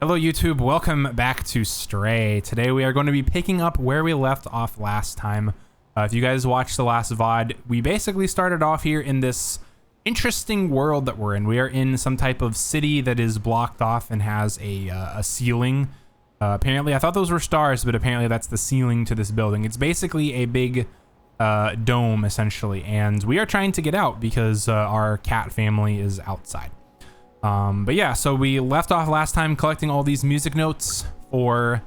Hello YouTube, welcome back to Stray. Today we are going to be picking up where we left off last time. If you guys watched the last VOD, we basically started off here in this interesting world that we're in. We are in some type of city that is blocked off and has a ceiling. Apparently, I thought those were stars, but apparently that's the ceiling to this building. It's basically a big dome, essentially, and we are trying to get out because our cat family is outside. But yeah, so we left off last time collecting all these music notes for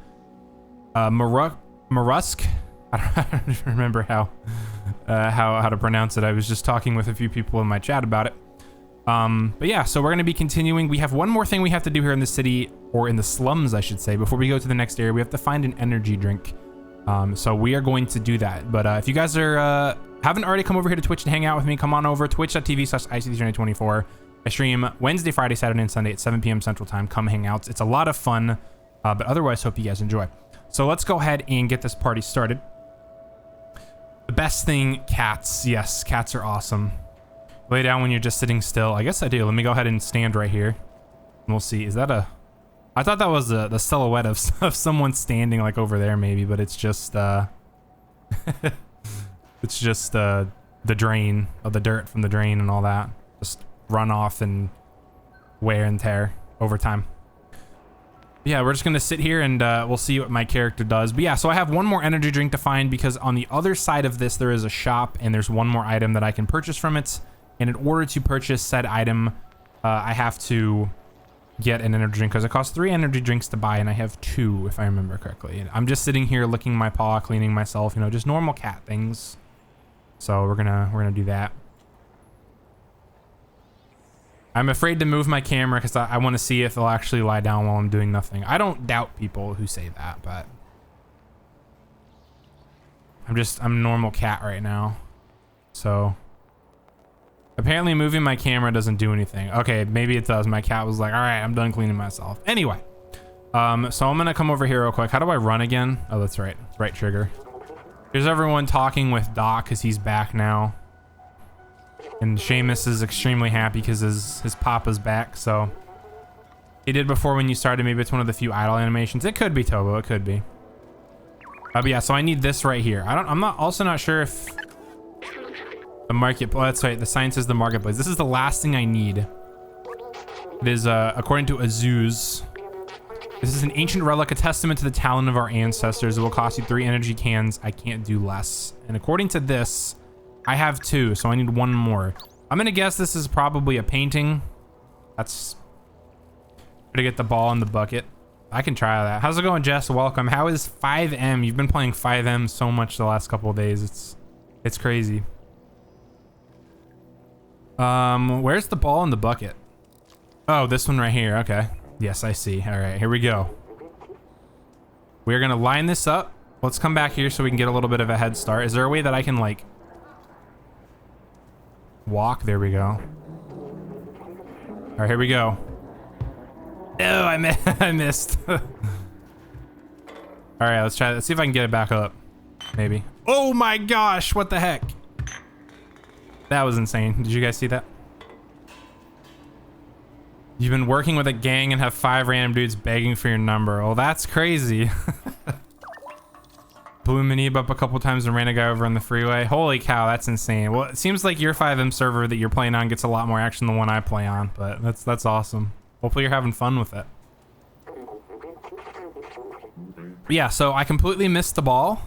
Marusk. I don't even remember how to pronounce it. I was just talking with a few people in my chat about it. But yeah, so we're going to be continuing. We have one more thing we have to do here in the city, or in the slums, I should say. Before we go to the next area, we have to find an energy drink. So we are going to do that. But if you guys are haven't already come over here to Twitch and hang out with me, come on over, twitch.tv/ICT2024. I stream Wednesday, Friday, Saturday, and Sunday at 7 p.m. Central Time. Come hang out. It's a lot of fun, but otherwise, hope you guys enjoy. So let's go ahead and get this party started. The best thing, cats. Yes, cats are awesome. Lay down when you're just sitting still. I guess I do. Let me go ahead and stand right here. And we'll see. Is that a... I thought that was the silhouette of someone standing like over there maybe, but it's just... it's just the drain of the dirt from the drain and all that. Just run off and wear and tear over time. Yeah, we're just gonna sit here and we'll see what my character does. But yeah, so I have one more energy drink to find because on the other side of this there is a shop and there's one more item that I can purchase from it. And in order to purchase said item, I have to get an energy drink because it costs 3 energy drinks to buy, and I have 2 if I remember correctly. And I'm just sitting here licking my paw, cleaning myself, you know, just normal cat things. So we're gonna do that. I'm afraid to move my camera because I want to see if they'll actually lie down while I'm doing nothing. I don't doubt people who say that, but I'm a normal cat right now. So apparently moving my camera doesn't do anything. Okay, maybe it does. My cat was like, all right, I'm done cleaning myself. Anyway, so I'm gonna come over here real quick. How do I run again? Oh, that's right. Right trigger. Here's everyone talking with Doc because he's back now. And Seamus is extremely happy because his papa's back, so he did before when you started. Maybe it's one of the few idle animations. It could be Tobo, it could be. But yeah, so I need this right here. I'm also not sure if the market, oh, that's right, the sign says the marketplace. This is the last thing I need. It is according to Azuz. This is an ancient relic, a testament to the talent of our ancestors. It will cost you 3 energy cans. I can't do less. And according to this, I have 2, so I need 1 more. I'm gonna guess this is probably a painting. That's to get the ball in the bucket. I can try that. How's it going, Jess? Welcome. How is 5M? You've been playing 5M so much the last couple of days. It's crazy. Where's the ball in the bucket? Oh, this one right here. Okay. Yes, I see. All right, here we go. We're gonna line this up. Let's come back here so we can get a little bit of a head start. Is there a way that I can like walk? There we go. All right, here we go. Oh, I missed. All right, let's try. Let's see if I can get it back up. Maybe. Oh my gosh, what the heck? That was insane. Did you guys see that? You've been working with a gang and have 5 random dudes begging for your number. Oh, that's crazy. Blew Manib up a couple times and ran a guy over on the freeway. Holy cow, that's insane. Well, it seems like your 5M server that you're playing on gets a lot more action than the one I play on, but that's awesome. Hopefully you're having fun with it. But yeah, so I completely missed the ball,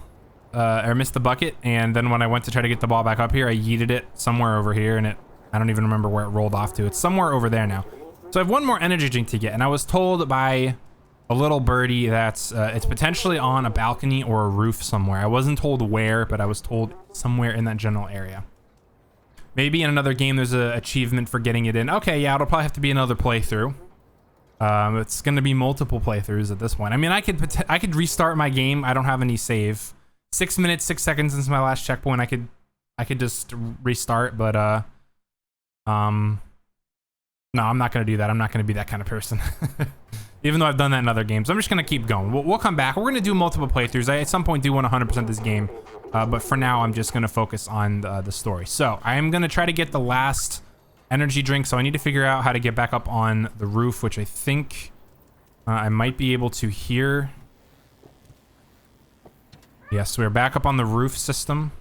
or missed the bucket, and then when I went to try to get the ball back up here, I yeeted it somewhere over here, and I don't even remember where it rolled off to. It's somewhere over there now. So I have 1 more energy drink to get, and I was told by a little birdie that's it's potentially on a balcony or a roof somewhere. I wasn't told where, but I was told somewhere in that general area. Maybe in another game there's an achievement for getting it in. Okay, yeah, it'll probably have to be another playthrough. It's going to be multiple playthroughs at this point. I mean, I could restart my game. I don't have any save. 6 minutes, 6 seconds since my last checkpoint. I could just restart, but no, I'm not going to do that. I'm not going to be that kind of person. Even though I've done that in other games. I'm just going to keep going. We'll come back. We're going to do multiple playthroughs. I at some point do want 100% this game. But for now, I'm just going to focus on the story. So I am going to try to get the last energy drink. So I need to figure out how to get back up on the roof, which I think I might be able to hear. Yes, we're back up on the roof system.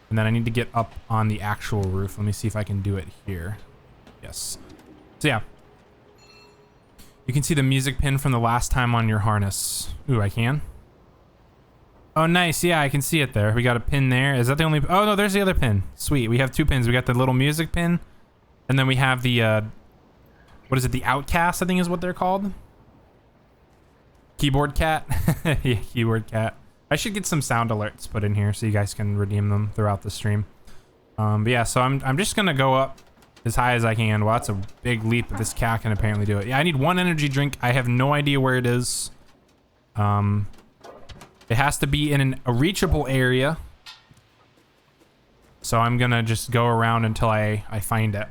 And then I need to get up on the actual roof. Let me see if I can do it here. Yes. So yeah. You can see the music pin from the last time on your harness. Ooh, I can? Oh, nice. Yeah, I can see it there. We got a pin there. Is that the only... Oh, no, there's the other pin. Sweet. We have two pins. We got the little music pin. And then we have the... what is it? The Outcast, I think is what they're called. Keyboard cat. Yeah, keyboard cat. I should get some sound alerts put in here so you guys can redeem them throughout the stream. But yeah, so I'm just gonna go up as high as I can. Well, that's a big leap, but this cat can apparently do it. Yeah, I need one energy drink. I have no idea where it is. It has to be in a reachable area. So I'm gonna just go around until I find it.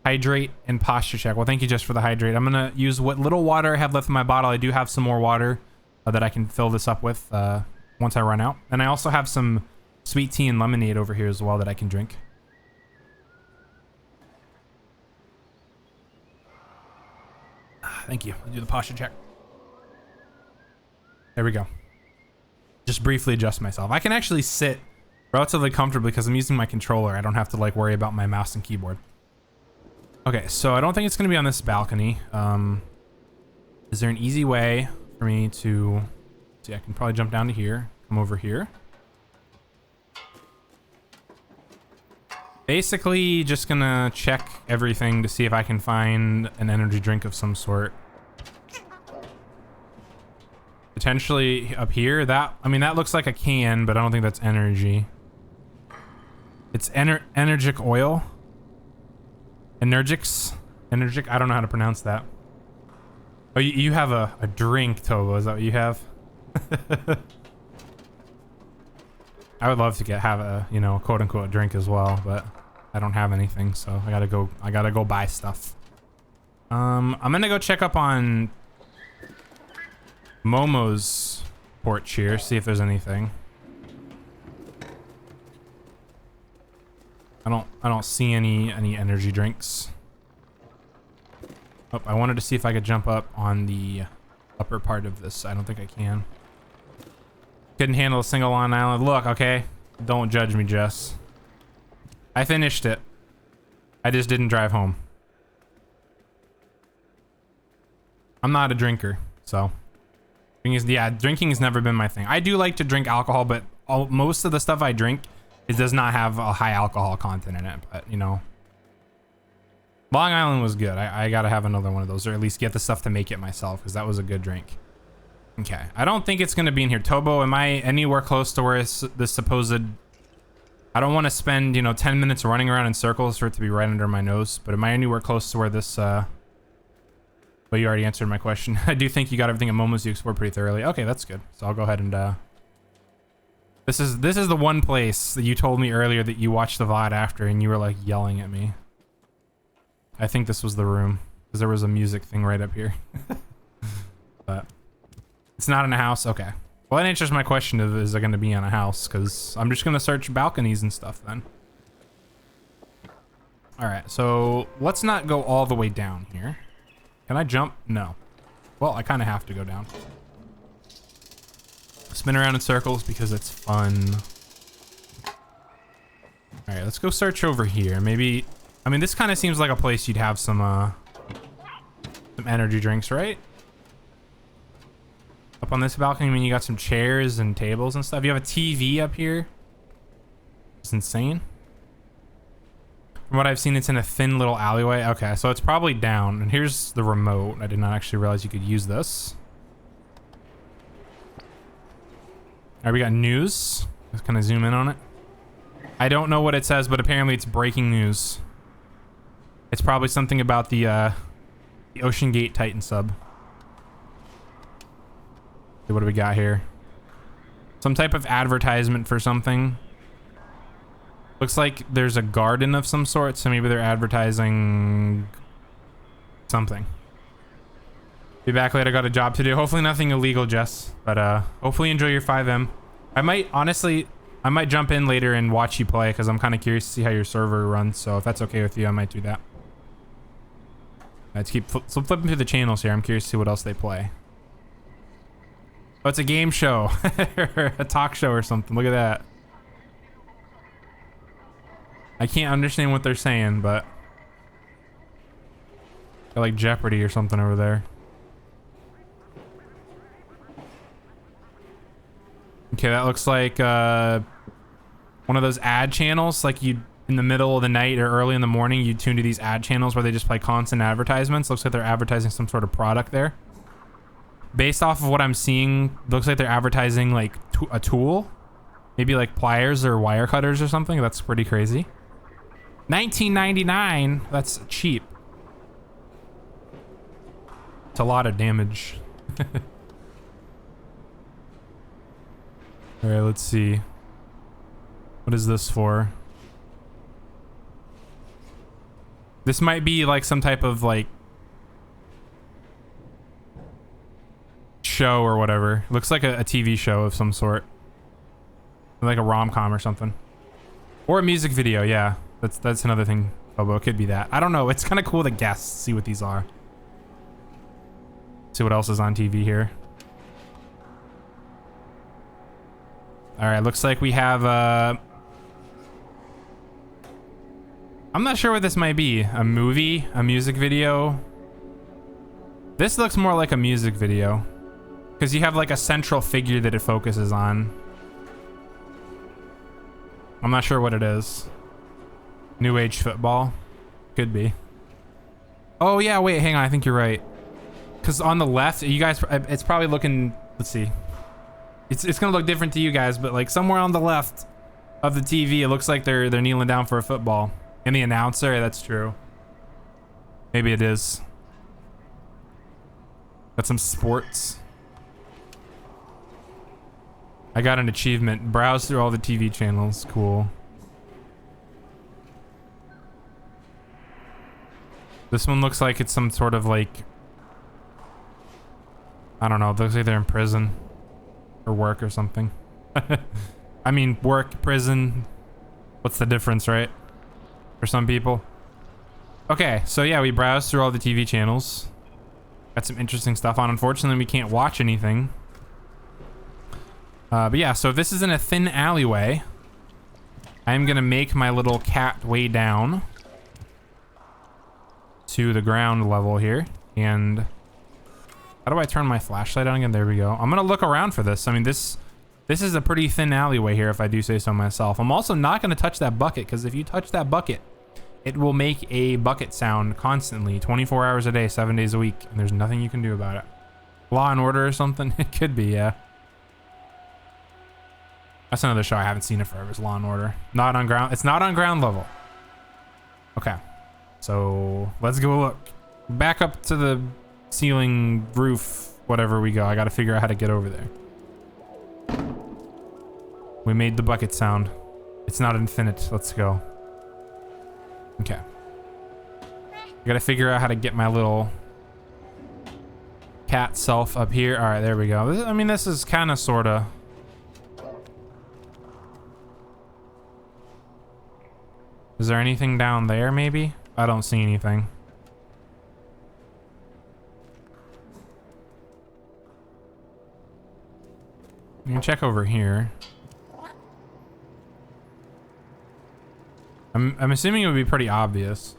Hydrate and posture check. Well, thank you just for the hydrate. I'm gonna use what little water I have left in my bottle. I do have some more water that I can fill this up with once I run out. And I also have some sweet tea and lemonade over here as well that I can drink. Thank you. I'll do the posture check. There we go. Just briefly adjust myself. I can actually sit relatively comfortably because I'm using my controller. I don't have to like worry about my mouse and keyboard. Okay, so I don't think it's gonna be on this balcony. Is there an easy way for me to see? I can probably jump down to here, come over here. Basically just gonna check everything to see if I can find an energy drink of some sort. Potentially up here. I mean that looks like a can, but I don't think that's energy. It's energic oil. Energics. I don't know how to pronounce that. Oh, you have a drink, Tobo. Is that what you have? I would love to have a, you know, quote unquote drink as well, but I don't have anything, so I gotta go buy stuff. I'm gonna go check up on Momo's porch here, see if there's anything. I don't see any energy drinks. Oh, I wanted to see if I could jump up on the upper part of this. I don't think I can. Couldn't handle a single on island. Look, okay? Don't judge me, Jess. I finished it. I just didn't drive home. I'm not a drinker, so. Drinking has never been my thing. I do like to drink alcohol, but most of the stuff I drink, it does not have a high alcohol content in it, but you know. Long Island was good. I gotta have another one of those, or at least get the stuff to make it myself, because that was a good drink. Okay, I don't think it's gonna be in here. Tobo, am I anywhere close to where this supposed... I don't want to spend, you know, 10 minutes running around in circles for it to be right under my nose, but am I anywhere close to where this, Well, you already answered my question. I do think you got everything at Momo's you explored pretty thoroughly. Okay, that's good. So I'll go ahead and, This is the one place that you told me earlier that you watched the VOD after and you were like yelling at me. I think this was the room, because there was a music thing right up here. But it's not in a house. Okay. Well, that answers my question of is it going to be in a house, because I'm just going to search balconies and stuff then. All right, so let's not go all the way down here. Can I jump? No. Well, I kind of have to go down. Spin around in circles because it's fun. All right, let's go search over here. Maybe, I mean, this kind of seems like a place you'd have some energy drinks, right? Up on this balcony, I mean, you got some chairs and tables and stuff. You have a TV up here. It's insane. From what I've seen, it's in a thin little alleyway. Okay, so it's probably down. And here's the remote. I did not actually realize you could use this. All right, we got news. Let's kind of zoom in on it. I don't know what it says, but apparently it's breaking news. It's probably something about the Ocean Gate Titan sub. Okay, what do we got here? Some type of advertisement for something. Looks like there's a garden of some sort, so maybe they're advertising something. Be back later, got a job to do. Hopefully nothing illegal, Jess. But hopefully enjoy your 5M. I might, honestly, I might jump in later and watch you play, because I'm kind of curious to see how your server runs. So if that's okay with you, I might do that. Let's keep flipping through the channels here. I'm curious to see what else they play. Oh, it's a game show. A talk show or something. Look at that. I can't understand what they're saying, but... They're like Jeopardy or something over there. Okay, that looks like one of those ad channels. Like you, in the middle of the night or early in the morning, you tune to these ad channels where they just play constant advertisements. Looks like they're advertising some sort of product there. Based off of what I'm seeing, looks like they're advertising like a tool. Maybe like pliers or wire cutters or something. That's pretty crazy. $19.99. That's cheap. It's a lot of damage. All right, let's see. What is this for? This might be like some type of like show or whatever. Looks like a TV show of some sort. Like a rom-com or something. Or a music video, yeah. That's another thing. Oh, it could be that. I don't know. It's kind of cool to guess, see what these are. See what else is on TV here. All right, looks like we have I'm not sure what this might be. A movie, a music video. This looks more like a music video because you have like a central figure that it focuses on. I'm not sure what it is. New age football. Could be. Oh yeah, wait, hang on. I think you're right. Because on the left, you guys, it's probably looking, let's see. It's gonna look different to you guys, but like somewhere on the left of the TV, it looks like they're kneeling down for a football. And the announcer, yeah, that's true. Maybe it is. Got some sports. I got an achievement. Browse through all the TV channels. Cool. This one looks like it's some sort of like, I don't know. It looks like they're in prison. Or work or something. I mean, work, prison. What's the difference, right? For some people. Okay, so yeah, we browsed through all the TV channels. Got some interesting stuff on. Unfortunately, we can't watch anything. But yeah, so if this is in a thin alleyway, I'm gonna make my little cat way down to the ground level here. And how do I turn my flashlight on again? There we go. I'm gonna look around for this. I mean, this is a pretty thin alleyway here, if I do say so myself. I'm also not gonna touch that bucket, because if you touch that bucket, it will make a bucket sound constantly, 24 hours a day, 7 days a week, and there's nothing you can do about it. Law and Order or something? It could be, yeah. That's another show I haven't seen it forever. It's Law and Order. Not on ground. It's not on ground level. Okay, so let's go look. Back up to the ceiling, roof, whatever we go. I gotta figure out how to get over there. We made the bucket sound. It's not infinite. Let's go. Okay. I gotta figure out how to get my little cat self up here. All right, there we go. I mean, this is kind of, sort of. Is there anything down there, maybe? I don't see anything. You can check over here. I'm assuming it would be pretty obvious.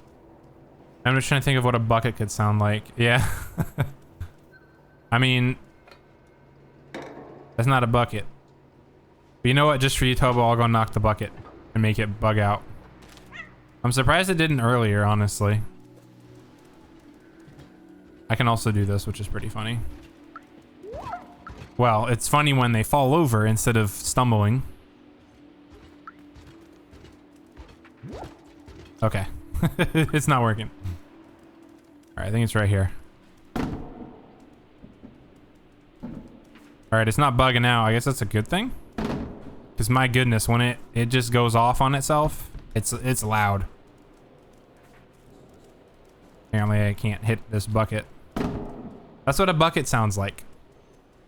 I'm just trying to think of what a bucket could sound like. Yeah. I mean, that's not a bucket. But you know what? Just for you, Tobo, I'll go knock the bucket and make it bug out. I'm surprised it didn't earlier, honestly. I can also do this, which is pretty funny. Well, it's funny when they fall over instead of stumbling. Okay. It's not working. All right, I think it's right here. All right, it's not bugging out. I guess that's a good thing. Because my goodness, when it just goes off on itself, it's loud. Apparently I can't hit this bucket. That's what a bucket sounds like.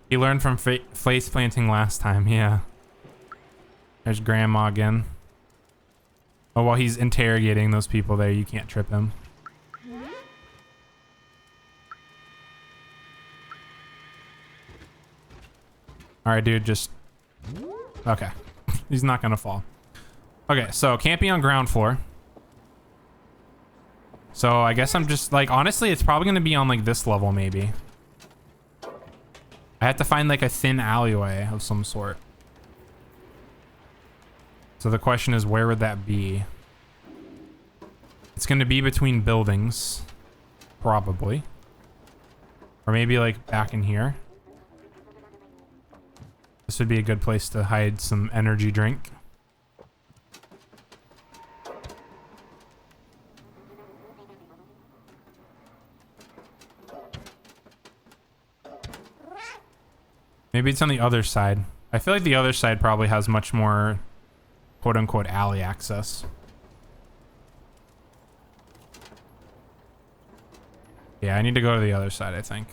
You learned from face planting last time, yeah. There's Grandma again. Oh, while he's interrogating those people there, you can't trip him. All right, dude, just... Okay. He's not gonna fall. Okay, so can't be on ground floor. So I guess I'm just like, honestly, it's probably gonna be on like this level maybe. I have to find like a thin alleyway of some sort. So the question is, where would that be? It's gonna be between buildings, probably. Or maybe like back in here. This would be a good place to hide some energy drink. Maybe it's on the other side. I feel like the other side probably has much more quote-unquote alley access. Yeah, I need to go to the other side, I think.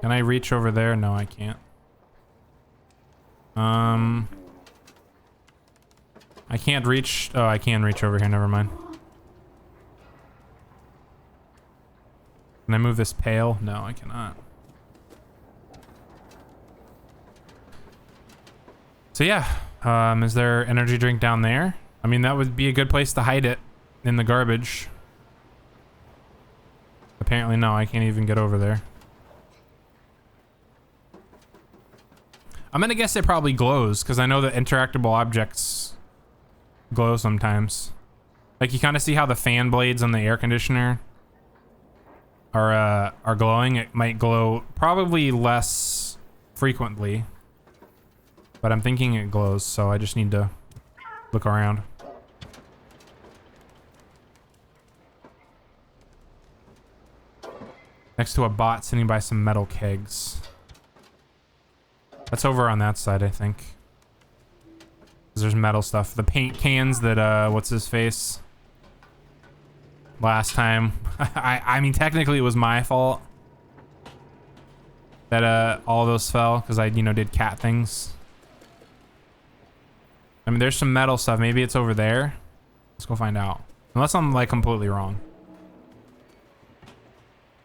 Can I reach over there? No, I can't. I can't reach... Oh, I can reach over here. Never mind. Can I move this pail? No, I cannot. So yeah, is there energy drink down there? I mean, that would be a good place to hide it in the garbage. Apparently no, I can't even get over there. I'm gonna guess it probably glows because I know that interactable objects glow sometimes. Like you kind of see how the fan blades on the air conditioner are glowing. It might glow probably less frequently. But I'm thinking it glows, so I just need to look around. Next to a bot sitting by some metal kegs. That's over on that side, I think. 'Cause there's metal stuff. The paint cans that, what's his face? Last time. I mean, technically it was my fault. That, all those fell, because I, you know, did cat things. I mean, there's some metal stuff. Maybe it's over there. Let's go find out. Unless I'm like completely wrong.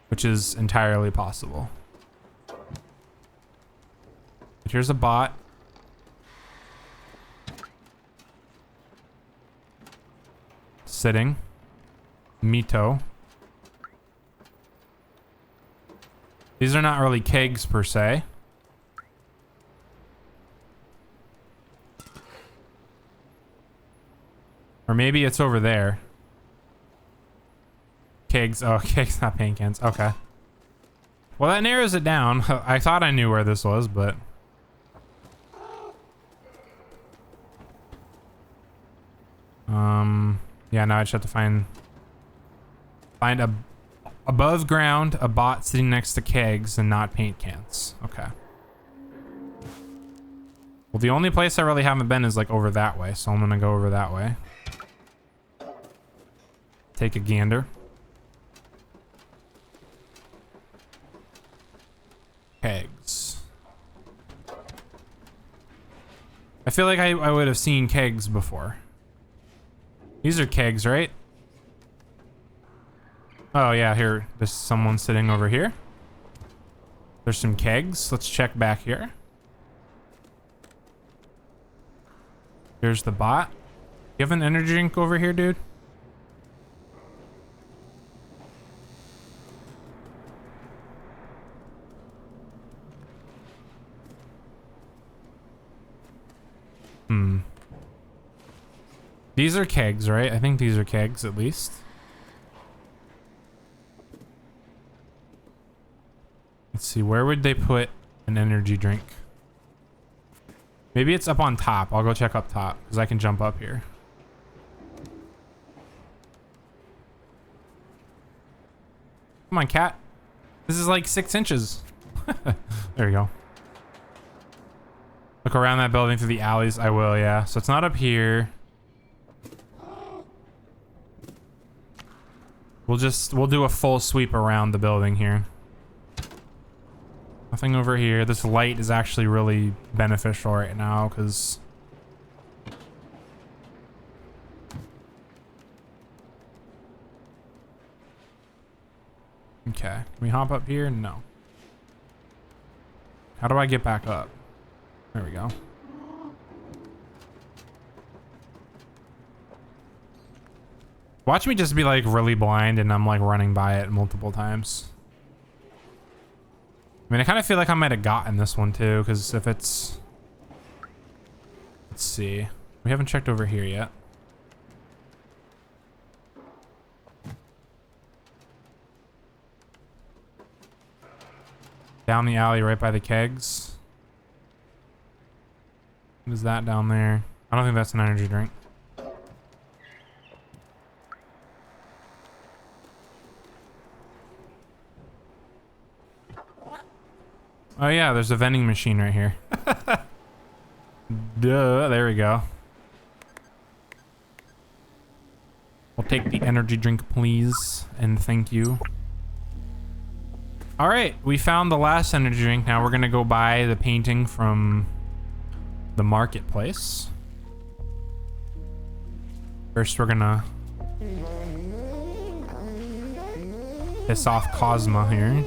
Which is entirely possible. But here's a bot. Sitting. Mito. These are not really kegs per se. Or maybe it's over there. Kegs. Oh, kegs, not paint cans. Okay. Well, that narrows it down. I thought I knew where this was, but... Yeah, now I just have to find a above ground, a bot sitting next to kegs and not paint cans. Okay. Well, the only place I really haven't been is like over that way, so I'm gonna go over that way. Take a gander. Kegs. I feel like I would have seen kegs before. These are kegs, right? Oh yeah, here. There's someone sitting over here. There's some kegs. Let's check back here. Here's the bot. You have an energy drink over here, dude? These are kegs, right? I think these are kegs at least. Let's see, where would they put an energy drink? Maybe it's up on top. I'll go check up top because I can jump up here. Come on, cat. This is like 6 inches. There you go. Look around that building through the alleys. I will, yeah. So it's not up here. We'll do a full sweep around the building here. Nothing over here. This light is actually really beneficial right now because okay. Can we hop up here? No. How do I get back up? There we go. Watch me just be like really blind and I'm like running by it multiple times. I mean, I kind of feel like I might have gotten this one too, because if it's... Let's see. We haven't checked over here yet. Down the alley right by the kegs. What is that down there? I don't think that's an energy drink. Oh yeah, there's a vending machine right here. Duh, there we go. I'll take the energy drink, please, and thank you. All right, we found the last energy drink. Now we're gonna go buy the painting from the marketplace. First, we're gonna piss off Cosma here.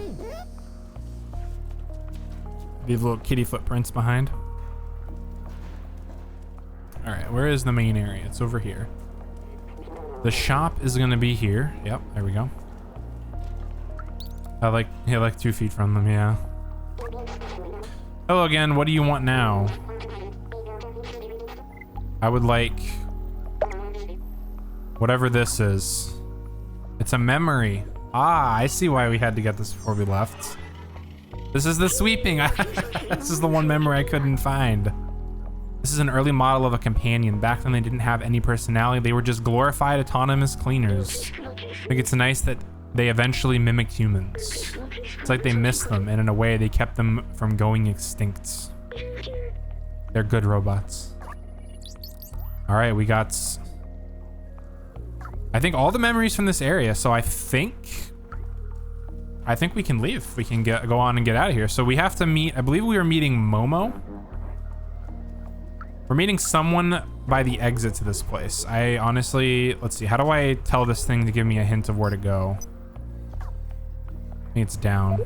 Leave little kitty footprints behind. All right, where is the main area? It's over here. The shop is gonna be here. Yep, there we go. I like 2 feet from them, yeah. Hello again, what do you want now? I would like whatever this is. It's a memory. Ah, I see why we had to get this before we left. This is the sweeping. This is the one memory I couldn't find. This is an early model of a companion. Back then they didn't have any personality. They were just glorified autonomous cleaners. I think it's nice that they eventually mimicked humans. It's like they missed them, and in a way they kept them from going extinct. They're good robots. All right, we got, I think, all the memories from this area. So I think we can leave. We can go on and get out of here. So we have to meet, I believe we were meeting Momo. We're meeting someone by the exit to this place. I honestly, let's see, how do I tell this thing to give me a hint of where to go? I think it's down.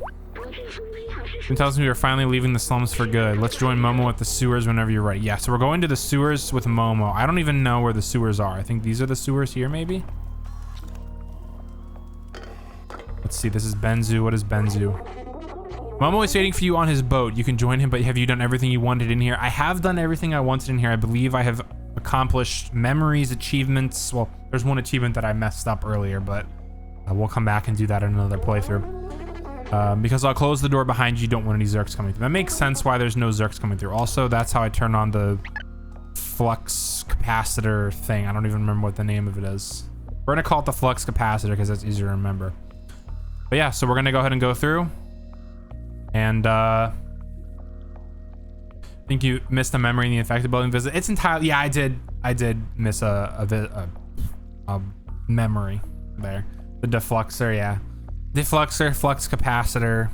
It tells me we're finally leaving the slums for good. Let's join Momo at the sewers whenever you're ready. Yeah, so we're going to the sewers with Momo. I don't even know where the sewers are. I think these are the sewers here, maybe? Let's see, this is Benzu. What is Benzu? Momo is waiting for you on his boat. You can join him, but have you done everything you wanted in here? I have done everything I wanted in here. I believe I have accomplished memories, achievements. Well, there's one achievement that I messed up earlier, but we'll come back and do that in another playthrough. Because I'll close the door behind you. You don't want any Zerks coming through. That makes sense why there's no Zerks coming through. Also, that's how I turn on the flux capacitor thing. I don't even remember what the name of it is. We're gonna call it the flux capacitor because that's easier to remember. But yeah, so we're gonna go ahead and go through. And I think you missed a memory in the infected building visit. It's entirely, yeah, I did miss a memory there. The defluxer, yeah. Defluxer, flux capacitor,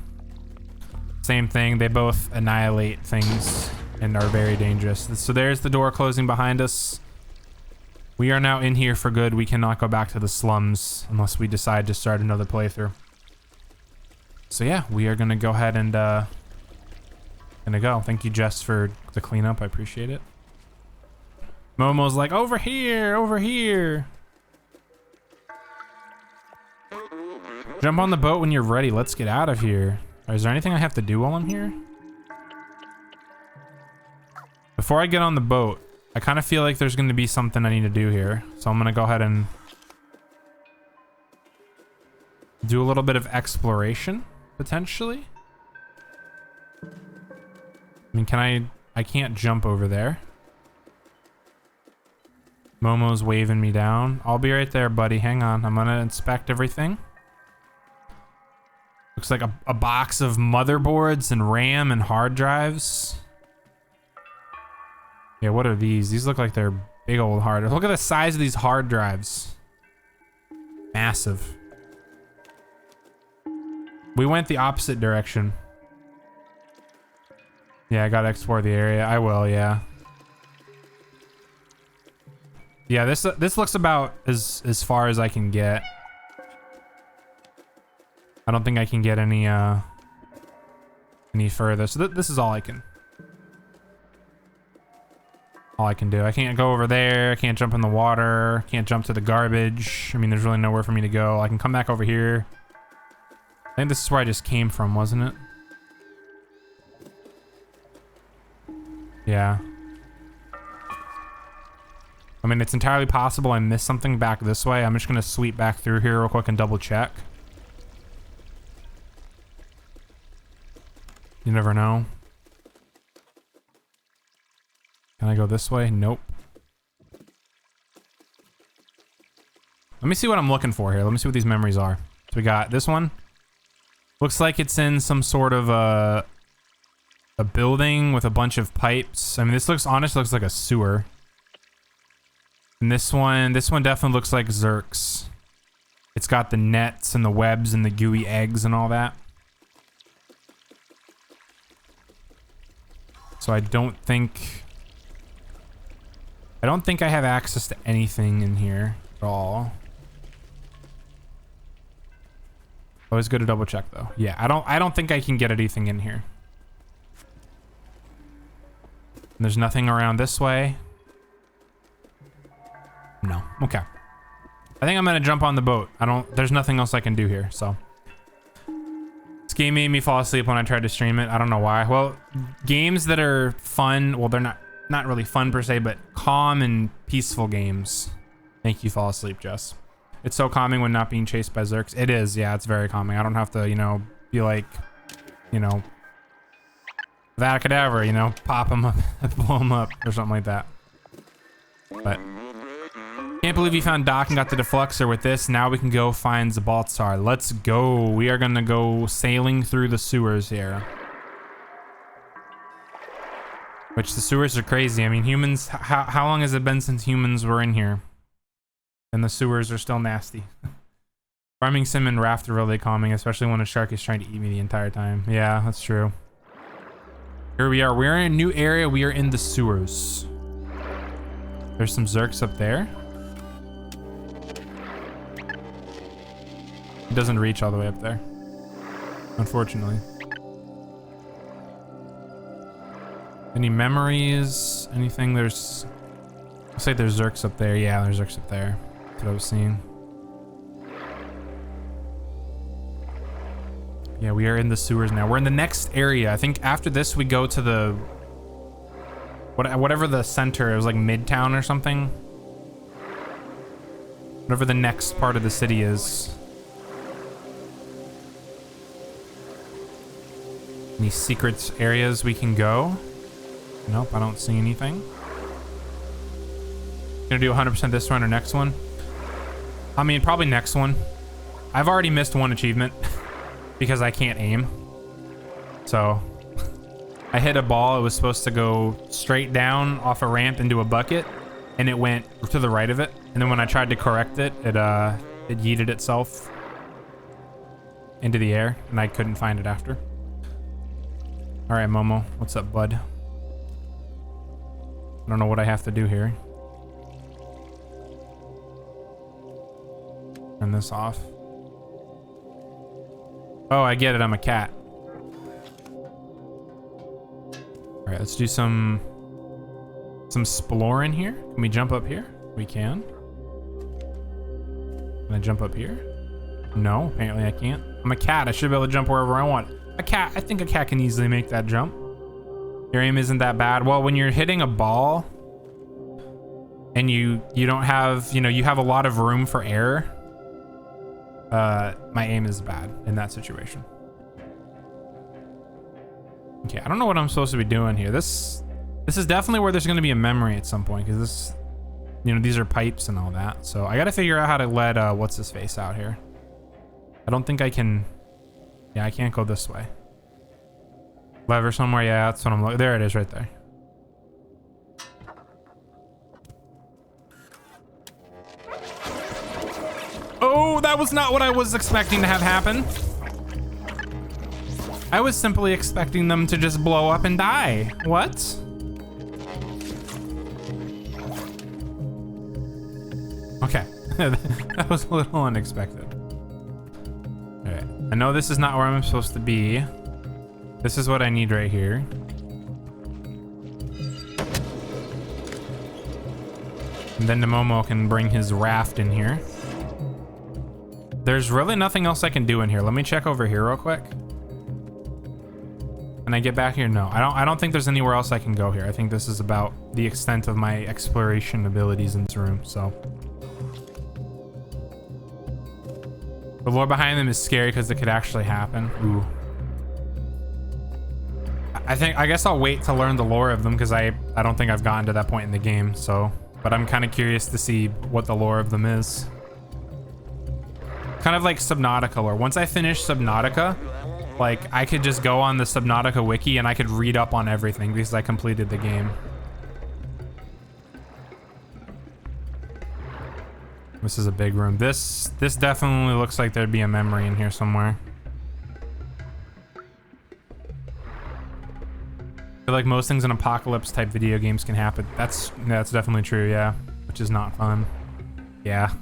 same thing. They both annihilate things and are very dangerous. So there's the door closing behind us. We are now in here for good. We cannot go back to the slums unless we decide to start another playthrough. So yeah, we are gonna go ahead and gonna go. Thank you, Jess, for the cleanup. I appreciate it. Momo's like, over here, over here. Jump on the boat when you're ready. Let's get out of here. Is there anything I have to do while I'm here? Before I get on the boat, I kind of feel like there's going to be something I need to do here. So I'm going to go ahead and do a little bit of exploration, potentially. I mean, I can't jump over there. Momo's waving me down. I'll be right there, buddy. Hang on. I'm going to inspect everything. Looks like a box of motherboards and RAM and hard drives. Yeah, what are these? These look like they're big old hard drives. Look at the size of these hard drives. Massive. We went the opposite direction. Yeah, I gotta explore the area. I will, yeah. Yeah, this looks about as far as I can get. I don't think I can get any further. So this is all I can. all I can do. I can't go over there. I can't jump in the water. Can't jump to the garbage. I mean, there's really nowhere for me to go. I can come back over here. I think this is where I just came from, wasn't it? Yeah. I mean, it's entirely possible I missed something back this way. I'm just gonna sweep back through here real quick and double check. You never know. Can I go this way? Nope. Let me see what I'm looking for here. Let me see what these memories are. So we got this one. Looks like it's in some sort of a building with a bunch of pipes. I mean, this honestly looks like a sewer. And this one definitely looks like Zerks. It's got the nets and the webs and the gooey eggs and all that. So I don't think I have access to anything in here at all. Always good to double check though. Yeah, I don't think I can get anything in here. And there's nothing around this way. No. Okay. I think I'm gonna jump on the boat. There's nothing else I can do here, so. This game made me fall asleep when I tried to stream it. I don't know why. Well, games that are fun, well, they're not really fun per se, but calm and peaceful games make you fall asleep, Jess. It's so calming when not being chased by Zerks. It is, yeah, it's very calming. I don't have to, you know, be like, you know, Vada, you know, pop them up, blow them up, or something like that. But can't believe you found Doc and got the defluxer with this. Now we can go find Zabaltzar. Let's go. We are gonna go sailing through the sewers here. Which the sewers are crazy. I mean, humans, how long has it been since humans were in here? And the sewers are still nasty. Farming sim and raft are really calming, especially when a shark is trying to eat me the entire time. Yeah, that's true. Here we are. We're in a new area. We are in the sewers. There's some Zerks up there. It doesn't reach all the way up there, unfortunately. Any memories? Anything? Looks like there's Zerks up there. Yeah, there's Zerks up there. That's what I was seeing. Yeah, we are in the sewers now. We're in the next area. I think after this we go to the whatever the center. It was like Midtown or something. Whatever the next part of the city is. Any secret areas we can go? Nope, I don't see anything. Gonna do 100% this one or next one? I mean, probably next one. I've already missed one achievement because I can't aim. So I hit a ball. It was supposed to go straight down off a ramp into a bucket, and it went to the right of it. And then when I tried to correct it, it yeeted itself into the air, and I couldn't find it after. All right, Momo, what's up, bud? I don't know what I have to do here. Turn this off. Oh, I get it. I'm a cat. All right, let's do some exploring here. Can we jump up here? We can. Can I jump up here? No, apparently I can't. I'm a cat. I should be able to jump wherever I want. A cat. I think a cat can easily make that jump. Your aim isn't that bad. Well, when you're hitting a ball and you don't have, you know, you have a lot of room for error, my aim is bad in that situation. Okay, I don't know what I'm supposed to be doing here. This is definitely where there's going to be a memory at some point, because this, you know, these are pipes and all that. So I got to figure out how to let what's his face out here. I don't think I can. Yeah, I can't go this way. Lever somewhere. Yeah, that's what I'm looking. There it is, right there. Oh, that was not what I was expecting to have happen. I was simply expecting them to just blow up and die. What? Okay. That was a little unexpected. All right. I know this is not where I'm supposed to be. This is what I need right here. And then the Momo can bring his raft in here. There's really nothing else I can do in here. Let me check over here real quick. Can I get back here? No, I don't think there's anywhere else I can go here. I think this is about the extent of my exploration abilities in this room, so. The lore behind them is scary because it could actually happen. Ooh. I guess I'll wait to learn the lore of them because I don't think I've gotten to that point in the game, so. But I'm kind of curious to see what the lore of them is. Kind of like Subnautica lore. Once I finish Subnautica, like I could just go on the Subnautica wiki and I could read up on everything because I completed the game. This is a big room. This definitely looks like there'd be a memory in here somewhere. I feel like most things in apocalypse type video games can happen. That's definitely true, yeah. Which is not fun. Yeah.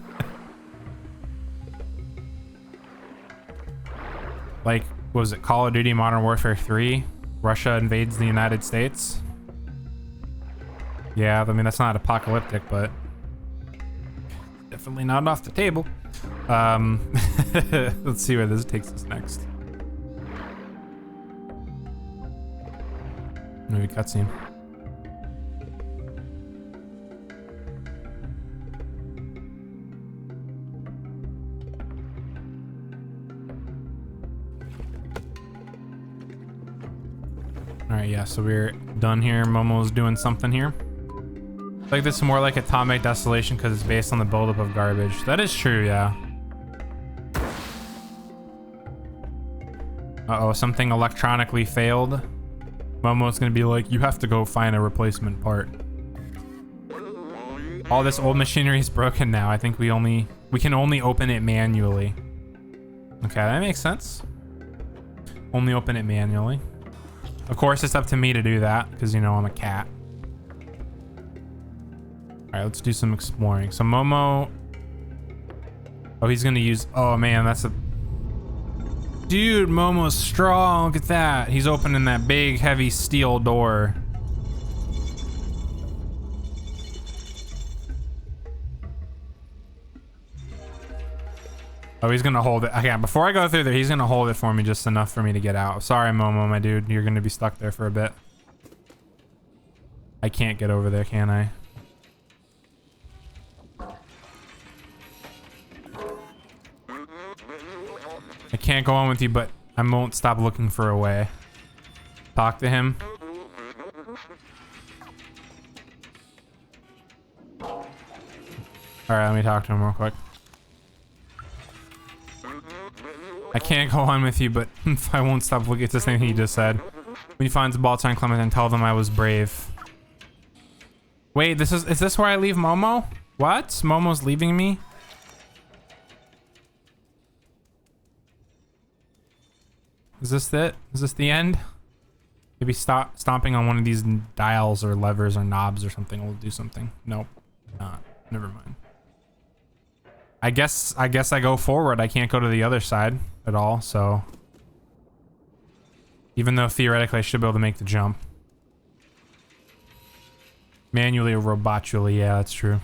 Like, what was it? Call of Duty Modern Warfare 3? Russia invades the United States? Yeah, I mean, that's not apocalyptic, but definitely not off the table. Let's see where this takes us next. Maybe cutscene. All right, yeah, so we're done here. Momo's doing something here. I think this is more like Atomic Desolation because it's based on the buildup of garbage. That is true, yeah. Uh-oh, something electronically failed. Momo's gonna be like, you have to go find a replacement part. All this old machinery is broken now. I think we can only open it manually. Okay, that makes sense. Only open it manually. Of course, it's up to me to do that because, you know, I'm a cat. All right, let's do some exploring. So Momo. Oh, he's gonna use. Oh man, that's a. Dude, Momo's strong. Look at that. He's opening that big, heavy steel door. Oh, he's gonna hold it. Okay, before I go through there, he's gonna hold it for me just enough for me to get out. Sorry, Momo, my dude. You're gonna be stuck there for a bit. I can't get over there, can I? I can't go on with you, but I won't stop looking for a way. Talk to him. All right, let me talk to him real quick. I can't go on with you, but I won't stop looking at the same thing he just said. When he finds a ball sign, Clementine, tell them I was brave. Wait, is this where I leave Momo? What? Momo's leaving me? Is this it? Is this the end? Maybe stomping on one of these dials or levers or knobs or something will do something. Nope. Never mind. I guess I go forward. I can't go to the other side at all, so. Even though theoretically I should be able to make the jump. Manually or robotually, yeah, that's true.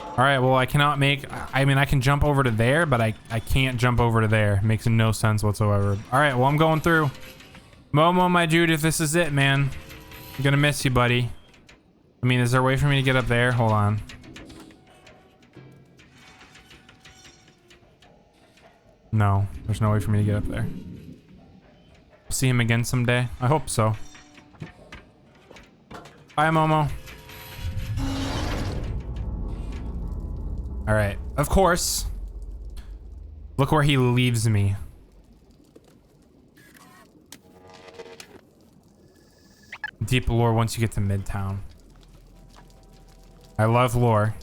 Alright, well I cannot make, I mean I can jump over to there, but I can't jump over to there. Makes no sense whatsoever. Alright, well I'm going through. Momo, my dude, if this is it, man. I'm gonna miss you, buddy. I mean, is there a way for me to get up there? Hold on. No, there's no way for me to get up there. See him again someday? I hope so. Bye, Momo. All right, of course. Look where he leaves me. Deep lore once you get to Midtown. I love lore.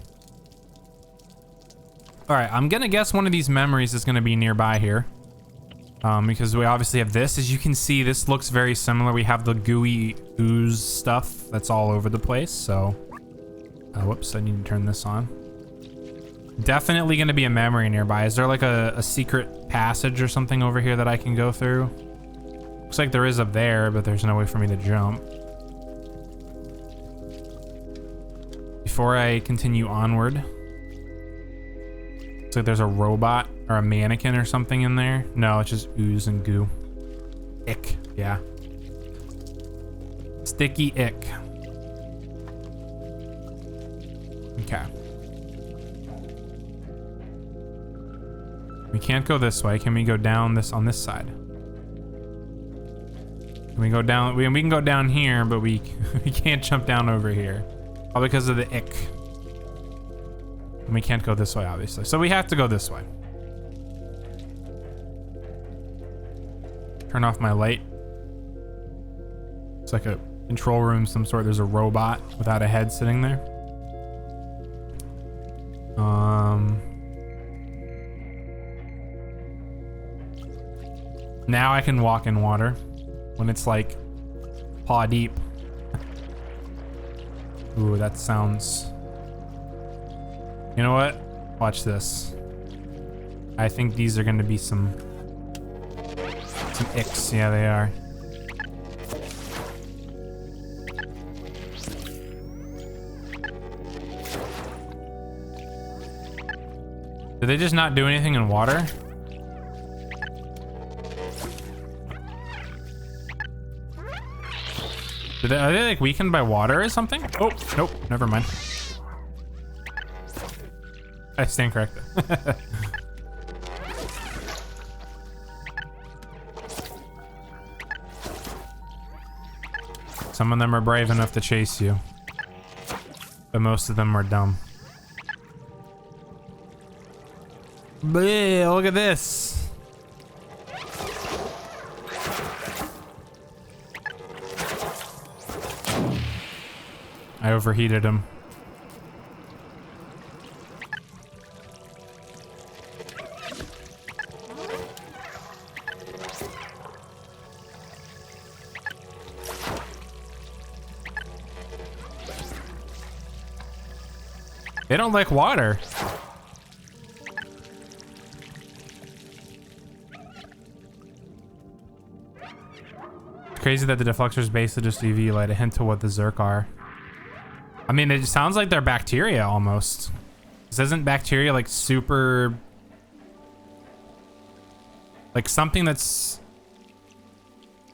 All right, I'm gonna guess one of these memories is gonna be nearby here. Because we obviously have this. As you can see, this looks very similar. We have the gooey ooze stuff that's all over the place, so. Whoops, I need to turn this on. Definitely gonna be a memory nearby. Is there like a secret passage or something over here that I can go through? Looks like there is up there, but there's no way for me to jump. You before I continue onward. Looks like there's a robot or a mannequin or something in there. No, it's just ooze and goo. Ick, yeah. Sticky ick. Okay. We can't go this way. Can we go down this on this side? Can we go down? We can go down here, but we can't jump down over here. All because of the ick. And we can't go this way, obviously. So we have to go this way. Turn off my light. It's like a control room of some sort. There's a robot without a head sitting there. Now I can walk in water when it's like paw deep. Ooh, that sounds... You know what? Watch this. I think these are gonna be some icks. Yeah, they are. Did they just not do anything in water? Are they like weakened by water or something? Oh, nope, never mind. I stand corrected. Some of them are brave enough to chase you, but most of them are dumb. Bleh, look at this. I overheated him. They don't like water. It's crazy that the deflector is basically just UV light, a hint to what the Zerk are. I mean, it sounds like they're bacteria almost. This isn't bacteria like super... Like something that's...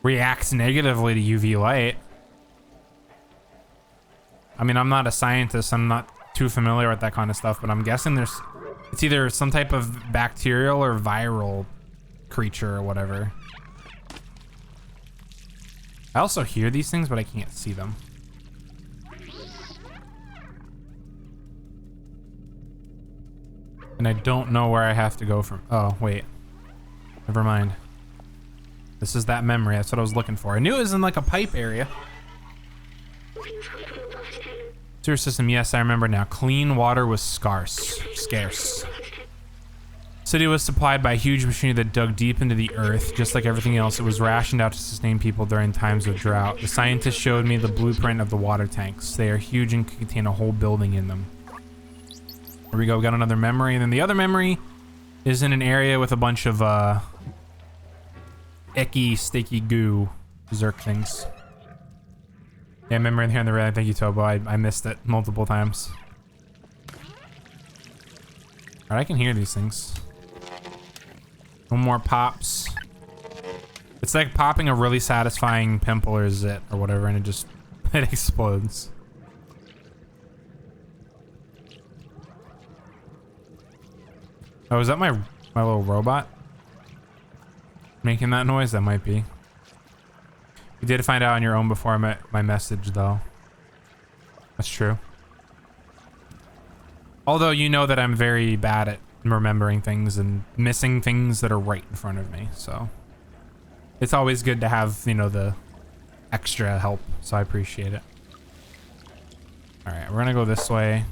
reacts negatively to UV light. I mean, I'm not a scientist. I'm not too familiar with that kind of stuff, but I'm guessing it's either some type of bacterial or viral creature or whatever. I also hear these things, but I can't see them. And I don't know where I have to go from. Oh, wait. Never mind. This is that memory. That's what I was looking for. I knew it was in like a pipe area. Sewer system. Yes, I remember now. Clean water was scarce. City was supplied by a huge machinery that dug deep into the earth. Just like everything else, it was rationed out to sustain people during times of drought. The scientists showed me the blueprint of the water tanks. They are huge and can contain a whole building in them. Here we go, we got another memory, and then the other memory is in an area with a bunch of icky, sticky goo Zerk things. Yeah, memory in here on the red. Thank you, Tobo. I missed it multiple times. Alright, I can hear these things. No more pops. It's like popping a really satisfying pimple or zit or whatever, and it just it explodes. Oh, is that my little robot making that noise? That might be. You did find out on your own before I met my message, though. That's true. Although you know that I'm very bad at remembering things and missing things that are right in front of me, so it's always good to have, you know, the extra help, so I appreciate it. All right, we're gonna go this way.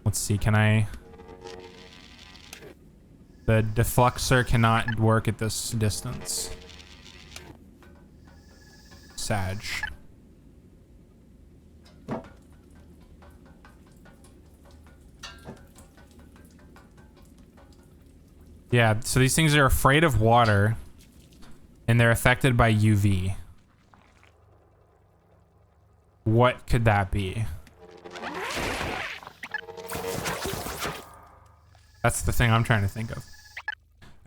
Let's see, can I... The defluxer cannot work at this distance. Sag. Yeah, so these things are afraid of water, and they're affected by UV. What could that be? That's the thing I'm trying to think of.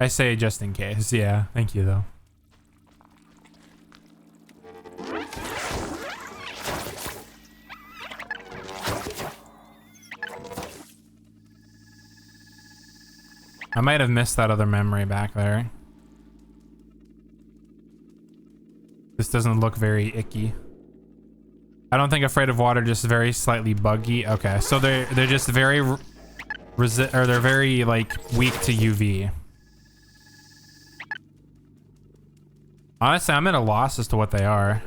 I say just in case. Yeah, thank you though. I might have missed that other memory back there. This doesn't look very icky. I don't think afraid of water, just very slightly buggy. Okay, so they're just very they're very like weak to UV. Honestly, I'm at a loss as to what they are.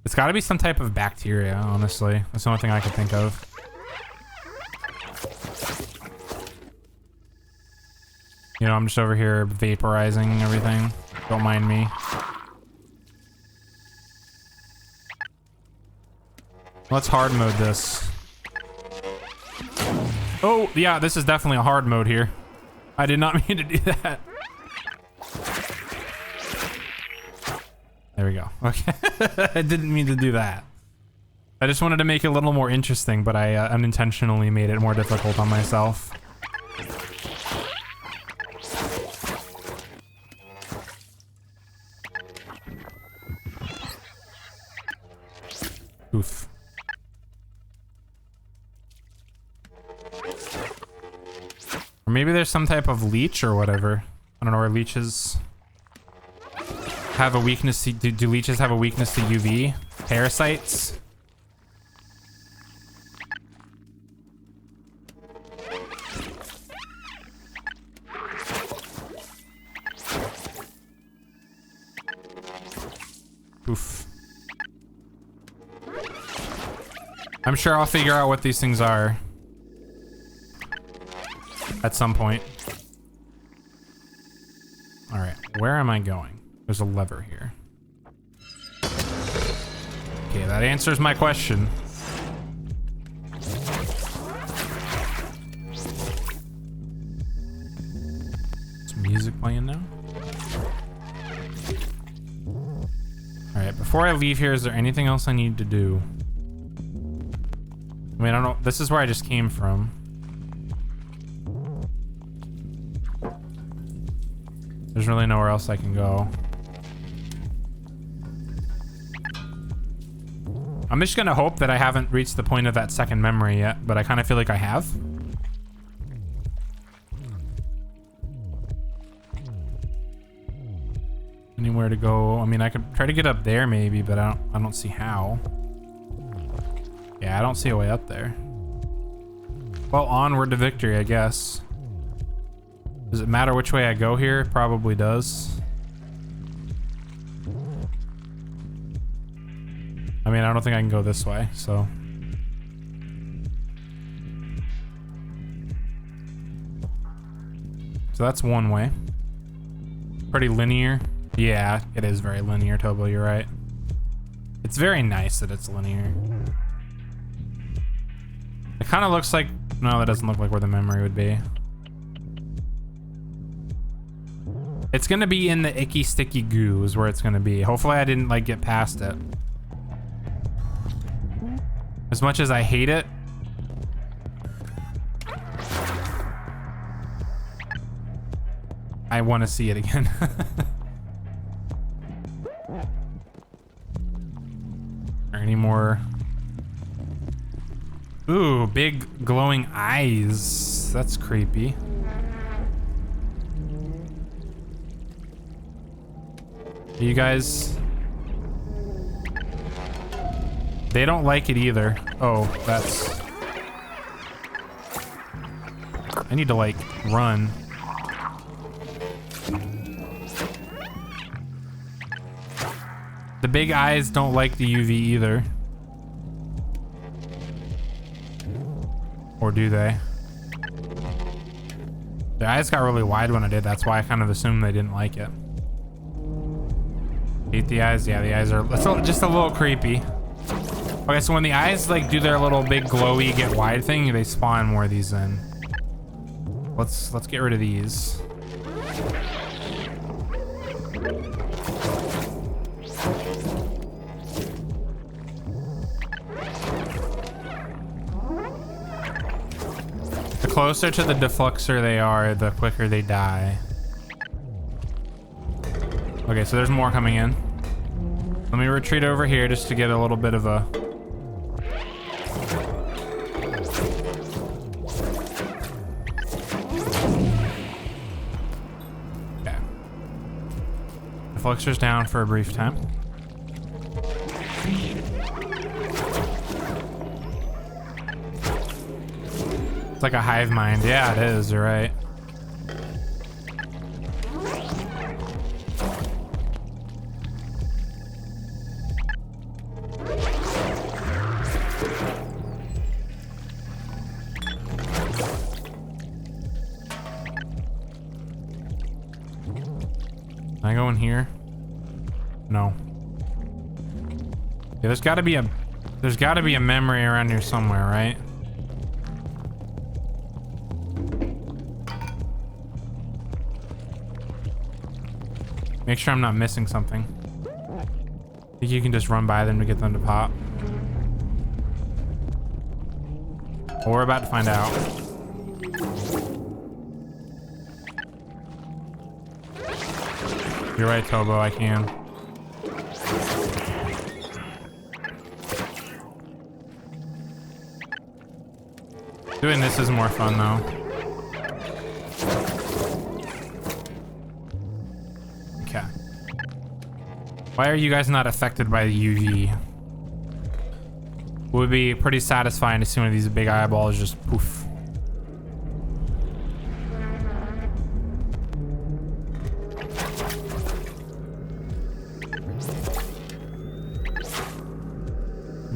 It's got to be some type of bacteria, honestly. That's the only thing I can think of. You know, I'm just over here vaporizing everything. Don't mind me. Let's hard mode this. Oh, yeah, this is definitely a hard mode here. I did not mean to do that. There we go. Okay. I didn't mean to do that. I just wanted to make it a little more interesting, but I unintentionally made it more difficult on myself. Oof. Or maybe there's some type of leech or whatever. I don't know where leeches have a weakness to, do leeches have a weakness to UV? Parasites? Oof. I'm sure I'll figure out what these things are at some point. All right, where am I going? There's a lever here. Okay, that answers my question. Is music playing now? All right, before I leave here, is there anything else I need to do? I mean, I don't know. This is where I just came from. There's really nowhere else I can go. I'm just gonna hope that I haven't reached the point of that second memory yet, but I kind of feel like I have. Anywhere to go? I mean, I could try to get up there maybe, but I don't see how. Yeah, I don't see a way up there. Well, onward to victory, I guess. Does it matter which way I go here? It probably does. I mean, I don't think I can go this way, so. So that's one way. Pretty linear. Yeah, it is very linear, Tobo, you're right. It's very nice that it's linear. It kind of looks like, no, that doesn't look like where the memory would be. It's gonna be in the icky sticky goo is where it's gonna be. Hopefully I didn't like get past it. As much as I hate it, I want to see it again. Are any more? Ooh, big glowing eyes. That's creepy. You guys, they don't like it either. Oh, that's, I need to like run. The big eyes don't like the UV either. Or do they? Their eyes got really wide when I did. That's why I kind of assumed they didn't like it. Hate the eyes. Yeah, the eyes are just a little creepy. Okay, so when the eyes like do their little big glowy get wide thing, they spawn more of these in. Let's get rid of these. The closer to the defluxer they are, the quicker they die. Okay, so there's more coming in. Let me retreat over here just to get a little bit of a... Okay. Defluxer's down for a brief time. It's like a hive mind. Yeah, it is. You're right. Can I go in here? No. Yeah, there's got to be a memory around here somewhere, right? Make sure I'm not missing something. I think you can just run by them to get them to pop. Well, we're about to find out. You're right, Tobo, I can. Doing this is more fun though. Okay. Why are you guys not affected by the UV? Would be pretty satisfying to see one of these big eyeballs just poof.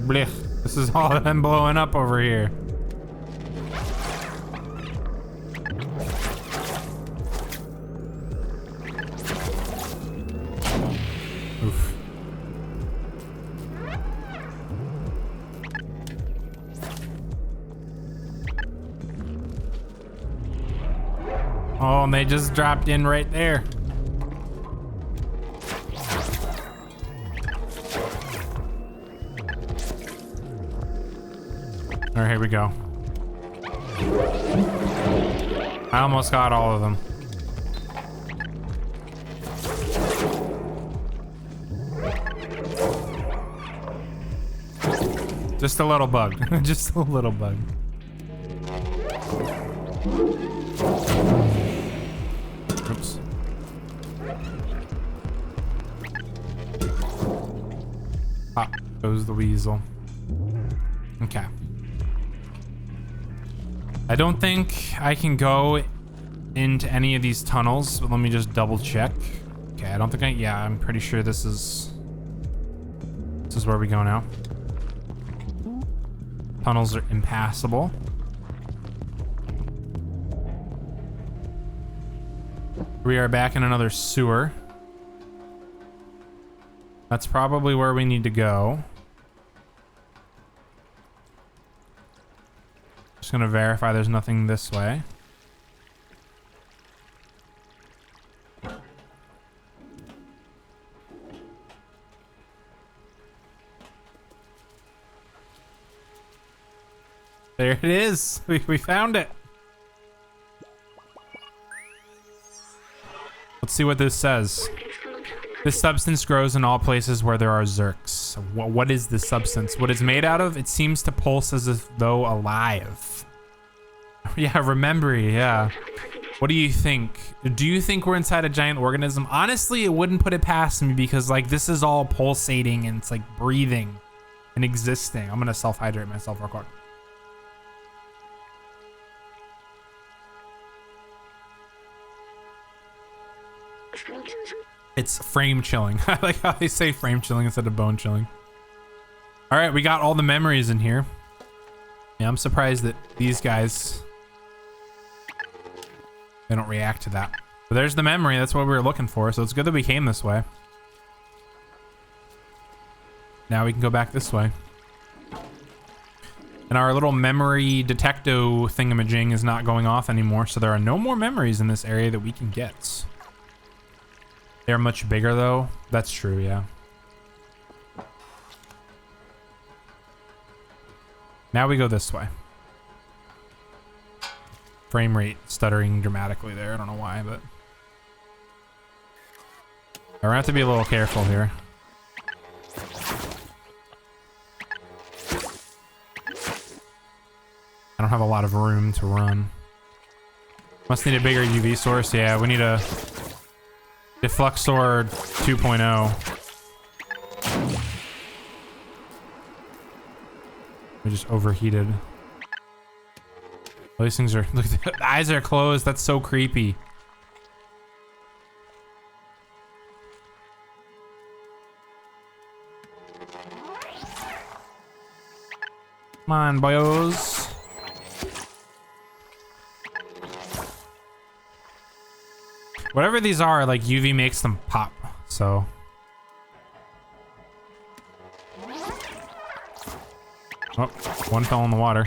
Blech. This is all them blowing up over here. Oof. Oh, and they just dropped in right there. All right, here we go. I almost got all of them. Just a little bug. Just a little bug. Oops. Pop goes the weasel. Okay. I don't think I can go into any of these tunnels, but let me just double check. Okay, I don't think yeah, I'm pretty sure this is where we go now. Tunnels are impassable. We are back in another sewer. That's probably where we need to go. Just gonna verify there's nothing this way. There it is. We found it. Let's see what this says. This substance grows in all places where there are zerks. What is this substance? What it's made out of? It seems to pulse as if though alive. Yeah, remember, yeah. What do you think? Do you think we're inside a giant organism? Honestly, it wouldn't put it past me because like this is all pulsating and it's like breathing and existing. I'm gonna self-hydrate myself real quick. It's frame chilling. I like how they say frame chilling instead of bone chilling. All right, we got all the memories in here. Yeah, I'm surprised that these guys, they don't react to that. But there's the memory. That's what we were looking for. So it's good that we came this way. Now we can go back this way. And our little memory detecto thingamajig is not going off anymore. So there are no more memories in this area that we can get. They're much bigger though. That's true, yeah. Now we go this way. Frame rate stuttering dramatically there. I don't know why, but we're gonna have to be a little careful here. I don't have a lot of room to run. Must need a bigger UV source. Yeah, we need a Defluxor 2.0. We just overheated. Well, these things are, look, the eyes are closed. That's so creepy. Come on, boyos. Whatever these are, like UV makes them pop, so. Oh, one fell in the water.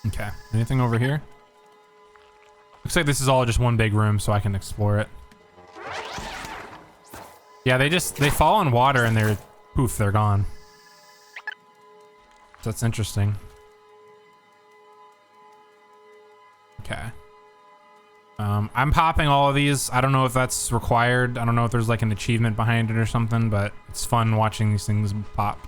Okay, anything over here? Looks like this is all just one big room, so I can explore it. Yeah, they fall in water and they're, poof, they're gone. So that's interesting. Okay. I'm popping all of these. I don't know if that's required. I don't know if there's like an achievement behind it or something, but it's fun watching these things pop.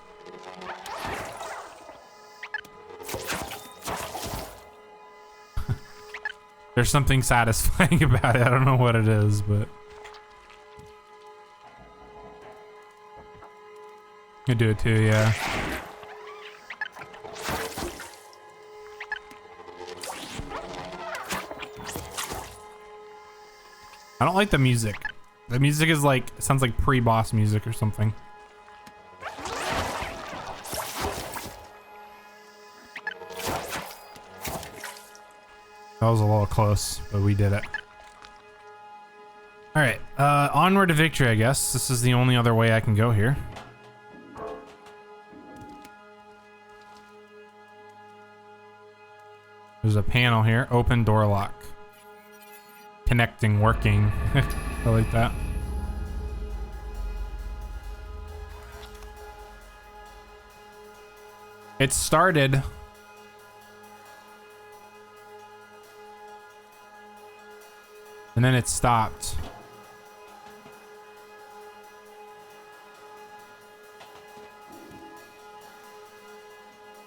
There's something satisfying about it. I don't know what it is, but I do it too, yeah. I don't like the music. The music is like, sounds like pre-boss music or something. That was a little close, but we did it. All right, onward to victory, I guess. This is the only other way I can go here. There's a panel here, open door lock. Connecting, working. I like that. It started. And then it stopped.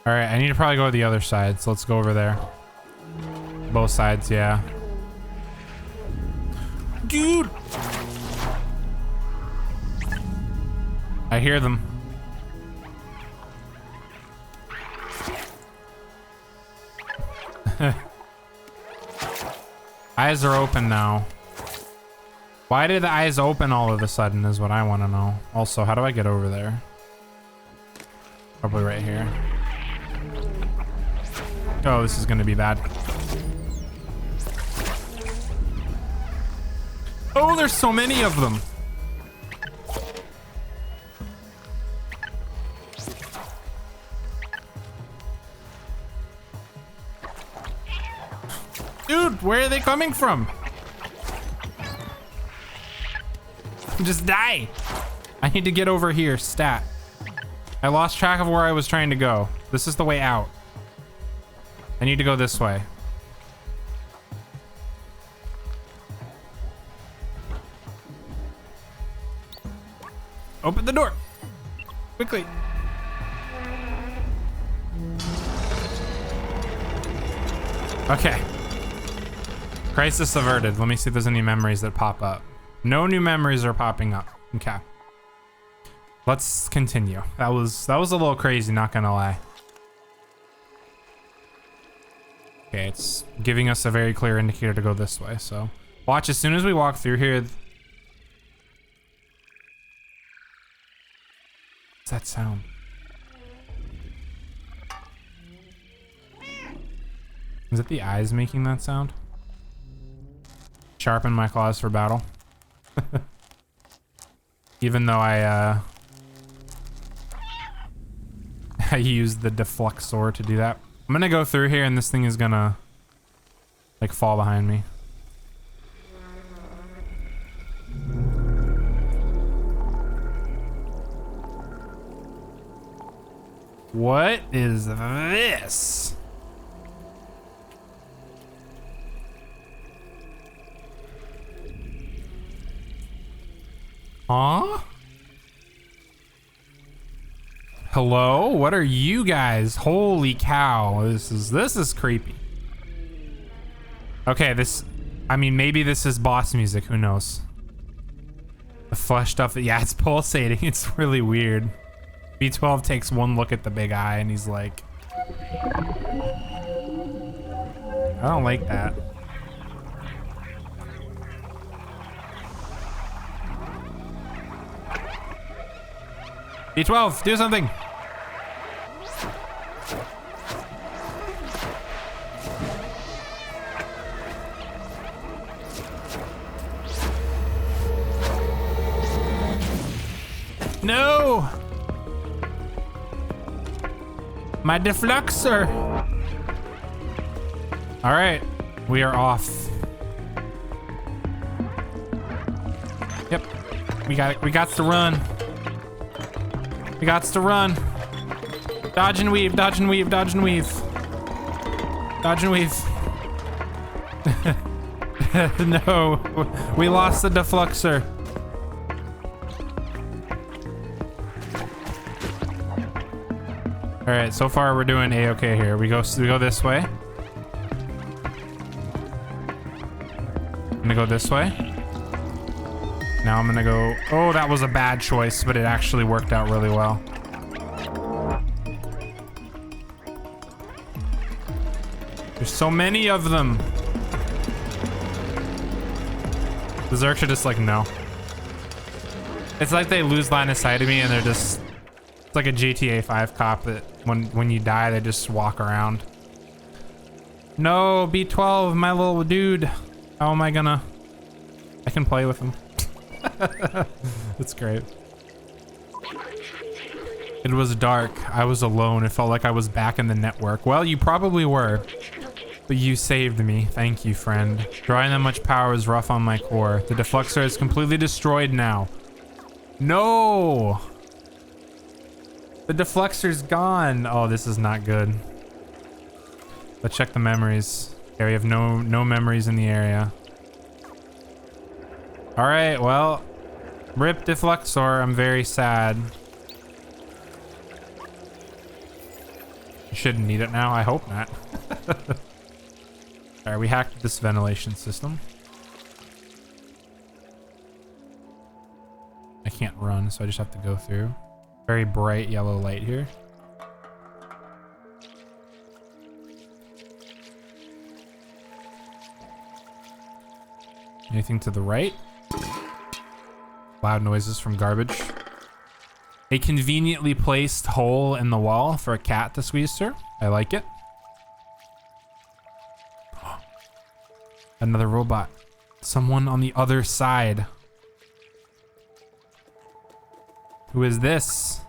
All right, I need to probably go to the other side, so let's go over there. Both sides, yeah. Dude! I hear them. Eyes are open now. Why did the eyes open all of a sudden is what I want to know. Also, how do I get over there? Probably right here. Oh, this is gonna be bad. Oh, there's so many of them. Dude, where are they coming from? Just die. I need to get over here, stat. I lost track of where I was trying to go. This is the way out. I need to go this way. Open the door. Quickly. Okay. Crisis averted. Let me see if there's any memories that pop up. No new memories are popping up. Okay. Let's continue. That was a little crazy, not gonna lie. Okay, it's giving us a very clear indicator to go this way, so watch as soon as we walk through here. What's that sound? Is it the eyes making that sound? Sharpen my claws for battle. Even though I used the Defluxor to do that. I'm gonna go through here and this thing is gonna like fall behind me. What is this? Huh? Hello? What are you guys? Holy cow. This is creepy. Okay, I mean, maybe this is boss music. Who knows? The flesh stuff. Yeah, it's pulsating. It's really weird. B12 takes one look at the big eye and he's like, I don't like that. B12, do something. No! My defluxer! Alright, we are off. Yep, we got it. We got to run. We got to run. Dodge and weave, dodge and weave, dodge and weave. Dodge and weave. No, we lost the defluxer. All right, so far we're doing a-okay here. We go this way. I'm gonna go this way. Now I'm gonna go. Oh, that was a bad choice, but it actually worked out really well. There's so many of them. The Zerg should just like no. It's like they lose line of sight of me and they're just. It's like a GTA 5 cop that when you die they just walk around. No, B12, my little dude. How am I gonna? I can play with him. That's great. It was dark. I was alone. It felt like I was back in the network. Well, you probably were. But you saved me. Thank you, friend. Drawing that much power is rough on my core. The defluxor is completely destroyed now. No! The defluxor's gone. Oh, this is not good. Let's check the memories. Okay, we have no memories in the area. All right, well, rip defluxor. I'm very sad. You shouldn't need it now. I hope not. All right, we hacked this ventilation system. I can't run, so I just have to go through. Very bright yellow light here. Anything to the right? Loud noises from garbage. A conveniently placed hole in the wall for a cat to squeeze through. I like it. Another robot. Someone on the other side. Who is this?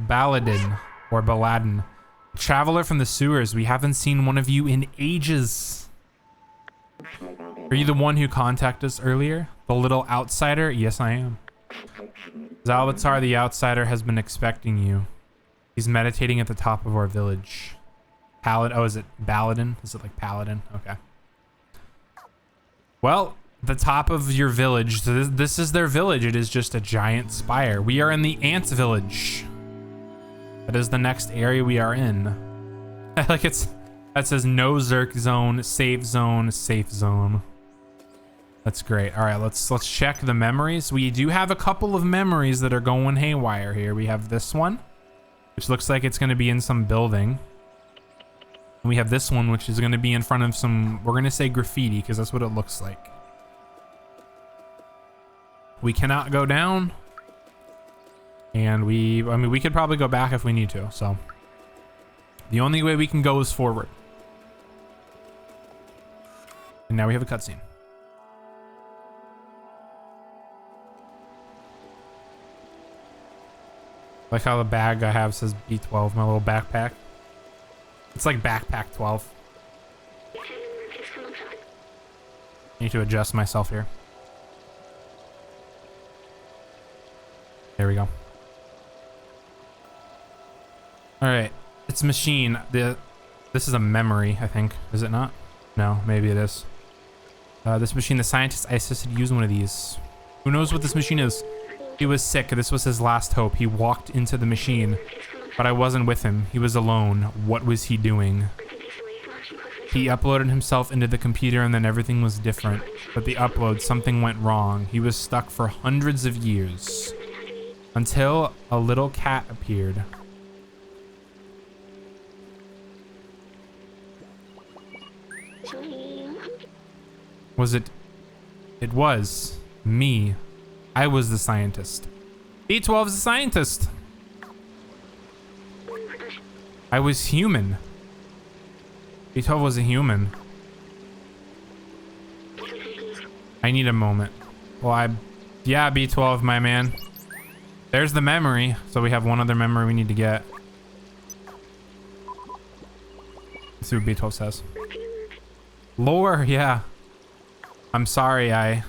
Baladin or Baladin. Traveler from the sewers. We haven't seen one of you in ages. Are you the one who contacted us earlier? The little outsider? Yes, I am. Zalbatar the outsider has been expecting you. He's meditating at the top of our village. Oh, is it Baladin? Is it like Paladin? Okay. Well, the top of your village. So this is their village. It is just a giant spire. We are in the ants village. That is the next area we are in. Like that says no Zerk zone, safe zone, safe zone. That's great. All right, let's check the memories. We do have a couple of memories that are going haywire here. We have this one, which looks like it's going to be in some building. And we have this one, which is going to be in front of some, we're going to say graffiti because that's what it looks like. We cannot go down. And I mean, we could probably go back if we need to. So the only way we can go is forward. And now we have a cutscene. Like how the bag I have says B12, my little backpack. It's like backpack 12. I need to adjust myself here. There we go. All right, it's a machine. This is a memory, I think. Is it not? No, maybe it is. This machine, the scientist I assisted used one of these. Who knows what this machine is? He was sick. This was his last hope. He walked into the machine, but I wasn't with him. He was alone. What was he doing? He uploaded himself into the computer and then everything was different. But the upload, something went wrong. He was stuck for hundreds of years. Until a little cat appeared. Was it? It was me. I was the scientist. B12 is the scientist. I was human. B12 was a human. I need a moment. Well, yeah, B12, my man. There's the memory. So we have one other memory we need to get. Let's see what B12 says. Lore, yeah. I'm sorry, I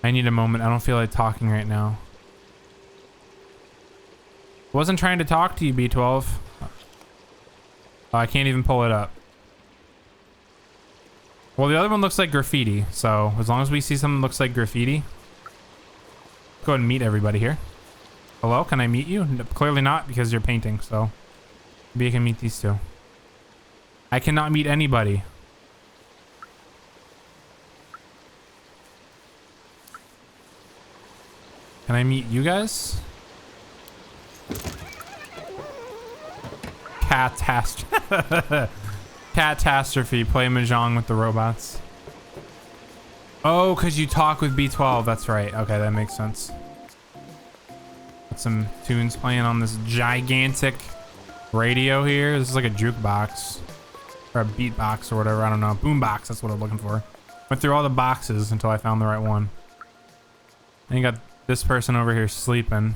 need a moment. I don't feel like talking right now. Wasn't trying to talk to you, B12. I can't even pull it up. Well, the other one looks like graffiti, so as long as we see something that looks like graffiti, go ahead and meet everybody here. Hello, can I meet you? No, clearly not, because you're painting, so maybe I can meet these two. I cannot meet anybody. Can I meet you guys? Catastrophe. Play Mahjong with the robots. Oh, because you talk with B12. That's right. Okay, that makes sense. Got some tunes playing on this gigantic radio here. This is like a jukebox. Or a beatbox or whatever. I don't know. Boombox. That's what I'm looking for. Went through all the boxes until I found the right one. And you got this person over here sleeping.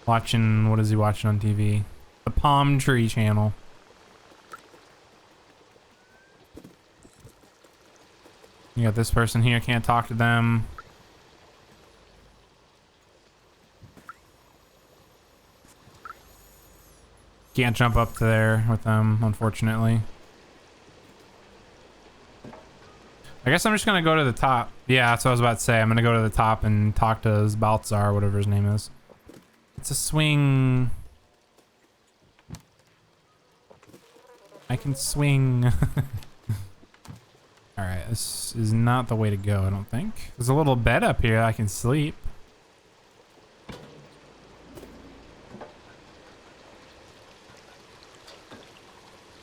Watching, what is he watching on TV? The Palm Tree channel. You got this person here, can't talk to them. Can't jump up to there with them, unfortunately. I guess I'm just gonna go to the top. Yeah, that's what I was about to say. I'm gonna go to the top and talk to Baltzar, whatever his name is. It's a swing. I can swing. Alright, this is not the way to go, I don't think. There's a little bed up here I can sleep. I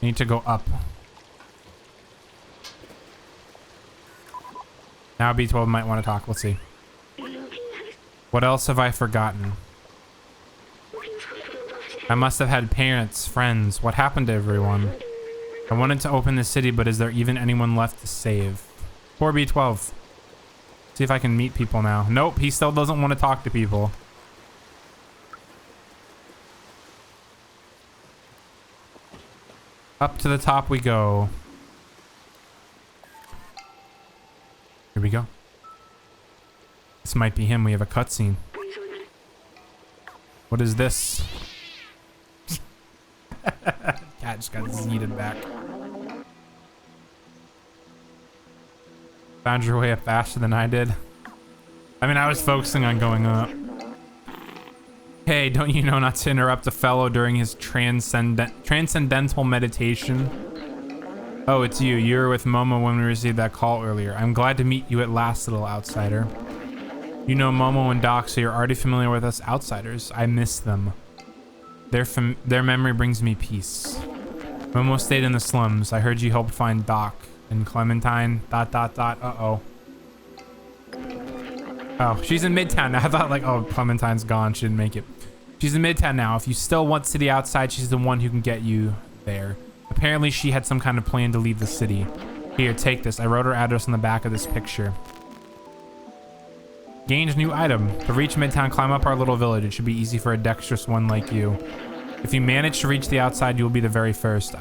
need to go up. Now B12 might want to talk. Let's see. What else have I forgotten? I must have had parents, friends. What happened to everyone? I wanted to open the city, but is there even anyone left to save? Poor B12. See if I can meet people now. Nope, he still doesn't want to talk to people. Up to the top we go. Here we go. This might be him. We have a cutscene. What is this? Cat just got yeeted back. Found your way up faster than I did. I mean, I was focusing on going up. Hey, don't you know not to interrupt a fellow during his transcendental meditation? Oh, it's you. You were with Momo when we received that call earlier. I'm glad to meet you at last, little outsider. You know Momo and Doc, so you're already familiar with us outsiders. I miss them. Their memory brings me peace. Momo stayed in the slums. I heard you helped find Doc and Clementine. ... Uh-oh. Oh, she's in Midtown now. I thought like, oh, Clementine's gone. She didn't make it. She's in Midtown now. If you still want city outside, she's the one who can get you there. Apparently, she had some kind of plan to leave the city. Here, take this. I wrote her address on the back of this picture. Gained new item. To reach Midtown, climb up our little village. It should be easy for a dexterous one like you. If you manage to reach the outside, you'll be the very first.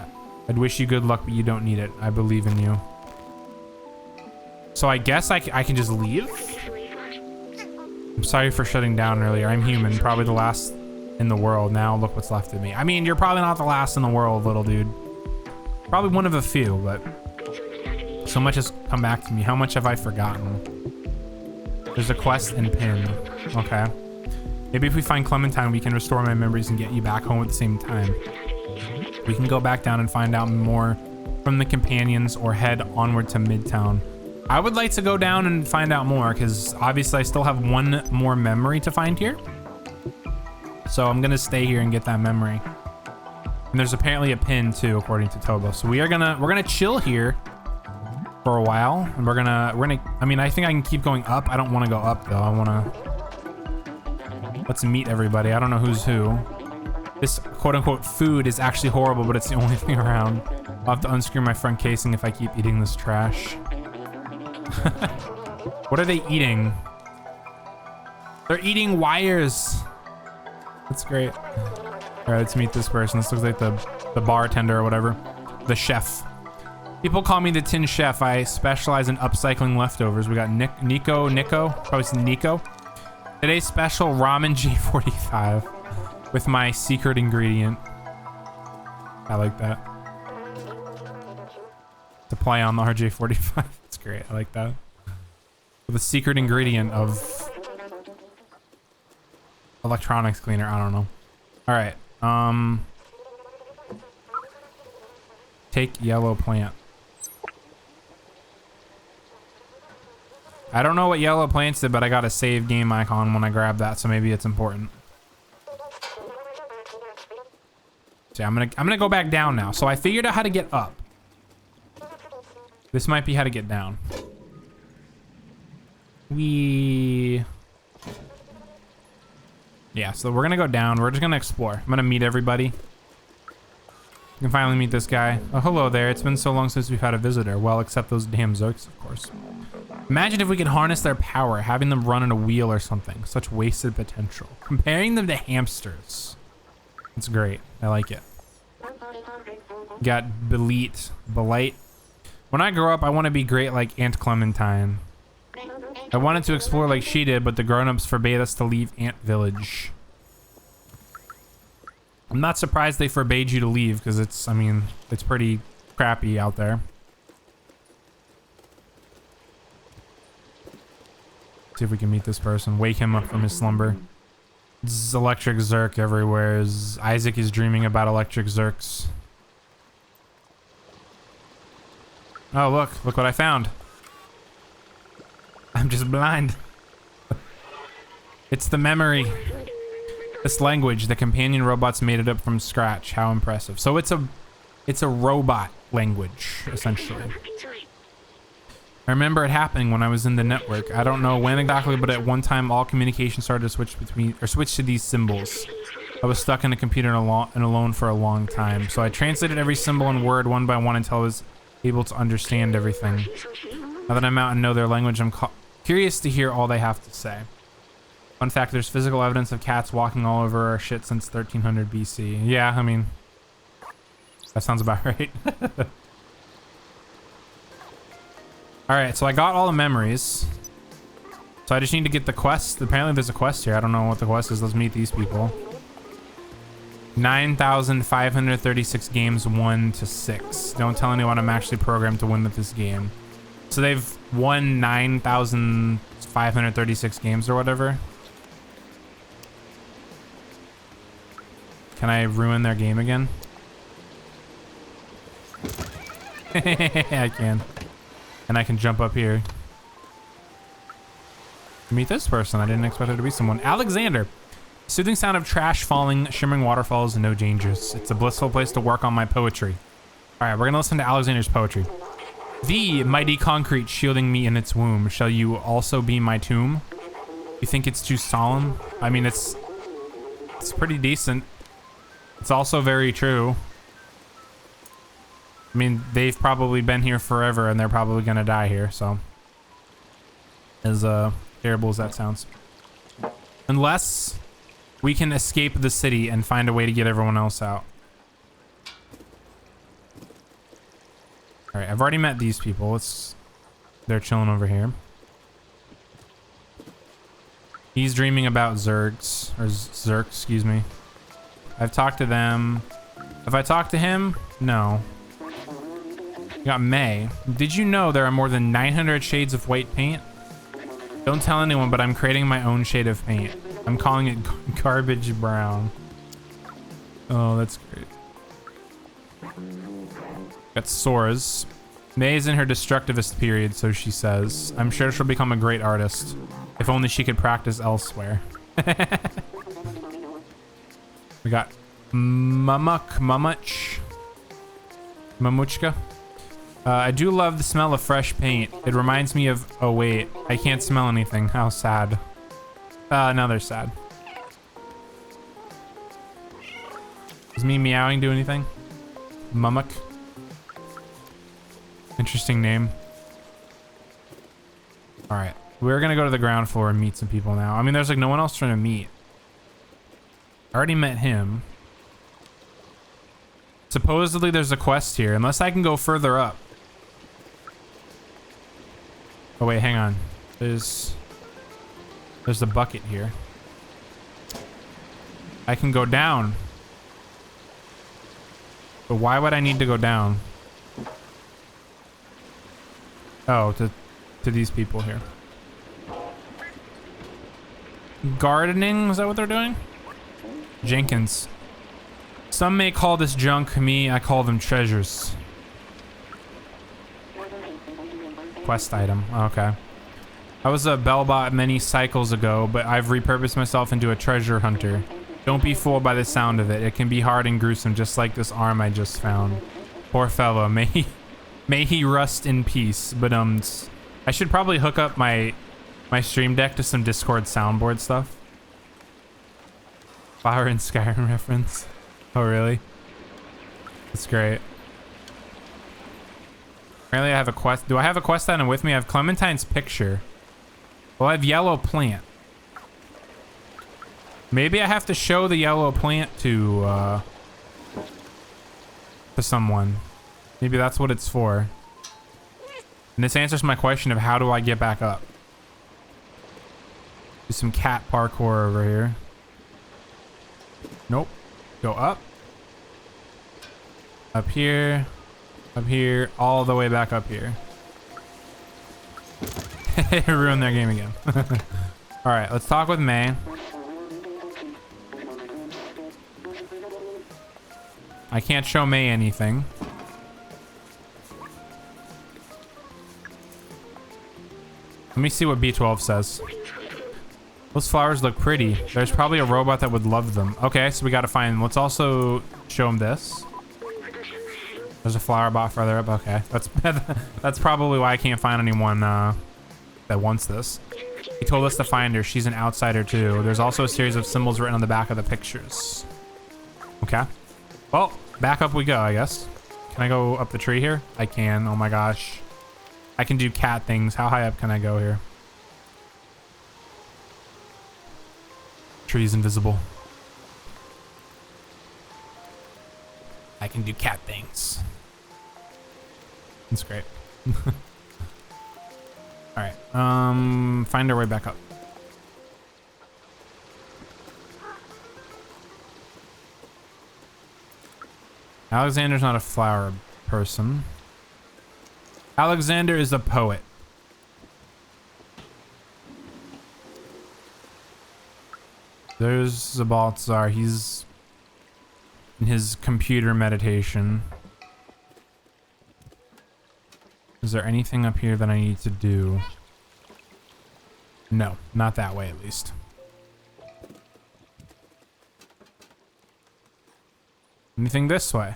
I'd wish you good luck, but you don't need it. I believe in you. So I guess I can just leave? I'm sorry for shutting down earlier. I'm human, probably the last in the world. Now look what's left of me. I mean, you're probably not the last in the world, little dude. Probably one of a few, but so much has come back to me. How much have I forgotten? There's a quest and pin. Okay. Maybe if we find Clementine, we can restore my memories and get you back home at the same time. We can go back down and find out more from the companions or head onward to Midtown. I would like to go down and find out more because obviously I still have one more memory to find here. So I'm gonna stay here and get that memory. And there's apparently a pin too, according to Tobo. So we're gonna chill here for a while, and we're gonna. I mean, I think I can keep going up. I don't want to go up though. I want to. Let's meet everybody. I don't know who's who. This quote-unquote food is actually horrible, but it's the only thing around. I'll have to unscrew my front casing if I keep eating this trash. What are they eating? They're eating wires. That's great. All right, let's meet this person. This looks like the bartender or whatever. The chef. People call me the Tin Chef. I specialize in upcycling leftovers. We got Nico, probably it's Nico. Today's special ramen G45 with my secret ingredient. I like that. To play on the RJ45. That's great. I like that. With a secret ingredient of electronics cleaner. I don't know. All right. Take yellow plant. I don't know what yellow plants did, but I got a save game icon when I grabbed that, so maybe it's important. See, I'm gonna go back down now. So I figured out how to get up. This might be how to get down. Yeah, so we're gonna go down. We're just gonna explore. I'm gonna meet everybody. You can finally meet this guy. Oh, hello there. It's been so long since we've had a visitor. Well, except those damn Zerks, of course. Imagine if we could harness their power, having them run in a wheel or something. Such wasted potential. Comparing them to hamsters. It's great. I like it. Got Belite. When I grow up, I want to be great like Aunt Clementine. I wanted to explore like she did, but the grown-ups forbade us to leave Ant Village. I'm not surprised they forbade you to leave, because it's, I mean, it's pretty crappy out there. See if we can meet this person. Wake him up from his slumber. This is electric Zerk everywhere. Isaac is dreaming about electric Zerks. Oh, look what I found. I'm just blind. It's the memory. This language, the companion robots made it up from scratch. How impressive. So it's a robot language, essentially. I remember it happening when I was in the network. I don't know when exactly, but at one time all communication started to switch to these symbols. I was stuck in a computer and alone for a long time. So I translated every symbol and word one by one until I was able to understand everything. Now that I'm out and know their language, I'm curious to hear all they have to say. Fun fact, there's physical evidence of cats walking all over our shit since 1300 BC. Yeah, I mean, that sounds about right. All right, so I got all the memories. So I just need to get the quest. Apparently there's a quest here. I don't know what the quest is. Let's meet these people. 9,536 games 1 to 6. Don't tell anyone I'm actually programmed to win with this game. So they've won 9,536 games or whatever. Can I ruin their game again? I can. And I can jump up here. Meet this person. I didn't expect there to be someone. Alexander. Soothing sound of trash falling, shimmering waterfalls, and no dangers. It's a blissful place to work on my poetry. All right, we're gonna listen to Alexander's poetry. The mighty concrete shielding me in its womb. Shall you also be my tomb? You think it's too solemn? I mean, it's pretty decent. It's also very true. I mean, they've probably been here forever and they're probably gonna die here, so. As terrible as that sounds. Unless we can escape the city and find a way to get everyone else out. All right, I've already met these people. They're chilling over here. He's dreaming about Zergs, or Zerk, excuse me. I've talked to them. Have I talked to him? No. You got May. Did you know there are more than 900 shades of white paint? Don't tell anyone, but I'm creating my own shade of paint. I'm calling it garbage brown. Oh, that's great. Got Sora's. May is in her destructivist period, so she says. I'm sure she'll become a great artist. If only she could practice elsewhere. We got Mamuchka. I do love the smell of fresh paint. It reminds me of... Oh, wait. I can't smell anything. How sad. Now they're sad. Does me meowing do anything? Mumuk. Interesting name. All right. We're going to go to the ground floor and meet some people now. I mean, there's like no one else trying to meet. I already met him. Supposedly there's a quest here, unless I can go further up. Oh wait, hang on. There's a bucket here. I can go down. But why would I need to go down? Oh, to these people here. Gardening, is that what they're doing? Jenkins. Some may call this junk. Me, I call them treasures. Quest item. Okay. I was a bellbot many cycles ago, but I've repurposed myself into a treasure hunter. Don't be fooled by the sound of it. It can be hard and gruesome, just like this arm I just found. Poor fellow. May he rust in peace. But I should probably hook up my stream deck to some Discord soundboard stuff. Flower and Skyrim reference. Oh, really? That's great. Apparently I have a quest. Do I have a quest item with me? I have Clementine's picture. Well, I have yellow plant. Maybe I have to show the yellow plant to someone. Maybe that's what it's for. And this answers my question of how do I get back up? Do some cat parkour over here. Nope. Go up. Up here. Up here. All the way back up here. Ruined their game again. Alright, let's talk with May. I can't show May anything. Let me see what B12 says. Those flowers look pretty. There's probably a robot that would love them. Okay, so we gotta find... Let's also show him this. There's a flower bot further up. Okay, that's probably why I can't find anyone that wants this. He told us to find her. She's an outsider too. There's also a series of symbols written on the back of the pictures. Okay. Well, back up we go, I guess. Can I go up the tree here? I can. Oh my gosh. I can do cat things. How high up can I go here? Tree's invisible. I can do cat things. That's great. All right. Find our way back up. Alexander's not a flower person. Alexander is a poet. There's Zabaltzar. He's in his computer meditation. Is there anything up here that I need to do? No, not that way at least. Anything this way?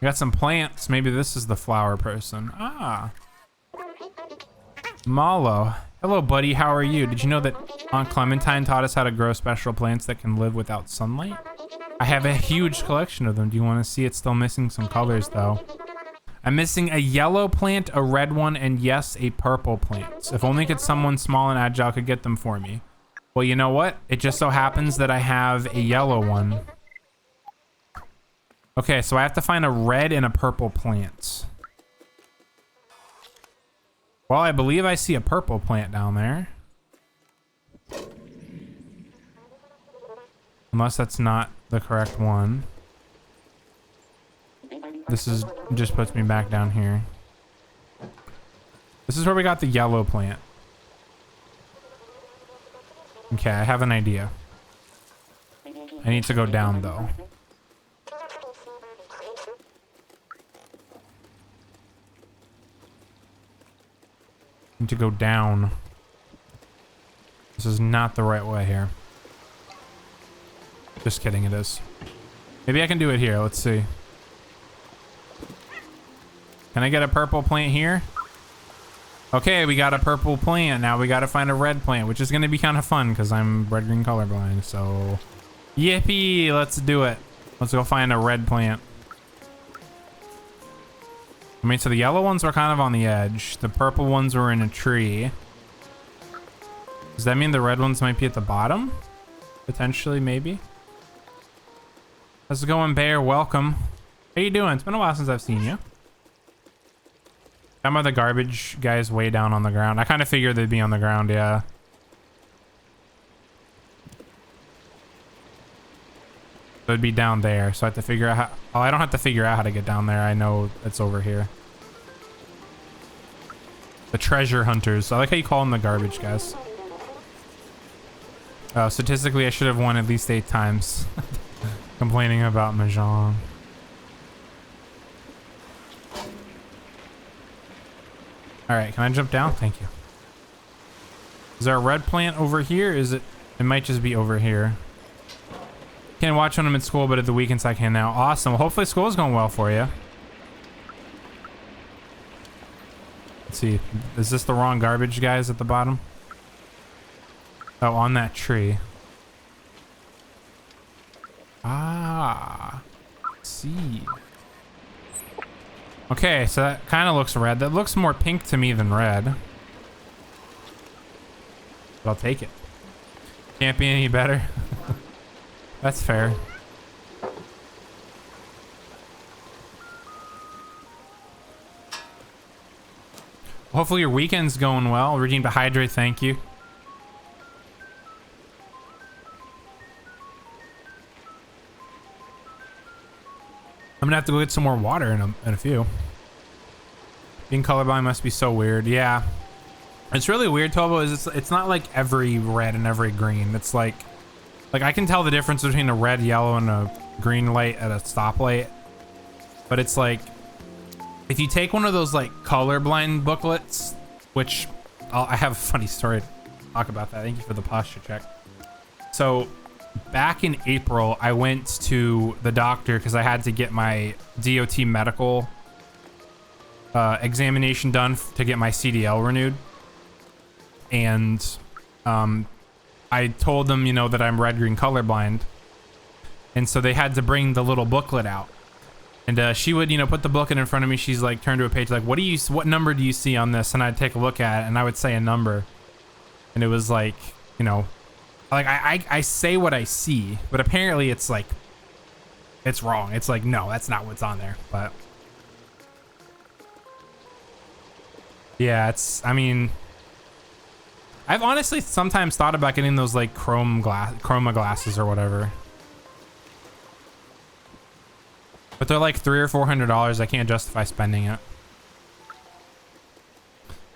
We got some plants. Maybe this is the flower person. Ah. Malo. Hello, buddy. How are you? Did you know that Aunt Clementine taught us how to grow special plants that can live without sunlight? I have a huge collection of them. Do you want to see? It's still missing some colors, though. I'm missing a yellow plant, a red one, and yes, a purple plant. If only someone small and agile could get them for me. Well, you know what? It just so happens that I have a yellow one. Okay, so I have to find a red and a purple plant. Well, I believe I see a purple plant down there. Unless that's not the correct one. This is just puts me back down here. This is where we got the yellow plant. Okay, I have an idea. I need to go down though. Need to go down. This is not the right way here. Just kidding, it is. Maybe I can do it here. Let's see. Can I get a purple plant here? Okay, we got a purple plant. Now we got to find a red plant, which is going to be kind of fun because I'm red-green colorblind. So, yippee! Let's do it. Let's go find a red plant. I mean, so the yellow ones were kind of on the edge. The purple ones were in a tree. Does that mean the red ones might be at the bottom? Potentially, maybe. How's it going, Bear? Welcome. How you doing? It's been a while since I've seen you. Some of the garbage guys way down on the ground. I kind of figured they'd be on the ground, yeah. So it'd be down there. So I have to figure out how... Oh, I don't have to figure out how to get down there. I know it's over here. The treasure hunters. I like how you call them the garbage guys. Statistically, I should have won at least 8 times. Complaining about Mahjong. Alright, can I jump down? Thank you. Is there a red plant over here? Is it? It might just be over here. Can't watch when I'm in school, but at the weekends I can now. Awesome. Well, hopefully school is going well for you. Let's see. Is this the wrong garbage guys at the bottom? Oh, on that tree. Ah. Let's see. Okay, so that kind of looks red. That looks more pink to me than red. But I'll take it. Can't be any better. That's fair. Hopefully your weekend's going well. Redeemed to hydrate, thank you. I'm gonna have to go get some more water in a few. Being colorblind must be so weird. Yeah. It's really weird, Tobo, is it's not like every red and every green. It's like I can tell the difference between a red, yellow, and a green light at a stoplight. But it's like, if you take one of those like colorblind booklets, which I have a funny story to talk about that. Thank you for the posture check. So back in April, I went to the doctor because I had to get my DOT medical examination done to get my CDL renewed. And I told them, you know, that I'm red-green colorblind. And so they had to bring the little booklet out. And she would, you know, put the booklet in front of me. She's like, turn to a page like, what number do you see on this? And I'd take a look at it and I would say a number. And it was like, you know, like I say what I see, but apparently it's like, it's wrong. It's like, no, that's not what's on there. But yeah, I mean, I've honestly sometimes thought about getting those like chroma glasses or whatever. But they're like $300 or $400. I can't justify spending it.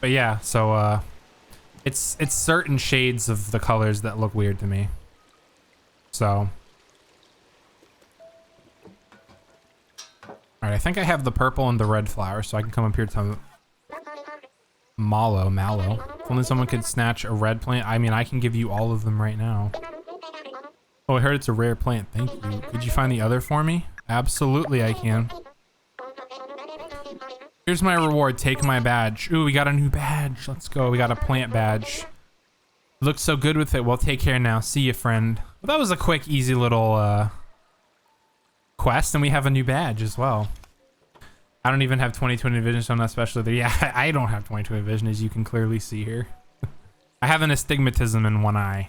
But yeah, so it's certain shades of the colors that look weird to me. So, all right, I think I have the purple and the red flower, so I can come up here to mallow. If only someone could snatch a red plant. I mean, I can give you all of them right now. Oh, I heard it's a rare plant. Thank you. Could you find the other for me? Absolutely, I can. Here's my reward. Take my badge. Ooh, we got a new badge. Let's go. We got a plant badge. Looks so good with it. Well, take care now. See you, friend. Well, that was a quick, easy little quest, and we have a new badge as well. I don't even have 20/20 vision, so I'm not special either. Yeah, I don't have 20/20 vision, as you can clearly see here. I have an astigmatism in one eye,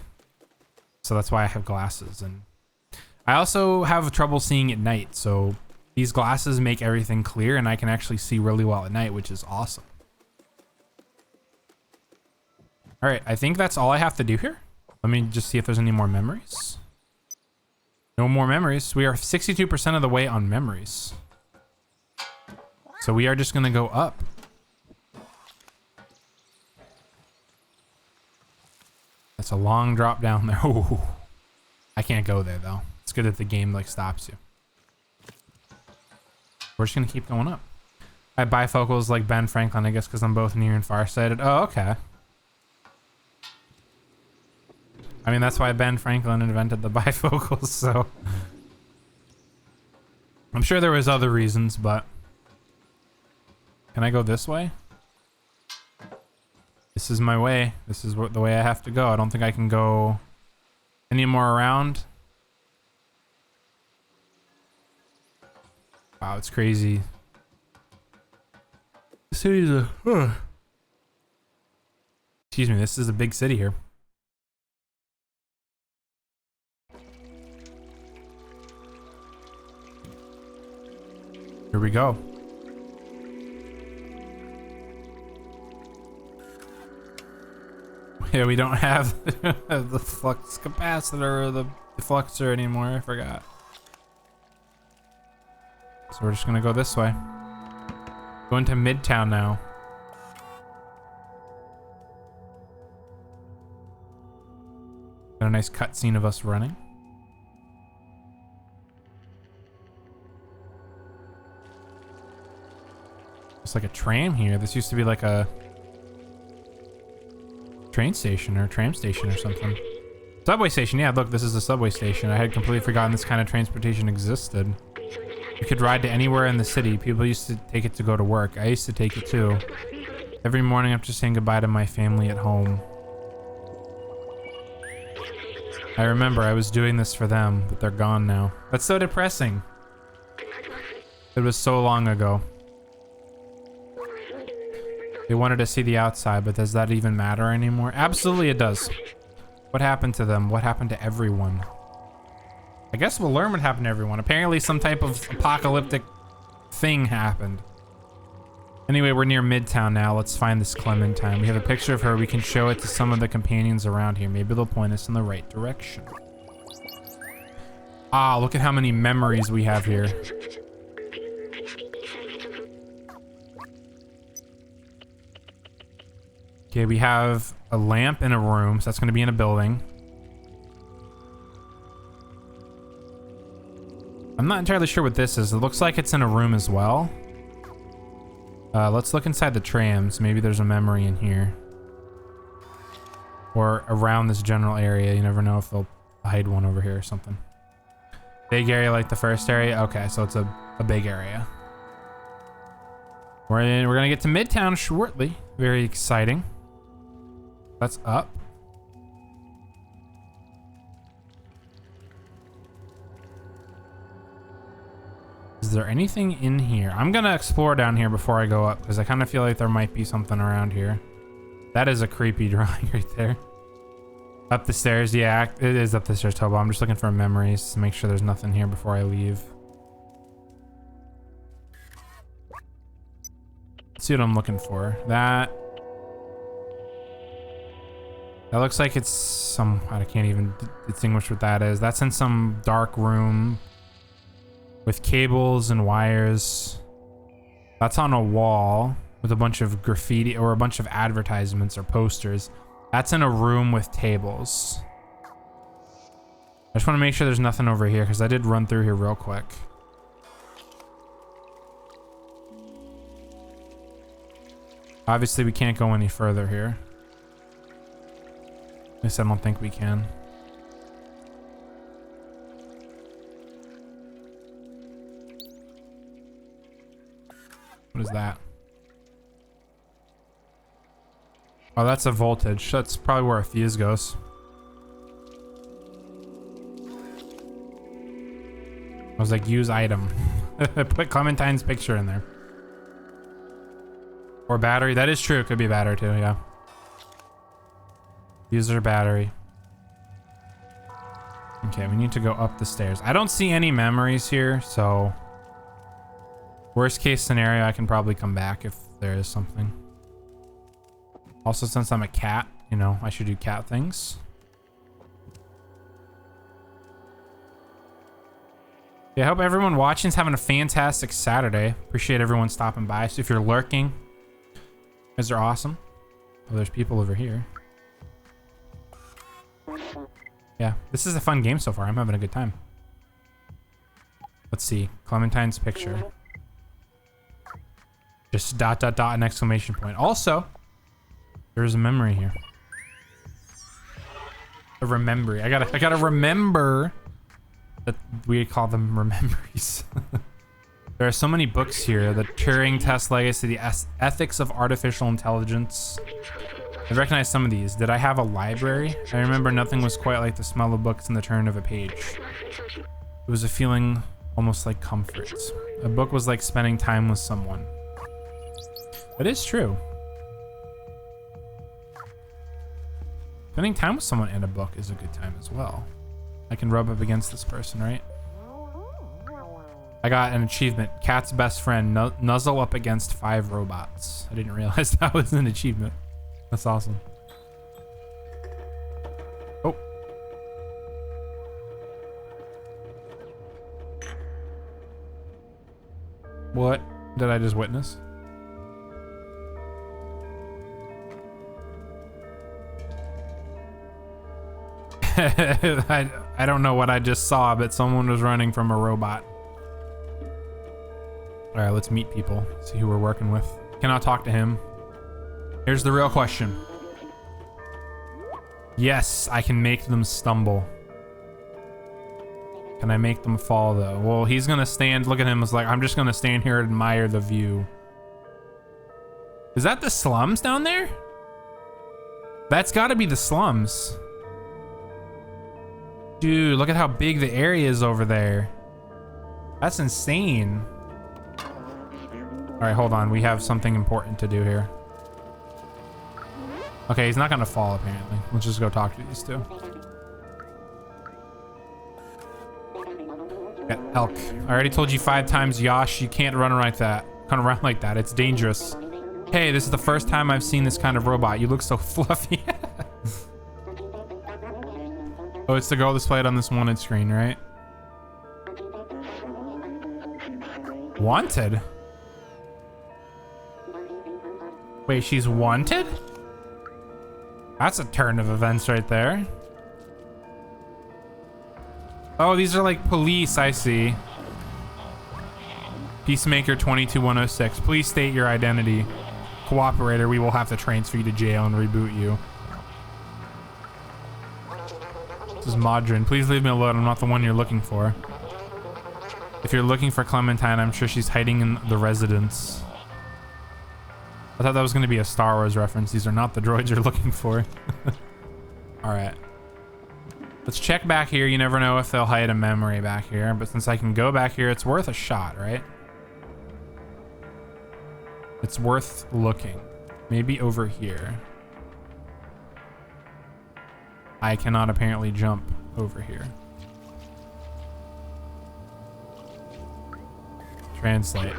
so that's why I have glasses. And I also have trouble seeing at night, so these glasses make everything clear, and I can actually see really well at night, which is awesome. All right, I think that's all I have to do here. Let me just see if there's any more memories. No more memories. We are 62% of the way on memories. So we are just gonna go up. That's a long drop down there. Ooh, I can't go there though. It's good that the game like stops you. We're just gonna keep going up. I have bifocals like Ben Franklin, I guess, because I'm both near and farsighted. Oh, okay. I mean, that's why Ben Franklin invented the bifocals, so. I'm sure there was other reasons, but. Can I go this way? This is my way. This is the way I have to go. I don't think I can go any more around. Wow, it's crazy. The city's a... Excuse me, this is a big city here. Here we go. Yeah, we don't have the flux capacitor or the fluxer anymore. I forgot. So we're just gonna go this way. Going to Midtown now. Got a nice cutscene of us running. It's like a tram here. This used to be like a train station or tram station or something. Subway station. Yeah, look, this is a subway station. I had completely forgotten this kind of transportation existed. You could ride to anywhere in the city. People used to take it to go to work. I used to take it too. Every morning after saying goodbye to my family at home. I remember I was doing this for them, but they're gone now. That's so depressing. It was so long ago. They wanted to see the outside, but does that even matter anymore? Absolutely it does. What happened to them? What happened to everyone? I guess we'll learn what happened to everyone. Apparently some type of apocalyptic thing happened. Anyway, we're near Midtown now. Let's find this Clementine. We have a picture of her. We can show it to some of the companions around here. Maybe they'll point us in the right direction. Ah, look at how many memories we have here. Okay, we have a lamp in a room, so that's going to be in a building. I'm not entirely sure what this is. It looks like it's in a room as well. Let's look inside the trams. Maybe there's a memory in here. Or around this general area. You never know if they'll hide one over here or something. Big area like the first area? Okay, so it's a big area. We're going to get to Midtown shortly. Very exciting. That's up. Is there anything in here? I'm gonna explore down here before I go up because I kind of feel like there might be something around here. That is a creepy drawing right there. Up the stairs, yeah, it is up the stairs, Tobo. I'm just looking for memories to make sure there's nothing here before I leave. Let's see what I'm looking for. That looks like it's some, I can't even distinguish what that is. That's in some dark room with cables and wires. That's on a wall with a bunch of graffiti or a bunch of advertisements or posters. That's in a room with tables. I just want to make sure there's nothing over here because I did run through here real quick. Obviously we can't go any further here. At least I don't think we can. What is that? Oh, that's a voltage. That's probably where a fuse goes. I was like, use item. Put Clementine's picture in there. Or battery. That is true. It could be a battery too, yeah. User battery. Okay, we need to go up the stairs. I don't see any memories here, so... Worst case scenario, I can probably come back if there is something. Also, since I'm a cat, you know, I should do cat things. Yeah, I hope everyone watching is having a fantastic Saturday. Appreciate everyone stopping by. So if you're lurking, you guys are awesome. Oh, there's people over here. Yeah, this is a fun game so far. I'm having a good time. Let's see. Clementine's picture. Just ... and exclamation point. Also, there's a memory here. A remembry. I gotta remember that we call them rememberies. There are so many books here. The Turing Test Legacy, the Ethics of Artificial Intelligence. I recognize some of these. Did I have a library? I remember nothing was quite like the smell of books and the turn of a page. It was a feeling almost like comfort. A book was like spending time with someone. That is true. Spending time with someone and a book is a good time as well. I can rub up against this person, right? I got an achievement. Cat's best friend. Nuzzle up against 5 robots. I didn't realize that was an achievement. That's awesome. Oh. What did I just witness? I don't know what I just saw, but someone was running from a robot. All right, let's meet people. See who we're working with. Cannot talk to him. Here's the real question. Yes, I can make them stumble. Can I make them fall though? Well, he's gonna stand, look at him, it's like, I'm just gonna stand here and admire the view. Is that the slums down there? That's gotta be the slums. Dude, look at how big the area is over there. That's insane. All right, hold on. We have something important to do here. Okay, he's not gonna fall apparently. Let's just go talk to these two. Yeah, elk. I already told you 5 times, Yosh, you can't run like that. Can't run like that. It's dangerous. Hey, this is the first time I've seen this kind of robot. You look so fluffy. Oh, it's the girl displayed on this wanted screen, right? Wanted? Wait, she's wanted? That's a turn of events right there. Oh, these are like police, I see. Peacemaker 22106. Please state your identity. Cooperator, we will have to transfer you to jail and reboot you. This is Modrin. Please leave me alone. I'm not the one you're looking for. If you're looking for Clementine, I'm sure she's hiding in the residence. I thought that was going to be a Star Wars reference. These are not the droids you're looking for. All right. Let's check back here. You never know if they'll hide a memory back here, but since I can go back here, it's worth a shot, right? It's worth looking. Maybe over here. I cannot apparently jump over here. Translate.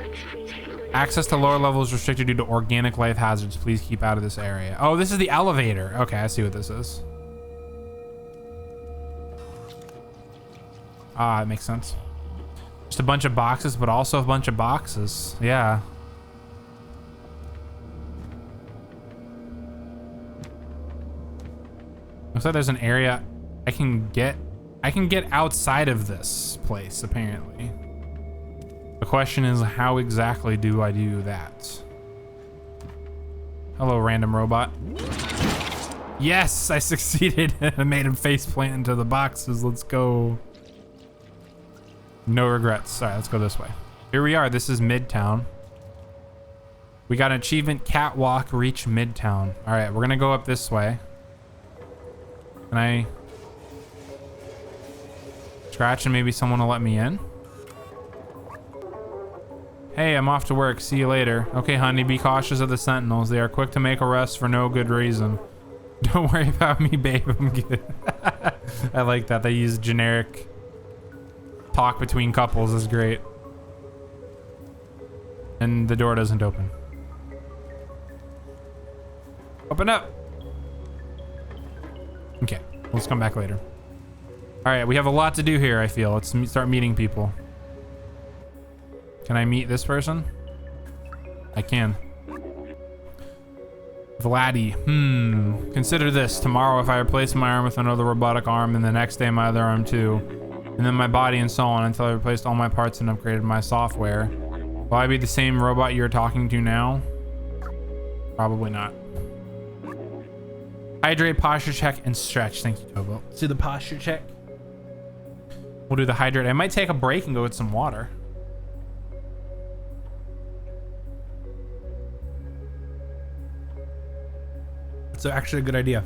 Access to lower levels restricted due to organic life hazards. Please keep out of this area. Oh, this is the elevator. Okay, I see what this is. Ah, it makes sense. Just a bunch of boxes, but also a bunch of boxes. Yeah. Looks like there's an area I can get outside of this place, apparently. The question is, how exactly do I do that? Hello, random robot. Yes, I succeeded. I made him faceplant into the boxes. Let's go. No regrets. All right, let's go this way. Here we are. This is Midtown. We got an achievement, catwalk, reach Midtown. All right, we're gonna go up this way. Can I scratch and maybe someone will let me in? Hey, I'm off to work. See you later. Okay, honey, be cautious of the sentinels. They are quick to make arrests for no good reason. Don't worry about me, babe. I'm good. I like that. They use generic talk between couples is great. And the door doesn't open. Open up. Okay, let's come back later. All right, we have a lot to do here, I feel. Let's start meeting people. Can I meet this person? I can. Vladdy. Consider this. Tomorrow, if I replace my arm with another robotic arm, and the next day my other arm too, and then my body and so on until I replaced all my parts and upgraded my software, will I be the same robot you're talking to now? Probably not. Hydrate, posture check, and stretch. Thank you, Tobo. Let's do the posture check. We'll do the hydrate. I might take a break and go get some water. It's actually a good idea.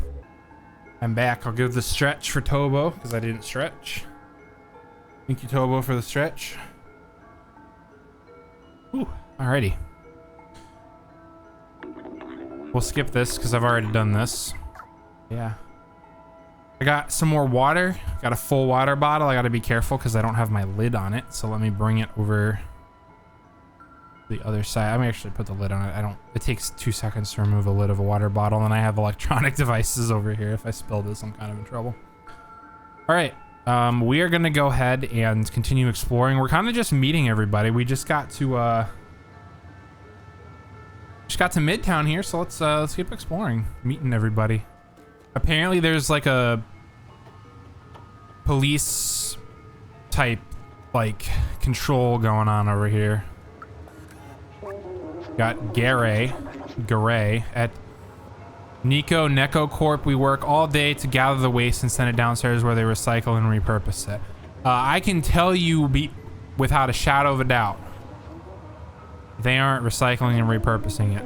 I'm back. I'll give the stretch for Tobo because I didn't stretch. Thank you, Tobo, for the stretch. Ooh, alrighty. We'll skip this because I've already done this. Yeah. I got some more water. Got a full water bottle. I got to be careful because I don't have my lid on it. So let me bring it over the other side. I may actually put the lid on it. It takes 2 seconds to remove a lid of a water bottle, and I have electronic devices over here. If I spill this, I'm kind of in trouble. All right. We are going to go ahead and continue exploring. We're kind of just meeting everybody. We just got to Midtown here, so let's keep exploring, meeting everybody. Apparently there's like a police type like control going on over here. Got Garay at Nico Neko Corp. We work all day to gather the waste and send it downstairs where they recycle and repurpose it. I can tell you without a shadow of a doubt, they aren't recycling and repurposing it.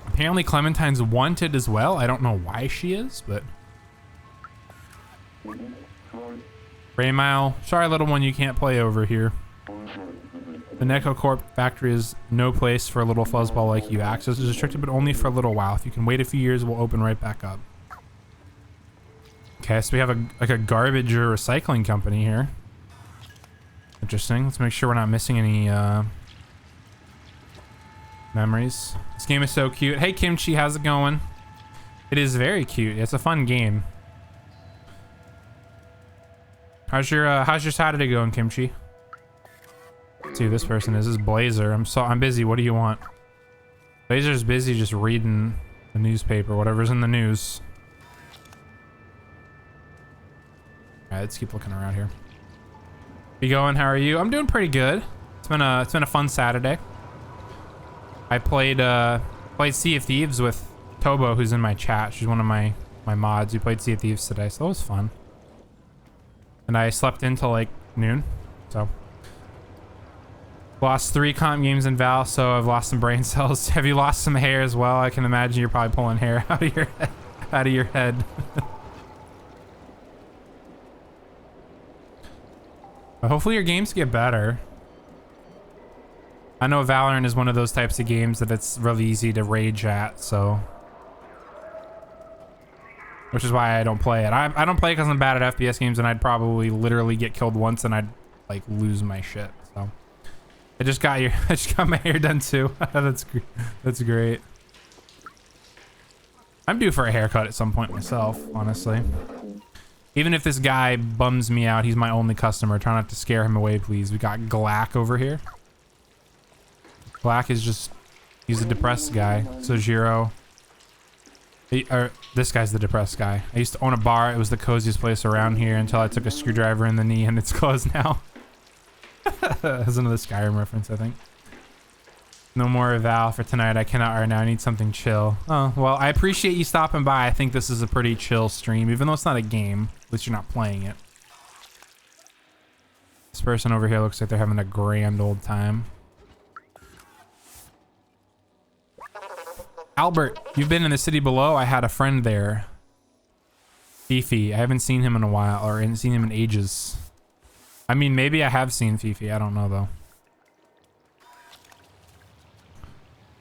Apparently Clementine's wanted as well. I don't know why she is, but... Raymile, sorry little one, you can't play over here. The Neko Corp factory is no place for a little fuzzball like you. Access is restricted, but only for a little while. If you can wait a few years, we'll open right back up. Okay, so we have a garbage or recycling company here. Interesting. Let's make sure we're not missing any memories. This game is so cute. Hey Kimchi, how's it going? It is very cute. It's a fun game. How's your Saturday going, Kimchi? Let's see who this person is. This is Blazer. I'm busy. What do you want? Blazer's busy just reading the newspaper, whatever's in the news. Alright, let's keep looking around here. You going? How are you? I'm doing pretty good. It's been a fun Saturday. I played Sea of Thieves with Tobo, who's in my chat. She's one of my mods. We played Sea of Thieves today, so that was fun. And I slept until like noon, so. Lost 3 comp games in Val, so I've lost some brain cells. Have you lost some hair as well? I can imagine you're probably pulling hair out of your head. But hopefully your games get better. I know Valorant is one of those types of games that it's really easy to rage at, so. Which is why I don't play it. I don't play it because I'm bad at FPS games, and I'd probably literally get killed once and I'd like lose my shit, so. I just got my hair done too. That's great. I'm due for a haircut at some point myself, honestly. Even if this guy bums me out, he's my only customer. Try not to scare him away, please. We got Glack over here. Glack is just, he's a depressed guy. Sojiro. This guy's the depressed guy. I used to own a bar. It was the coziest place around here until I took a screwdriver in the knee and it's closed now. That's another Skyrim reference, I think. No more Val for tonight. I cannot right now. I need something chill. Oh, well, I appreciate you stopping by. I think this is a pretty chill stream, even though it's not a game. At least you're not playing it. This person over here looks like they're having a grand old time. Albert, you've been in the city below. I had a friend there. Beefy. I haven't seen him in a while, or seen him in ages. I mean, maybe I have seen Fifi. I don't know though.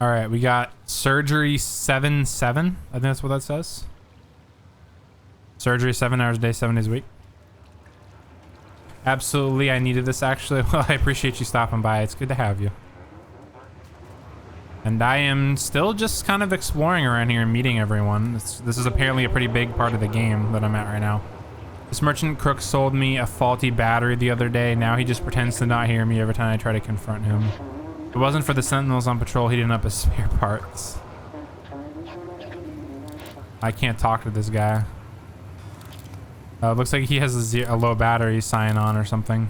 All right, we got surgery 7/7. I think that's what that says. Surgery 7 hours a day, 7 days a week. Absolutely, I needed this actually. Well, I appreciate you stopping by. It's good to have you. And I am still just kind of exploring around here and meeting everyone. This is apparently a pretty big part of the game that I'm at right now. This merchant crook sold me a faulty battery the other day. Now he just pretends to not hear me every time I try to confront him. If it wasn't for the sentinels on patrol heating up his spare parts. I can't talk to this guy. Looks like he has a low battery sign on or something.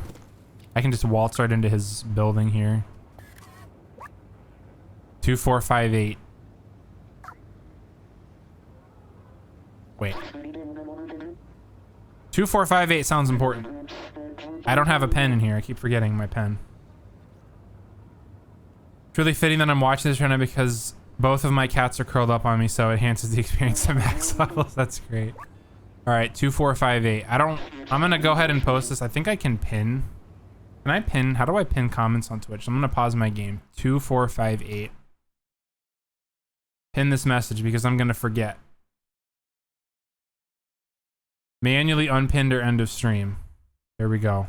I can just waltz right into his building here. 2458. Wait. 2458 sounds important. I don't have a pen in here. I keep forgetting my pen. It's really fitting that I'm watching this right now because both of my cats are curled up on me, so it enhances the experience to max levels. That's great. All right, 2458. I'm gonna go ahead and post this. I think I can pin. Can I pin? How do I pin comments on Twitch? I'm gonna pause my game. 2458. Pin this message because I'm gonna forget. Manually unpinned or end of stream. There we go.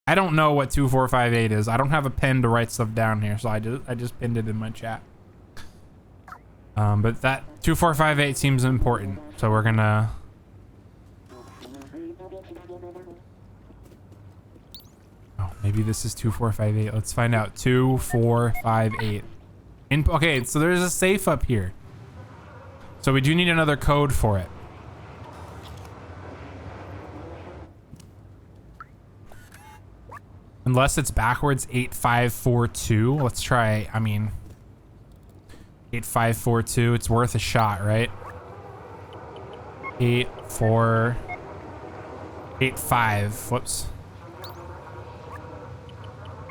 I don't know what 2458 is. I don't have a pen to write stuff down here, so I just pinned it in my chat. But that 2458 seems important, so we're gonna. Oh, maybe this is 2458. Let's find out. 2458. Okay, so there's a safe up here. So we do need another code for it. Unless it's backwards, 8542. Let's try, 8542. It's worth a shot, right? 8485. Whoops.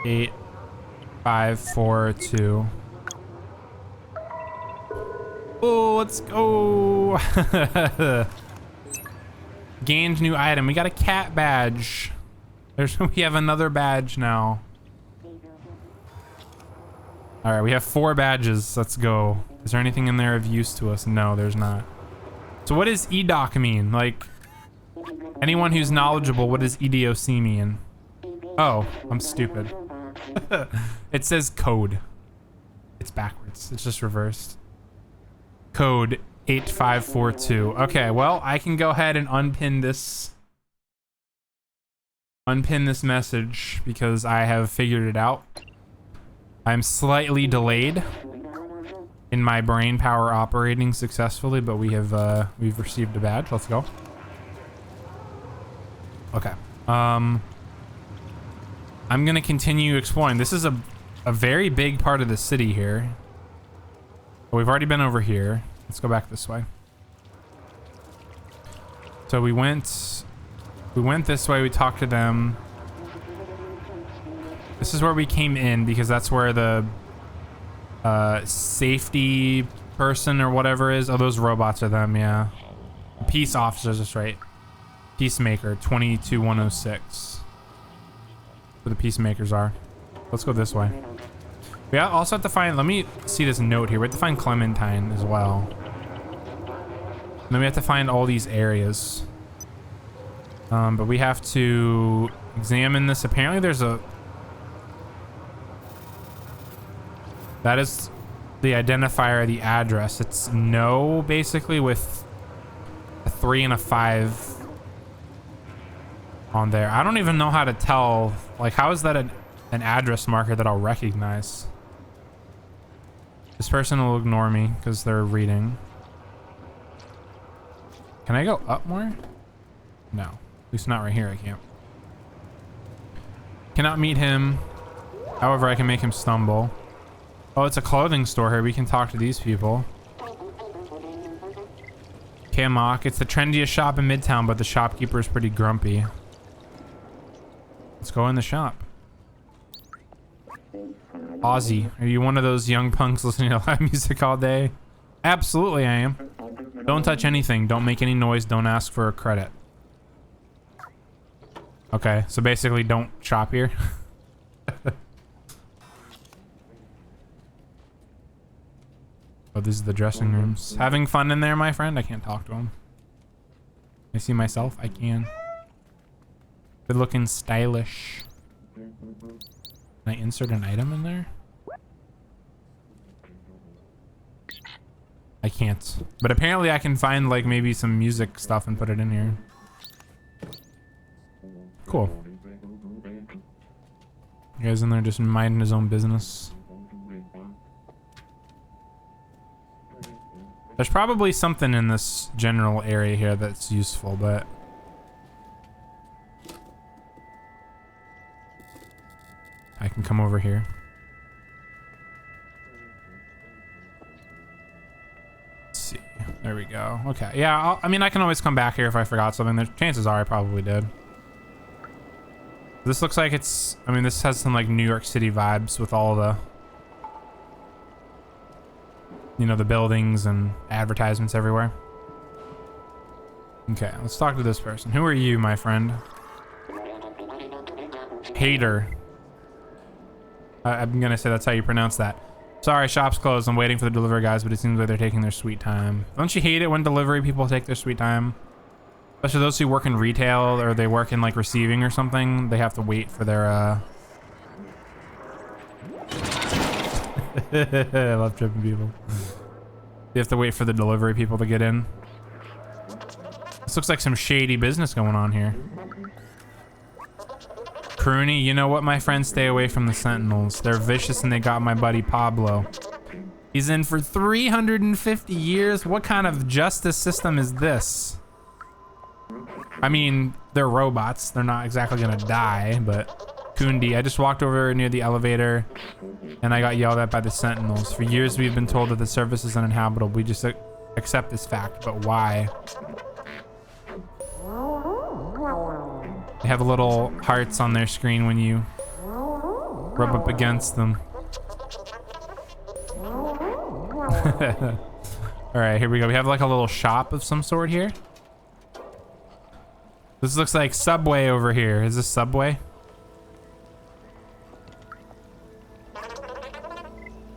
8542. Oh, let's go. Gained new item. We got a cat badge. We have another badge now. All right, we have 4 badges. Let's go. Is there anything in there of use to us? No, there's not. So what does EDOC mean? Like, anyone who's knowledgeable, what does EDOC mean? Oh, I'm stupid. It says code. It's backwards. It's just reversed. Code 8542. Okay, well, I can go ahead and unpin this message because I have figured it out. I'm slightly delayed in my brain power operating successfully, but we've received a badge. Let's go. Okay. I'm gonna continue exploring. This is a very big part of the city here. But we've already been over here. Let's go back this way. So we went this way. We talked to them. This is where we came in because that's where the safety person or whatever is. Oh, those robots are them, yeah. Peace officers, that's right. Peacemaker 22106. Where the peacemakers are. Let's go this way. We also have to find, let me see this note here. We have to find Clementine as well. And then we have to find all these areas. But we have to examine this. Apparently there's that is the identifier, the address. It's no, basically, with a 3 and a 5 on there. I don't even know how to tell, like, how is that an address marker that I'll recognize? This person will ignore me because they're reading. Can I go up more? No. At least not right here, I can't. Cannot meet him. However, I can make him stumble. Oh, it's a clothing store here. We can talk to these people. Kamok. It's the trendiest shop in Midtown, but the shopkeeper is pretty grumpy. Let's go in the shop. Ozzy, are you one of those young punks listening to live music all day? Absolutely, I am. Don't touch anything. Don't make any noise. Don't ask for a credit. Okay, so basically don't shop here. Oh, this is the dressing rooms. Having fun in there, my friend? I can't talk to him. I see myself? I can. Good looking, stylish. Can I insert an item in there? I can't. But apparently I can find like maybe some music stuff and put it in here. Cool. You guys in there just minding his own business. There's probably something in this general area here that's useful, but I can come over here. Let's see. There we go. Okay. Yeah, I mean, I can always come back here if I forgot something. The chances are I probably did. This looks like it's, I mean, this has some like New York City vibes with all the, you know, the buildings and advertisements everywhere. Okay, let's talk to this person. Who are you, my friend? Hater. I'm gonna say that's how you pronounce that. Sorry, shop's closed. I'm waiting for the delivery guys, but it seems like they're taking their sweet time. Don't you hate it when delivery people take their sweet time? Especially those who work in retail or they work in like receiving or something. They have to wait for their I love tripping people. You have to wait for the delivery people to get in. This looks like some shady business going on here. Crooney, you know what, my friend? Stay away from the Sentinels. They're vicious and they got my buddy Pablo. He's in for 350 years. What kind of justice system is this? I mean, they're robots. They're not exactly gonna die, but Kundi, I just walked over near the elevator and I got yelled at by the Sentinels. For years we've been told that the surface is uninhabitable. We just accept this fact, but why? They have little hearts on their screen when you rub up against them. All right, here we go. We have like a little shop of some sort here. This looks like Subway over here. Is this Subway?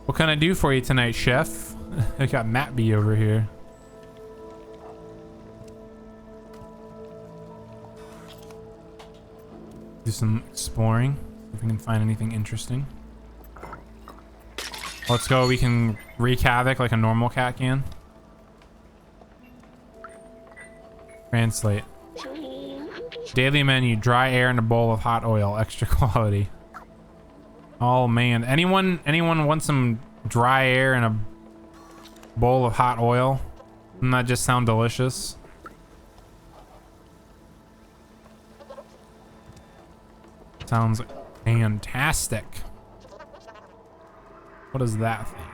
What can I do for you tonight, chef? I got Matt B over here. Do some exploring. If we can find anything interesting. Let's go. We can wreak havoc like a normal cat can. Translate. Daily menu: dry air and a bowl of hot oil, extra quality. Oh man, anyone want some dry air and a bowl of hot oil? Doesn't that just sound delicious? Sounds fantastic. What is that thing?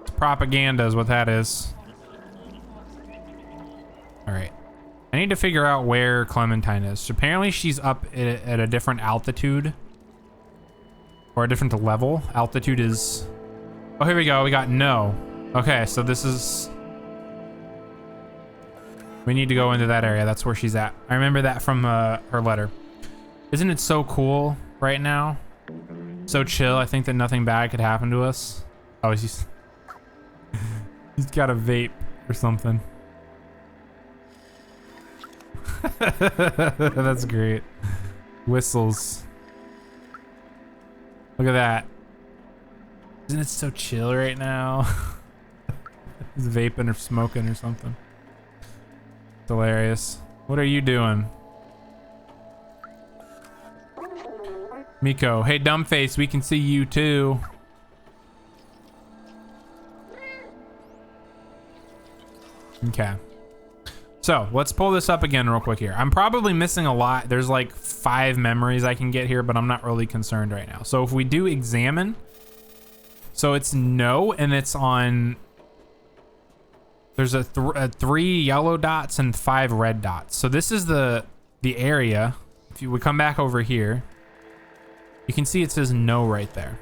It's propaganda is what that is. All right. I need to figure out where Clementine is. Apparently she's up at a different altitude. Or a different level. Altitude is... Oh, here we go. We got no. Okay, so this is... We need to go into that area. That's where she's at. I remember that from her letter. Isn't it so cool right now? So chill. I think that nothing bad could happen to us. Oh, he's got a vape or something. That's great. Whistles. Look at that. Isn't it so chill right now? He's vaping or smoking or something. It's hilarious. What are you doing? Miko, hey dumbface, we can see you too. Okay. So let's pull this up again real quick here. I'm probably missing a lot. There's like 5 memories I can get here, but I'm not really concerned right now. So if we do examine, so it's no, and it's on, there's a 3 yellow dots and 5 red dots. So this is the area. If you would come back over here, you can see it says no right there.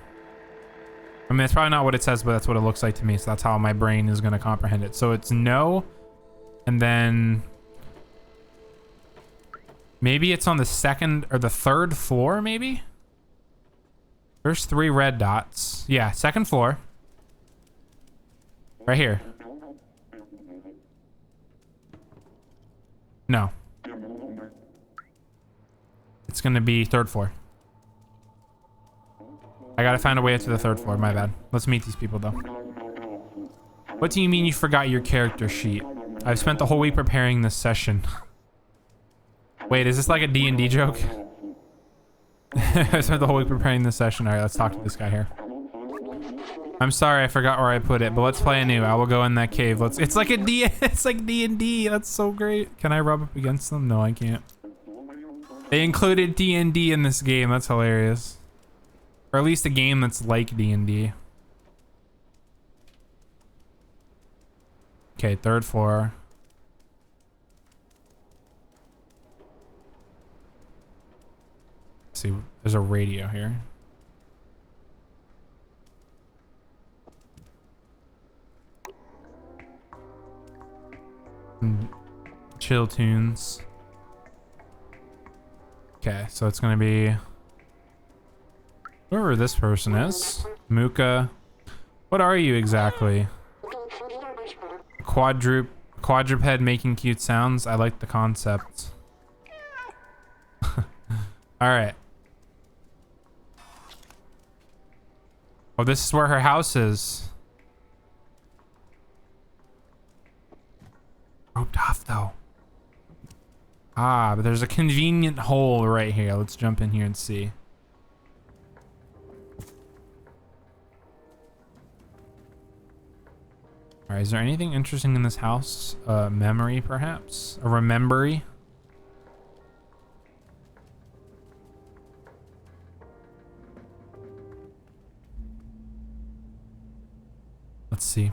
I mean, that's probably not what it says, but that's what it looks like to me. So that's how my brain is going to comprehend it. So it's no. And then maybe it's on the second or the third floor, maybe? There's 3 red dots. Yeah, second floor. Right here. No. It's going to be third floor. I gotta find a way up to the third floor, my bad. Let's meet these people though. What do you mean you forgot your character sheet? I've spent the whole week preparing this session. Wait, is this like a D&D joke? I spent the whole week preparing this session. Alright, let's talk to this guy here. I'm sorry, I forgot where I put it, but let's play anew. I will go in that cave. It's like it's like D&D. That's so great. Can I rub up against them? No, I can't. They included D&D in this game. That's hilarious. Or at least a game that's like D&D. Okay, third floor. Let's see, there's a radio here. Chill tunes. Okay, so it's gonna be whoever this person is. Muka. What are you exactly? Quadruped making cute sounds. I like the concept. Alright. Oh, this is where her house is. Roped off though. Ah, but there's a convenient hole right here. Let's jump in here and see. Alright, is there anything interesting in this house? Memory, perhaps? A remembery? Let's see.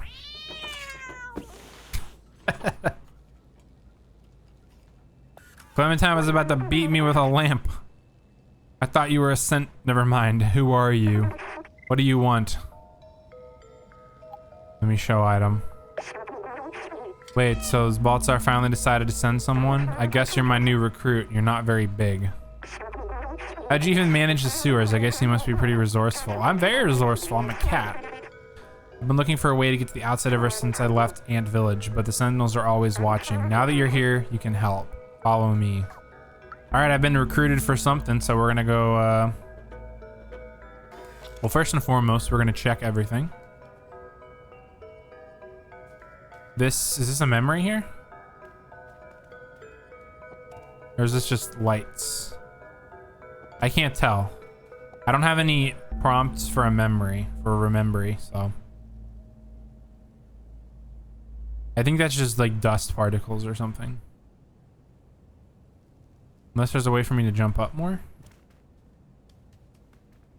Clementine was about to beat me with a lamp. I thought you were a scent. Never mind. Who are you? What do you want? Let me show item. Wait, so Baltzar finally decided to send someone? I guess you're my new recruit. You're not very big. How'd you even manage the sewers? I guess you must be pretty resourceful. I'm very resourceful. I'm a cat. I've been looking for a way to get to the outside ever since I left Ant Village, but the Sentinels are always watching. Now that you're here, you can help. Follow me. Alright, I've been recruited for something, so we're gonna go, well, first and foremost, we're gonna check everything. Is this a memory here? Or is this just lights? I can't tell. I don't have any prompts for a memory, for a remembery, so. I think that's just like dust particles or something. Unless there's a way for me to jump up more.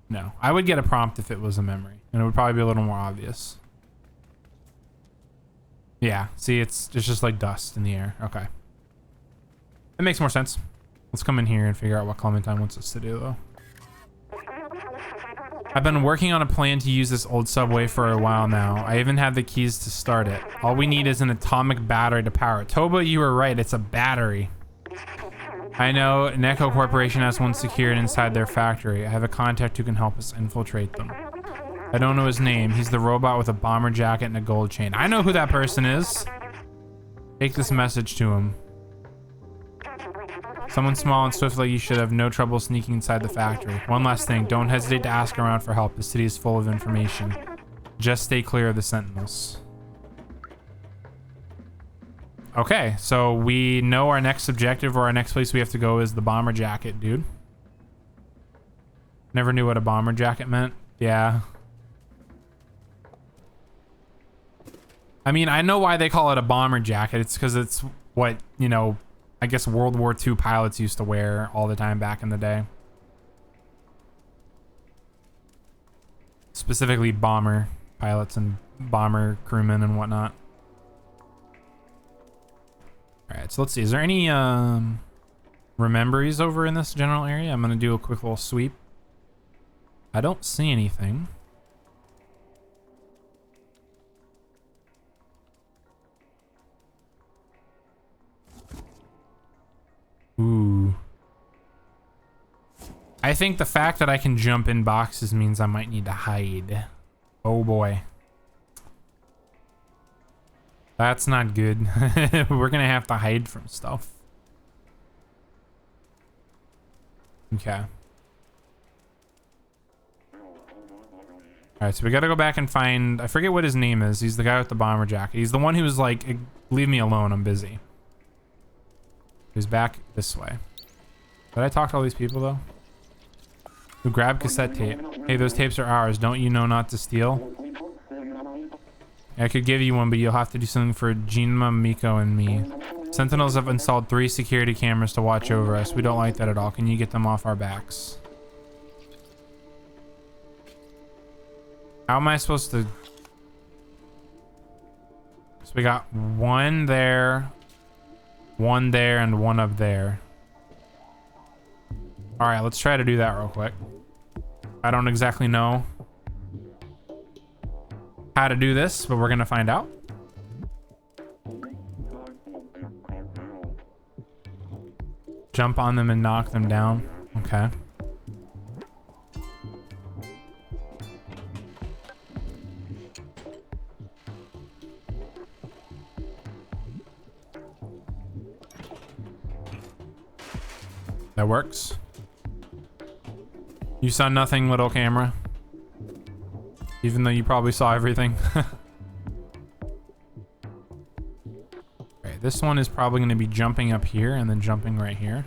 No, I would get a prompt if it was a memory, and it would probably be a little more obvious. Yeah, see, it's just like dust in the air. Okay. That makes more sense. Let's come in here and figure out what Clementine wants us to do, though. I've been working on a plan to use this old subway for a while now. I even have the keys to start it. All we need is an atomic battery to power it. Toba, you were right. It's a battery. I know Neko Corporation has one secured inside their factory. I have a contact who can help us infiltrate them. I don't know his name. He's the robot with a bomber jacket and a gold chain. I know who that person is. Take this message to him. Someone small and swift like you should have no trouble sneaking inside the factory. One last thing. Don't hesitate to ask around for help. The city is full of information. Just stay clear of the Sentinels. Okay, so we know our next objective or our next place we have to go is the bomber jacket, dude. Never knew what a bomber jacket meant. Yeah. I mean, I know why they call it a bomber jacket. It's because it's what, you know, I guess World War II pilots used to wear all the time back in the day. Specifically bomber pilots and bomber crewmen and whatnot. Alright, so let's see. Is there any rememberies over in this general area? I'm going to do a quick little sweep. I don't see anything. I think the fact that I can jump in boxes means I might need to hide. Oh boy. That's not good. We're gonna have to hide from stuff. Okay. Alright, so we gotta go back and find... I forget what his name is. He's the guy with the bomber jacket. He's the one who was like, leave me alone, I'm busy. He's back this way. Did I talk to all these people, though? Who grab cassette tape. Hey, those tapes are ours. Don't you know not to steal? I could give you one, but you'll have to do something for Jinma, Miko, and me. Sentinels have installed 3 security cameras to watch over us. We don't like that at all. Can you get them off our backs? How am I supposed to... So we got one there, and one up there. All right, let's try to do that real quick. I don't exactly know how to do this, but we're gonna find out. Jump on them and knock them down. Okay. That works. You saw nothing, little camera. Even though you probably saw everything. Okay, this one is probably going to be jumping up here and then jumping right here.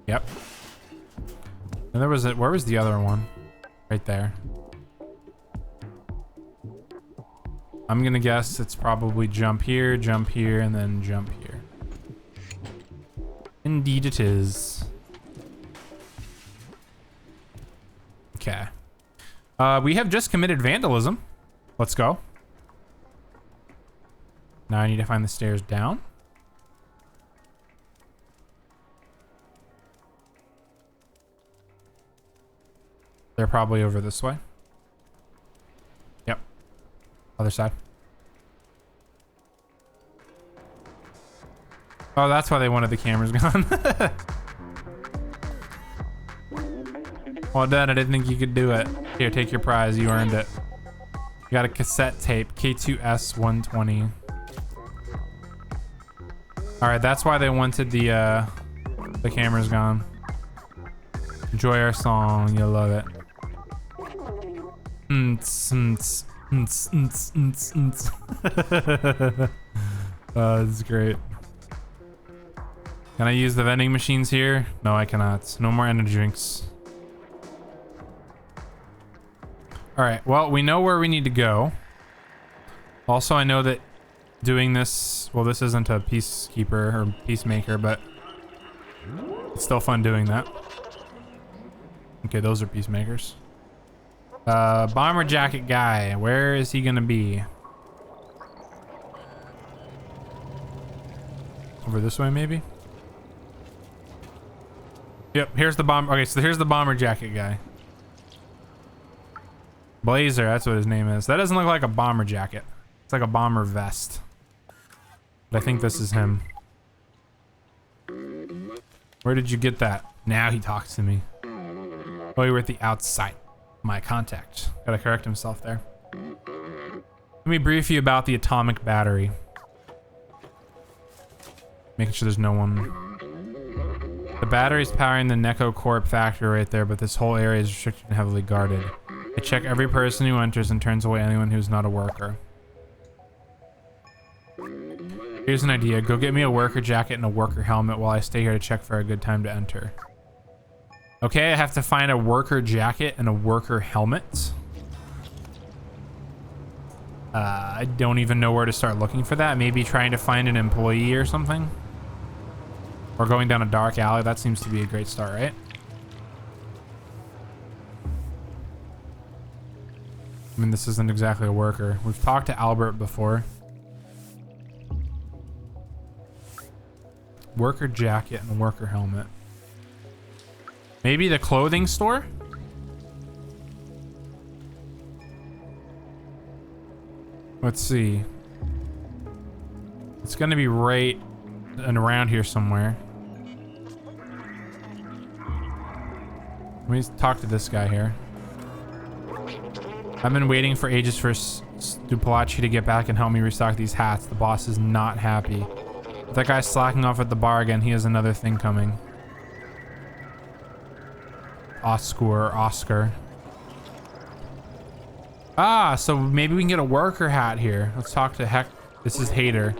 Yep. And there was it. Where was the other one? Right there. I'm gonna guess it's probably jump here, and then jump here. Indeed it is. Okay. We have just committed vandalism. Let's go. Now I need to find the stairs down. They're probably over this way. Yep. Other side. Oh, that's why they wanted the cameras gone. Well done, I didn't think you could do it. Here, take your prize, you earned it. You got a cassette tape, K2S 120. Alright, that's why they wanted the cameras gone. Enjoy our song, you'll love it. Oh, this is great. Can I use the vending machines here? No, I cannot. No more energy drinks. All right, well, we know where we need to go. Also, I know that doing this, well, this isn't a peacekeeper or peacemaker, but it's still fun doing that. Okay, those are peacemakers. Bomber jacket guy, where is he gonna be? Over this way, maybe? Yep, here's the bomber. Okay, so here's the bomber jacket guy. Blazer, that's what his name is. That doesn't look like a bomber jacket. It's like a bomber vest. But I think this is him. Where did you get that? Now he talks to me. Oh, you were at the outside. My contact. Gotta correct himself there. Let me brief you about the atomic battery. Making sure there's no one. The battery's powering the Neko Corp factory right there, but this whole area is restricted and heavily guarded. I check every person who enters and turns away anyone who's not a worker. Here's an idea. Go get me a worker jacket and a worker helmet while I stay here to check for a good time to enter. Okay, I have to find a worker jacket and a worker helmet. I don't even know where to start looking for that. Maybe trying to find an employee or something. Or going down a dark alley. That seems to be a great start, right? I mean, this isn't exactly a worker. We've talked to Albert before. Worker jacket and a worker helmet. Maybe the clothing store? Let's see. It's gonna be right and around here somewhere. Let me talk to this guy here. I've been waiting for ages for Stupalachi to get back and help me restock these hats. The boss is not happy. If that guy's slacking off at the bar again, he has another thing coming. Oscar. Ah, so maybe we can get a worker hat here. Let's talk to Heck. This is Hater.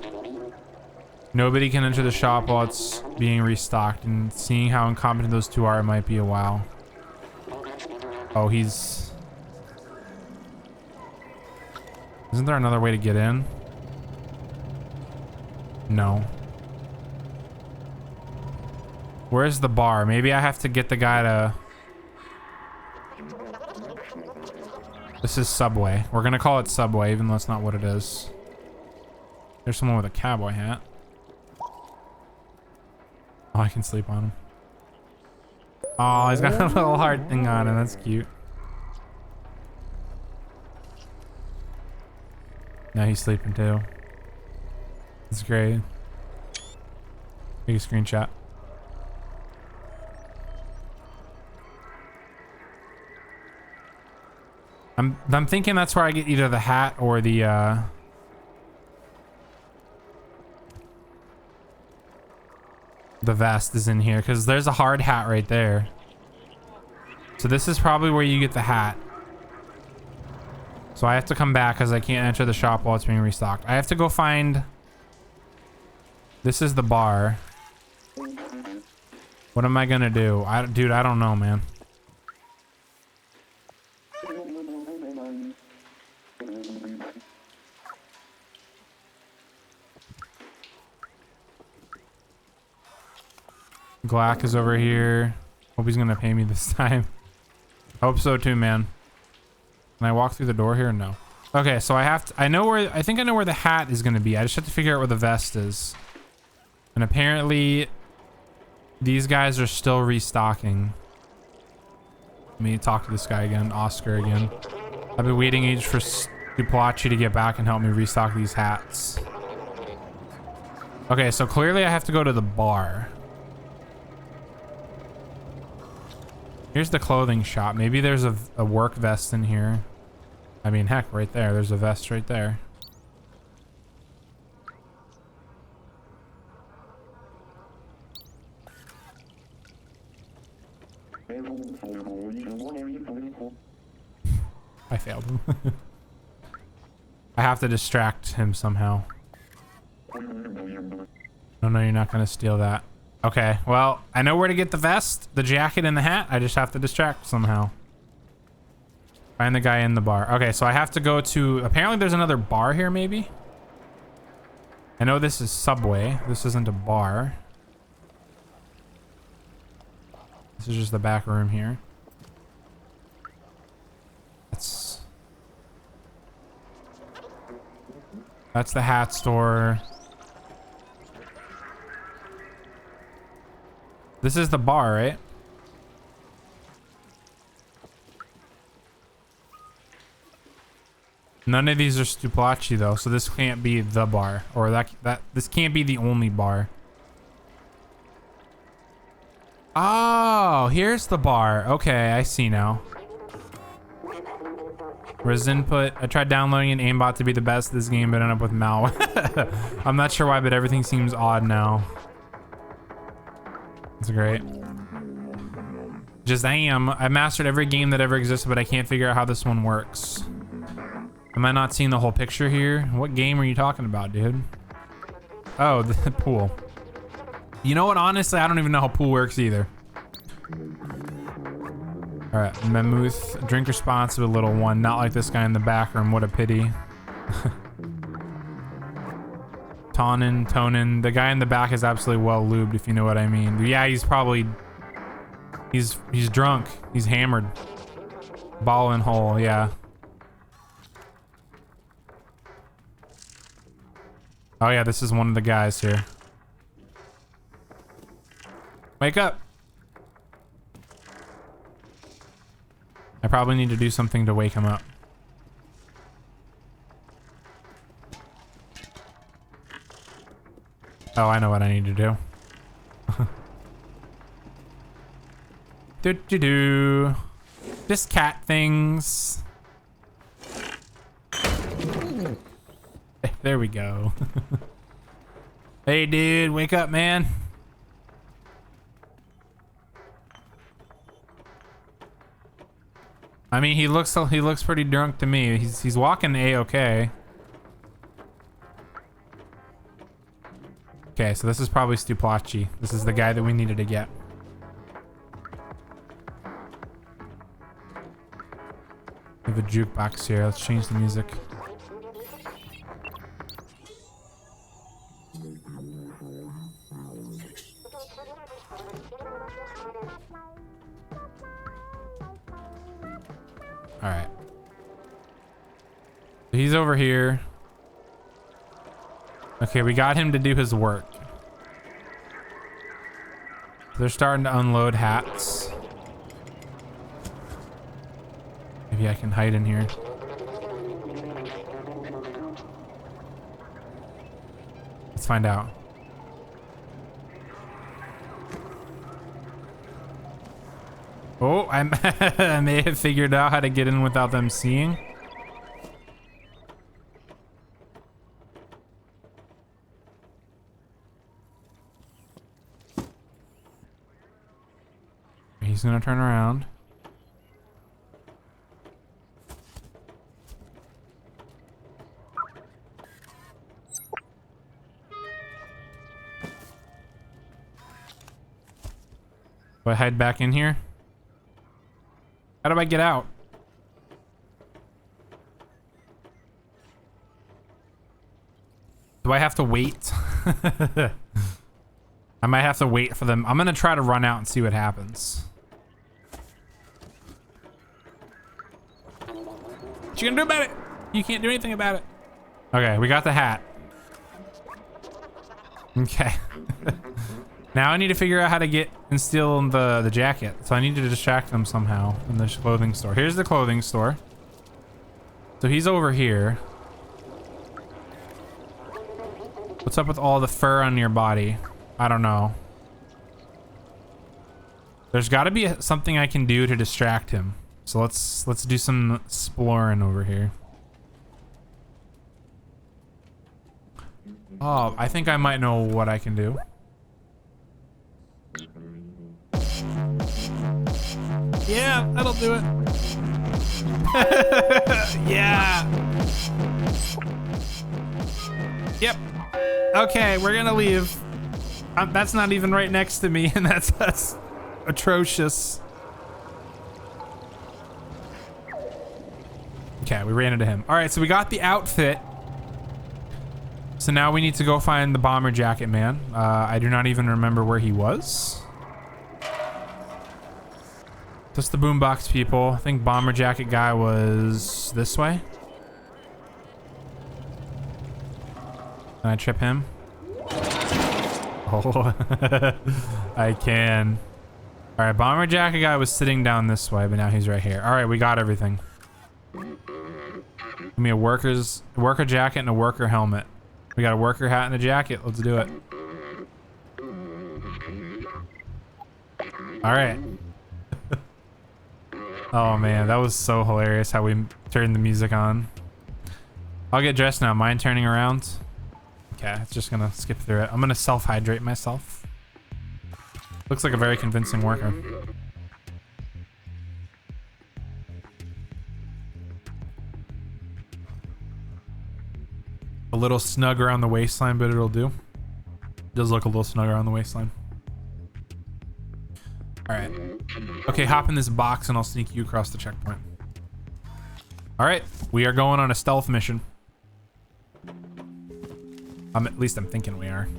Nobody can enter the shop while it's being restocked, and seeing how incompetent those two are, it might be a while. Oh, he's... Isn't there another way to get in? No. Where's the bar? Maybe I have to get the guy to... This is Subway. We're gonna call it Subway, even though it's not what it is. There's someone with a cowboy hat. Oh, I can sleep on him. Oh, he's got a little heart thing on him. That's cute. Now he's sleeping too. That's great. Take a screenshot. I'm thinking that's where I get either the hat or the vest is in here, because there's a hard hat right there. So this is probably where you get the hat. So I have to come back because I can't enter the shop while it's being restocked. I have to go find... This is the bar. What am I gonna do? Dude, I don't know, man. Glack is over here. Hope he's gonna pay me this time. Hope so too, man. Can I walk through the door here? No. Okay, so I think I know where the hat is gonna be. I just have to figure out where the vest is. And apparently these guys are still restocking. Let me talk to this guy again, Oscar again. I've been waiting age for Stupalachi to get back and help me restock these hats. Okay, so clearly I have to go to the bar. Here's the clothing shop. Maybe there's a work vest in here. I mean, heck, right there. There's a vest right there. I failed him. I have to distract him somehow. No, you're not gonna steal that. Okay, well, I know where to get the vest, the jacket, and the hat. I just have to distract somehow. Find the guy in the bar. Okay, so I have to go to... Apparently there's another bar here, maybe? I know this is Subway. This isn't a bar. This is just the back room here. That's the hat store. This is the bar, right? None of these are Stupalachi though, so this can't be the bar, or this can't be the only bar. Oh, here's the bar. Okay, I see now. Res input. I tried downloading an aimbot to be the best of this game, but ended up with malware. I'm not sure why, but everything seems odd now. That's great. Just I mastered every game that ever existed, but I can't figure out how this one works. Am I not seeing the whole picture here? What game are you talking about, dude? Oh, the pool. You know what? Honestly, I don't even know how pool works either. All right, Mammoth, drink responsible, little one. Not like this guy in the back room. What a pity. Tonin. The guy in the back is absolutely well lubed, if you know what I mean. But yeah, he's probably... He's drunk. He's hammered. Ball and hole, yeah. Oh yeah, this is one of the guys here. Wake up. I probably need to do something to wake him up. Oh, I know what I need to do. Do. Just cat things. There we go. Hey, dude, wake up, man. I mean, he looks pretty drunk to me. He's walking A-okay. Okay, so this is probably Stuplachi. This is the guy that we needed to get. We have a jukebox here. Let's change the music. All right. He's over here. Okay, we got him to do his work. They're starting to unload hats. Maybe I can hide in here. Let's find out. Oh, I may have figured out how to get in without them seeing. He's gonna turn around. Do I hide back in here? How do I get out? Do I have to wait? I might have to wait for them. I'm gonna try to run out and see what happens. What you gonna do about it? You can't do anything about it. Okay, we got the hat. Okay. Now I need to figure out how to get and steal the jacket. So I need to distract them somehow in the clothing store. Here's the clothing store. So he's over here. What's up with all the fur on your body? I don't know. There's got to be something I can do to distract him. So let's do some exploring over here. Oh, I think I might know what I can do. Yeah, that'll do it. Yeah. Yep. Okay, we're gonna leave. That's not even right next to me, and that's atrocious. Okay, we ran into him. All right, so we got the outfit. So now we need to go find the bomber jacket man. I do not even remember where he was. Just the boombox people. I think bomber jacket guy was this way. Can I trip him? Oh, I can. All right, bomber jacket guy was sitting down this way, but now he's right here. All right, we got everything. Give me a worker jacket and a worker helmet. We got a worker hat and a jacket. Let's do it. All right. Oh man, that was so hilarious how we turned the music on. I'll get dressed now. Mind turning around? Okay, it's just gonna skip through it. I'm gonna self-hydrate myself. Looks like a very convincing worker. A little snug around the waistline, but it'll do. Does look a little snug around the waistline. All right. Okay, hop in this box and I'll sneak you across the checkpoint. All right, we are going on a stealth mission. At least I'm thinking we are.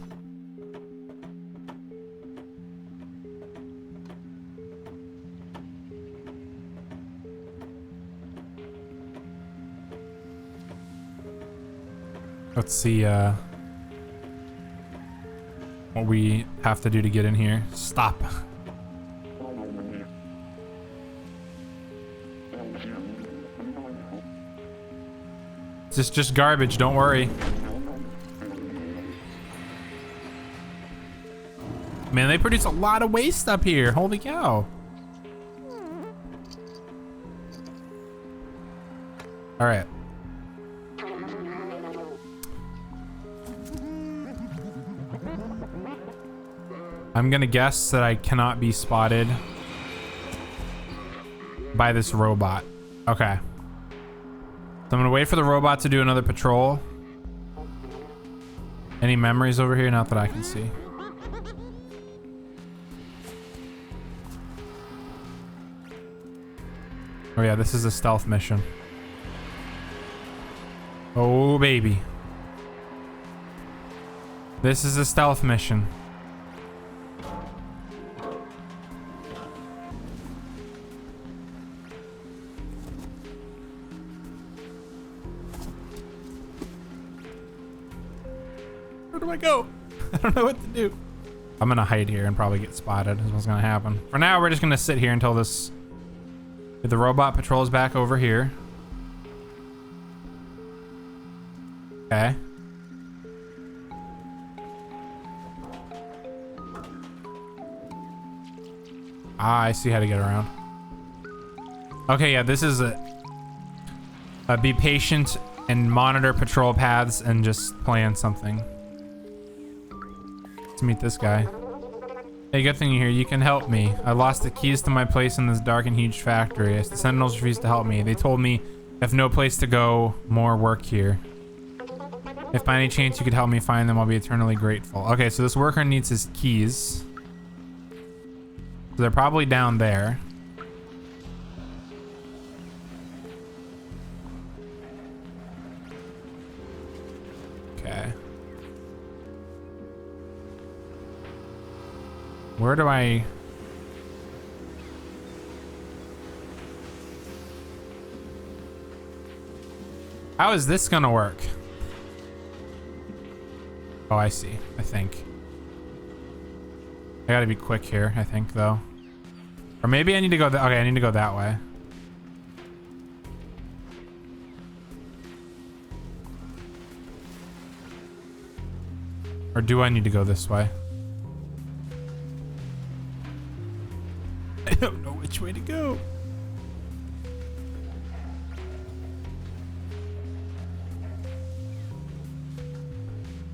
Let's see what we have to do to get in here. Stop. It's just garbage, don't worry. Man, they produce a lot of waste up here. Holy cow. All right. I'm gonna guess that I cannot be spotted by this robot. Okay. So I'm gonna wait for the robot to do another patrol. Any memories over here? Not that I can see. Oh yeah, this is a stealth mission. Oh baby. This is a stealth mission. Where do I go? I don't know what to do. I'm gonna hide here and probably get spotted is what's gonna happen. For now, we're just gonna sit here until this... If the robot patrols back over here. Okay. Ah, I see how to get around. Okay, yeah, this is a be patient and monitor patrol paths and just plan something. Let's meet this guy. Hey, good thing you're here. You can help me. I lost the keys to my place in this dark and huge factory. The Sentinels refused to help me. They told me I have no place to go, more work here. If by any chance you could help me find them, I'll be eternally grateful. Okay, so this worker needs his keys. So they're probably down there. Okay. Where do I... How is this gonna work? Oh, I see. I think. I gotta be quick here, I think, though. Or maybe I need to go... Okay, I need to go that way. Or do I need to go this way? I don't know which way to go.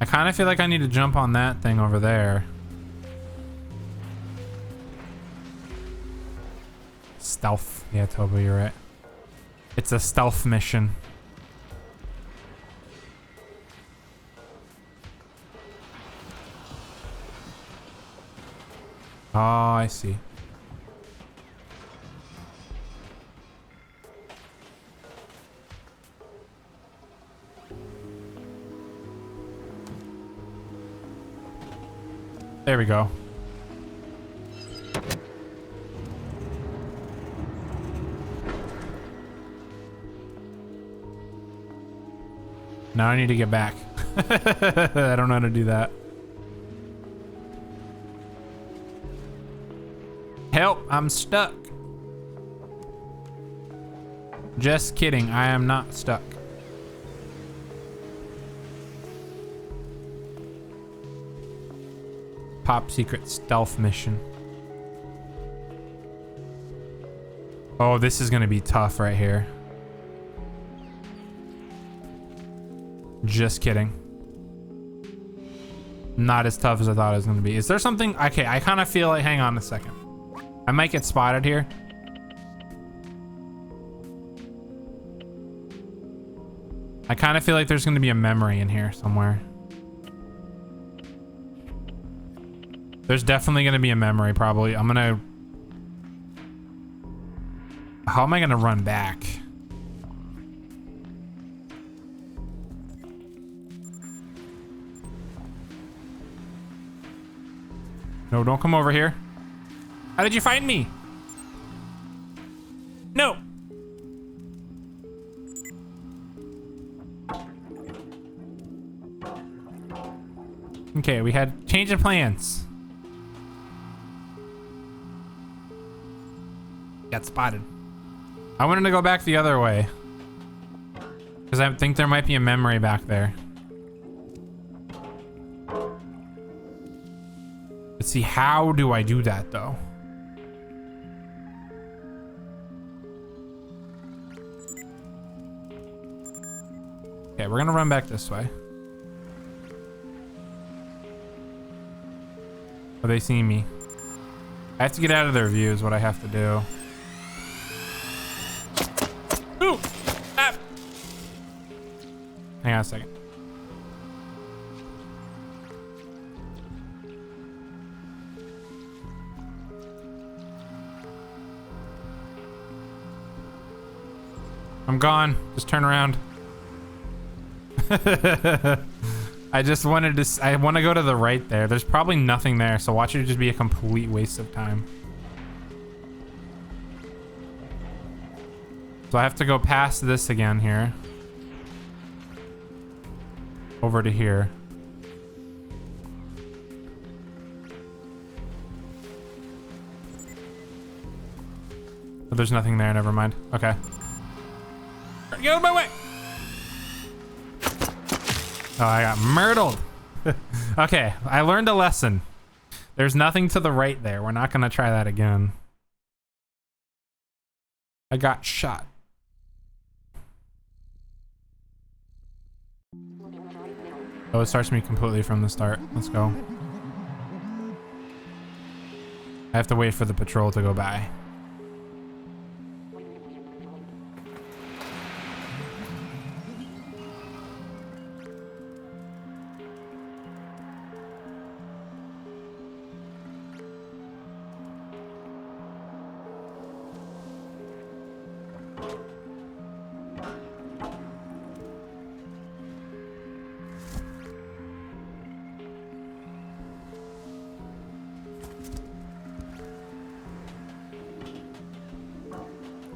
I kind of feel like I need to jump on that thing over there. Stealth. Yeah, Tobo, you're right. It's a stealth mission. Oh, I see. There we go. Now I need to get back. I don't know how to do that. Help, I'm stuck. Just kidding, I am not stuck. Top secret stealth mission. Oh, this is gonna be tough right here. Just kidding. Not as tough as I thought it was gonna be. Is there something? Okay, I kind of feel like, hang on a second. I might get spotted here. I kind of feel like there's gonna be a memory in here somewhere. There's definitely gonna be a memory, probably. I'm gonna... How am I gonna run back? No, don't come over here. How did you find me? No. Okay, we had change of plans. Got spotted. I wanted to go back the other way because I think there might be a memory back there. Let's see, how do I do that though? Okay, we're gonna run back this way. Are they seeing me? I have to get out of their view is what I have to do. Ooh! Ah! Hang on a second. I'm gone. Just turn around. I just wanted to. I want to go to the right there. There's probably nothing there, so watch it just be a complete waste of time. So I have to go past this again here. Over to here. But there's nothing there. Never mind. Okay. Get out of my way. Oh, I got murdered. Okay, I learned a lesson. There's nothing to the right there. We're not gonna try that again. I got shot. Oh, it starts me completely from the start. Let's go. I have to wait for the patrol to go by.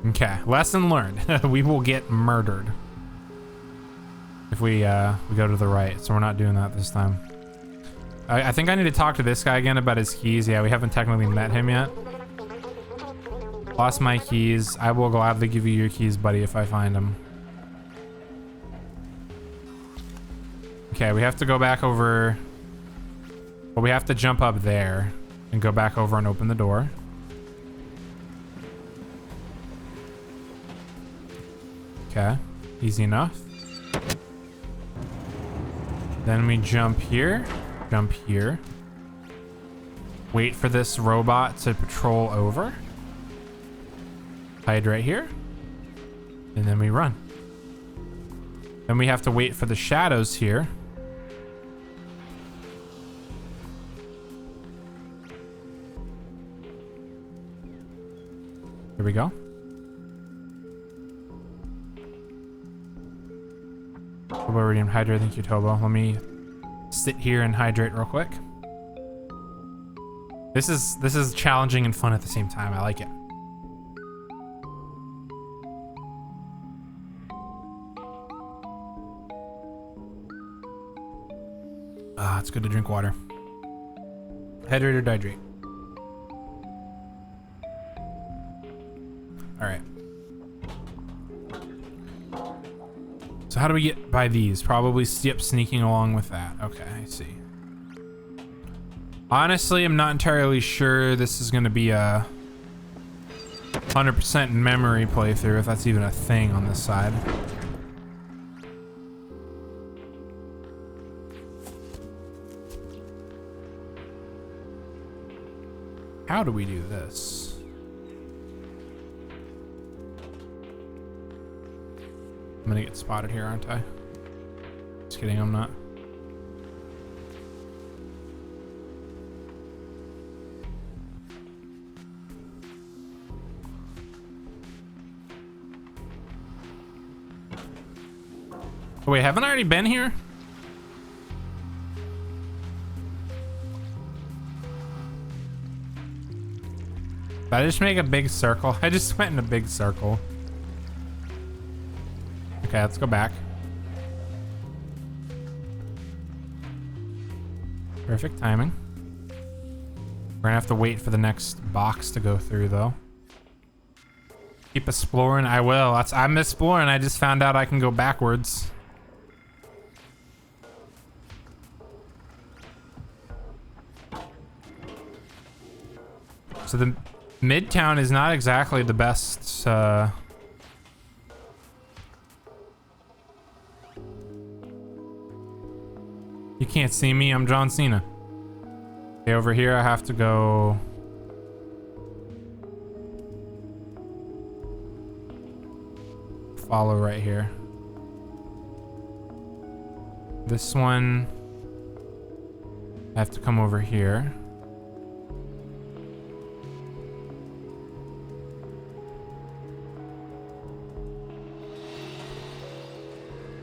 Okay, lesson learned. We will get murdered if we go to the right, so we're not doing that this time. I think I need to talk to this guy again about his keys. Yeah, we haven't technically met him yet. Lost my keys. I will gladly give you your keys, buddy, if I find them. Okay, we have to go back over. Well, we have to jump up there and go back over and open the door. Okay, easy enough. Then we jump here, wait for this robot to patrol over, hide right here, and then we run. Then we have to wait for the shadows here. Here we go. Tobo Iridium Hydrate, thank you, Tobo. Let me sit here and hydrate real quick. This is challenging and fun at the same time. I like it. Ah, it's good to drink water. Hydrate or dihydrate? All right. So how do we get by these? Probably sneaking along with that. Okay, I see. Honestly, I'm not entirely sure this is going to be a 100% memory playthrough, if that's even a thing on this side. How do we do this? I'm gonna get spotted here, aren't I? Just kidding, I'm not. Oh, wait, haven't I already been here? Did I just make a big circle? I just went in a big circle. Okay, let's go back. Perfect timing. We're gonna have to wait for the next box to go through, though. Keep exploring. I will. I'm exploring. I just found out I can go backwards. So the Midtown is not exactly the best, You can't see me, I'm John Cena. Okay, over here I have to go... follow right here. This one... I have to come over here.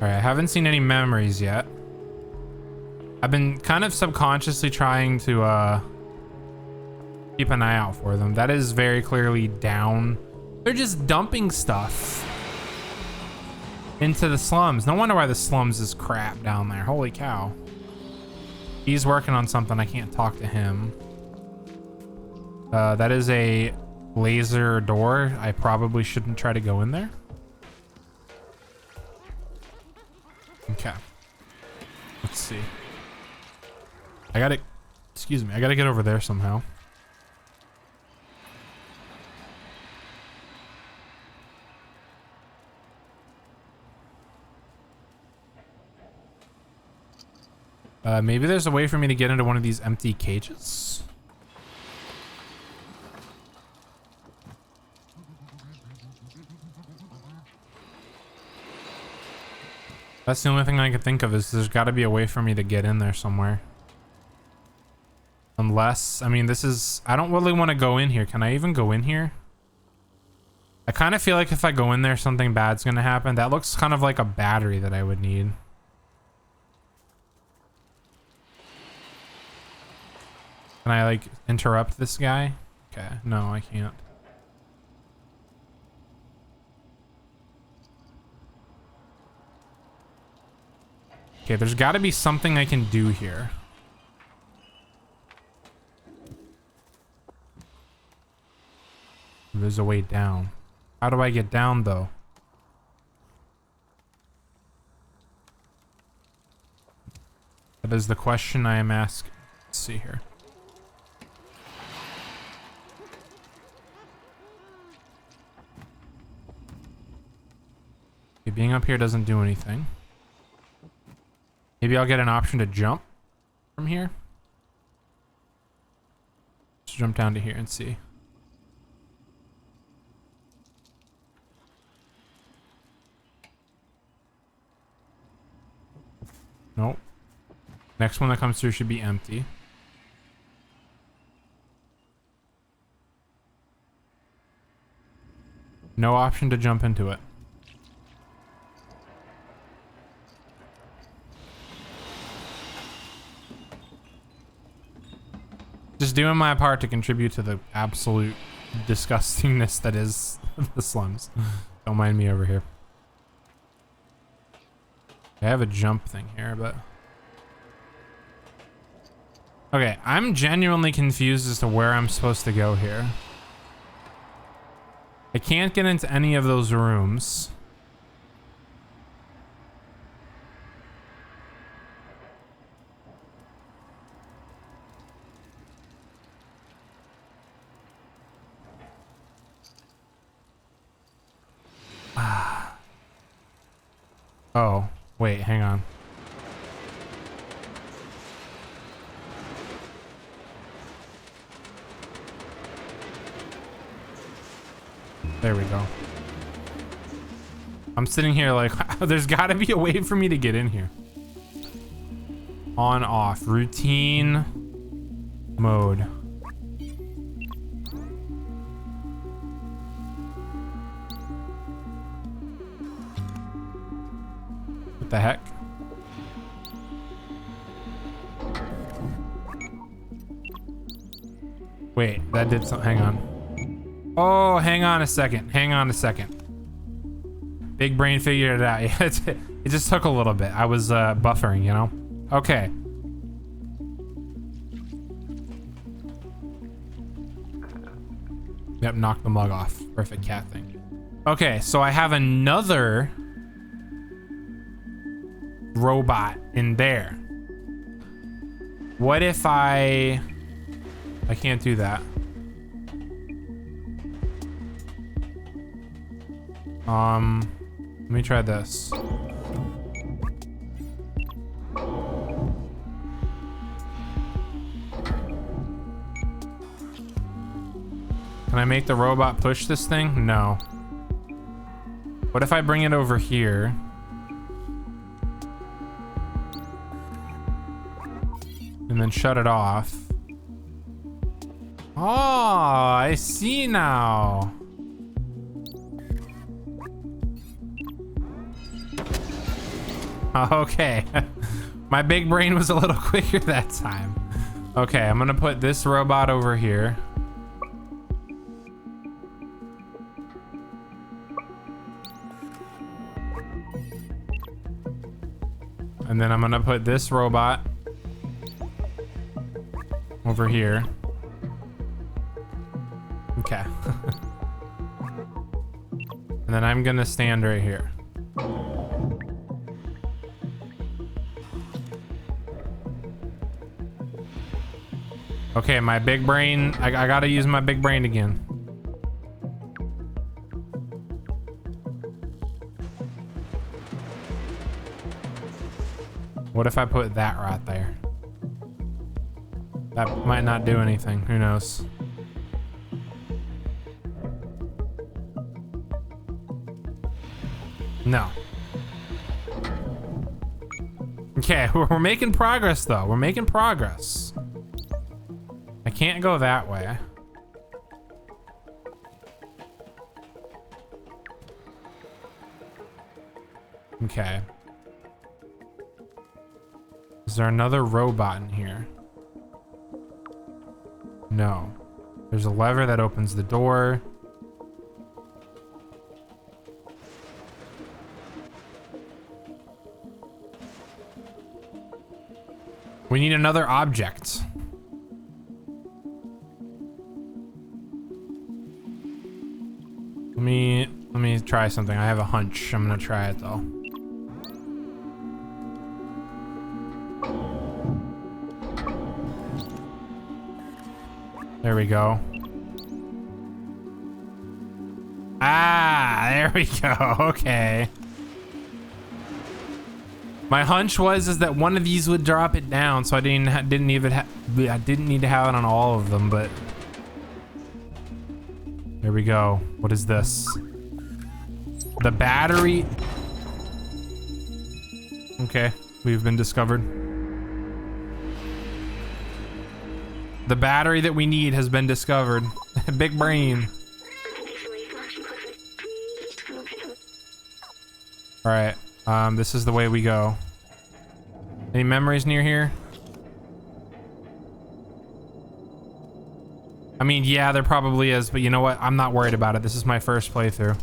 Alright, I haven't seen any memories yet. I've been kind of subconsciously trying to keep an eye out for them. That is very clearly down. They're just dumping stuff into the slums. No wonder why the slums is crap down there. Holy cow. He's working on something. I can't talk to him. That is a laser door. I probably shouldn't try to go in there. Okay. Let's see. I gotta, excuse me, I gotta get over there somehow. Maybe there's a way for me to get into one of these empty cages. That's the only thing I can think of, is there's got to be a way for me to get in there somewhere. Unless, I mean, this is, I don't really want to go in here. Can I even go in here? I kind of feel like if I go in there, something bad's going to happen. That looks kind of like a battery that I would need. Can I like interrupt this guy? Okay, no, I can't. Okay, there's got to be something I can do here. There's a way down. How do I get down though? That is the question I am asking. Let's see here. Okay, being up here doesn't do anything. Maybe I'll get an option to jump from here. Let's jump down to here and see. Nope. Next one that comes through should be empty. No option to jump into it. Just doing my part to contribute to the absolute disgustingness that is the slums. Don't mind me over here. I have a jump thing here, but... Okay, I'm genuinely confused as to where I'm supposed to go here. I can't get into any of those rooms. Oh, wait, hang on. There we go. I'm sitting here like, there's got to be a way for me to get in here. On, off, routine mode. What the heck? Wait, that did something. Hang on. Oh, hang on a second. Hang on a second. Big brain figured it out. Yeah, it just took a little bit. I was buffering, you know? Okay. Yep, knock the mug off. Perfect cat thing. Okay, so I have another robot in there. What if I can't do that. Let me try this. Can I make the robot push this thing? No. What if I bring it over here? And then shut it off. Oh, I see now. Okay. My big brain was a little quicker that time. Okay, I'm gonna put this robot over here. And then I'm gonna put this robot over here. Okay. And then I'm gonna stand right here. Okay, my big brain, I gotta use my big brain again. What if I put that right there? That might not do anything, who knows? No. Okay, we're making progress though. We're making progress. I can't go that way. Okay. Is there another robot in here? No. There's a lever that opens the door. We need another object. Let me try something. I have a hunch. I'm gonna try it though. There we go. Ah, there we go. Okay. My hunch is that one of these would drop it down, so I didn't need to have it on all of them, but there we go. What is this? The battery. Okay, we've been discovered. The battery that we need has been discovered. Big brain. All right. This is the way we go. Any memories near here? I mean, yeah, there probably is, but you know what? I'm not worried about it. This is my first playthrough.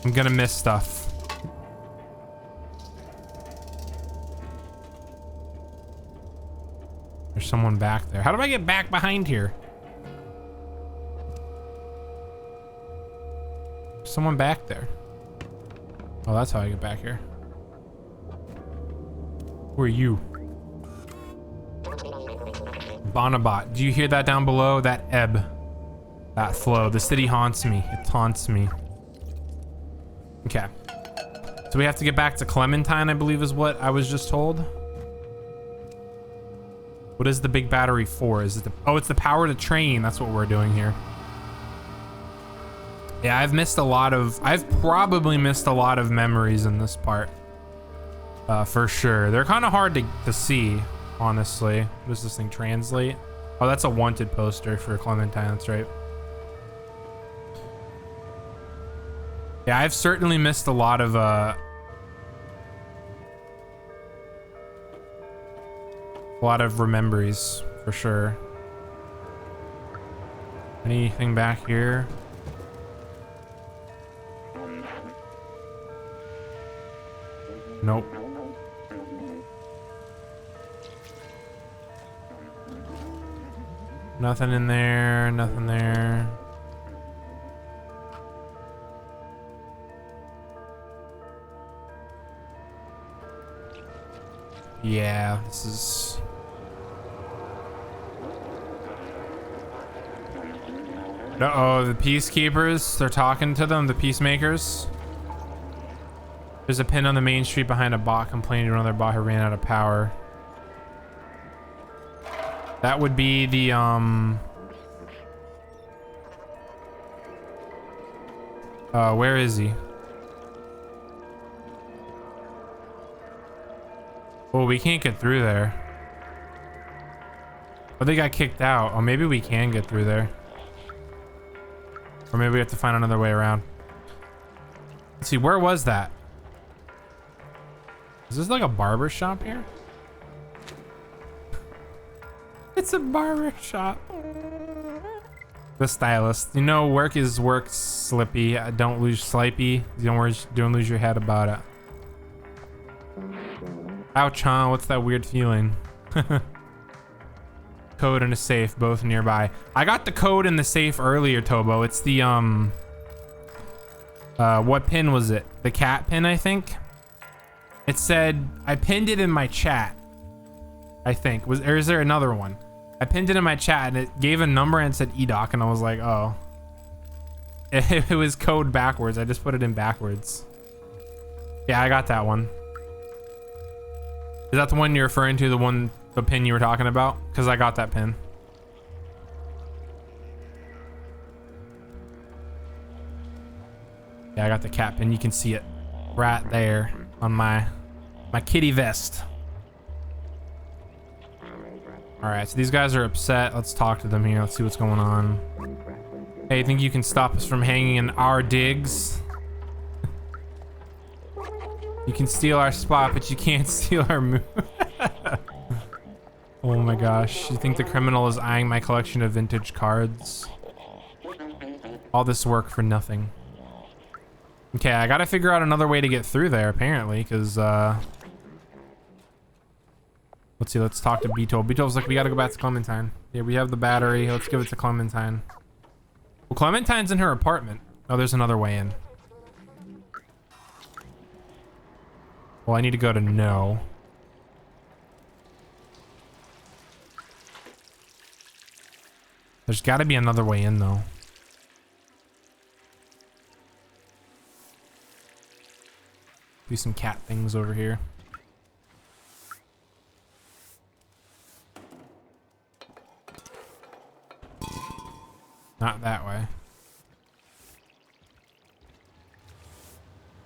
I'm gonna miss stuff. There's someone back there. How do I get back behind here? Someone back there. Oh, that's how I get back here. Who are you? Bonabot. Do you hear that down below? That ebb. That flow. The city haunts me. It taunts me. Okay. So we have to get back to Clementine, I believe is what I was just told. What is the big battery for? Is it the... Oh, it's the power to train. That's what we're doing here. Yeah, I've probably missed a lot of memories in this part. For sure. They're kind of hard to see, honestly. What does this thing translate? Oh, that's a wanted poster for Clementine, that's right. Yeah, I've certainly missed a lot of rememberies, for sure. Anything back here? Nope. Nothing in there, nothing there. Yeah, this is... Uh-oh, the peacekeepers. They're talking to them, the peacemakers. There's a pin on the main street behind a bot complaining to another bot who ran out of power. That would be the, where is he? Oh, we can't get through there. Oh, they got kicked out. Oh, maybe we can get through there. Or maybe we have to find another way around. Let's see, where was that? Is this like a barber shop here? It's a barber shop. The stylist. You know, work is work, Slippy. Don't lose Slipey. Don't lose your head about it. Ouch, huh? What's that weird feeling? Code and a safe, both nearby. I got the code in the safe earlier, Tobo. It's the, what pin was it? The cat pin, I think? It said, I pinned it in my chat, I think. Or is there another one? I pinned it in my chat and it gave a number and it said EDOC and I was like, oh. It was code backwards. I just put it in backwards. Yeah, I got that one. Is that the one you're referring to? The pin you were talking about? Because I got that pin. Yeah, I got the cat pin. You can see it right there on my kitty vest. All right, so these guys are upset. Let's talk to them here. Let's see what's going on. Hey, you think you can stop us from hanging in our digs? You can steal our spot, but you can't steal our move. Oh my gosh. You think the criminal is eyeing my collection of vintage cards? All this work for nothing. Okay, I gotta figure out another way to get through there, apparently, because, let's see, let's talk to Beetle. Beetle's like, we gotta go back to Clementine. Yeah, we have the battery. Let's give it to Clementine. Well, Clementine's in her apartment. Oh, there's another way in. Well, I need to go to no. There's got to be another way in, though. Do some cat things over here. Not that way.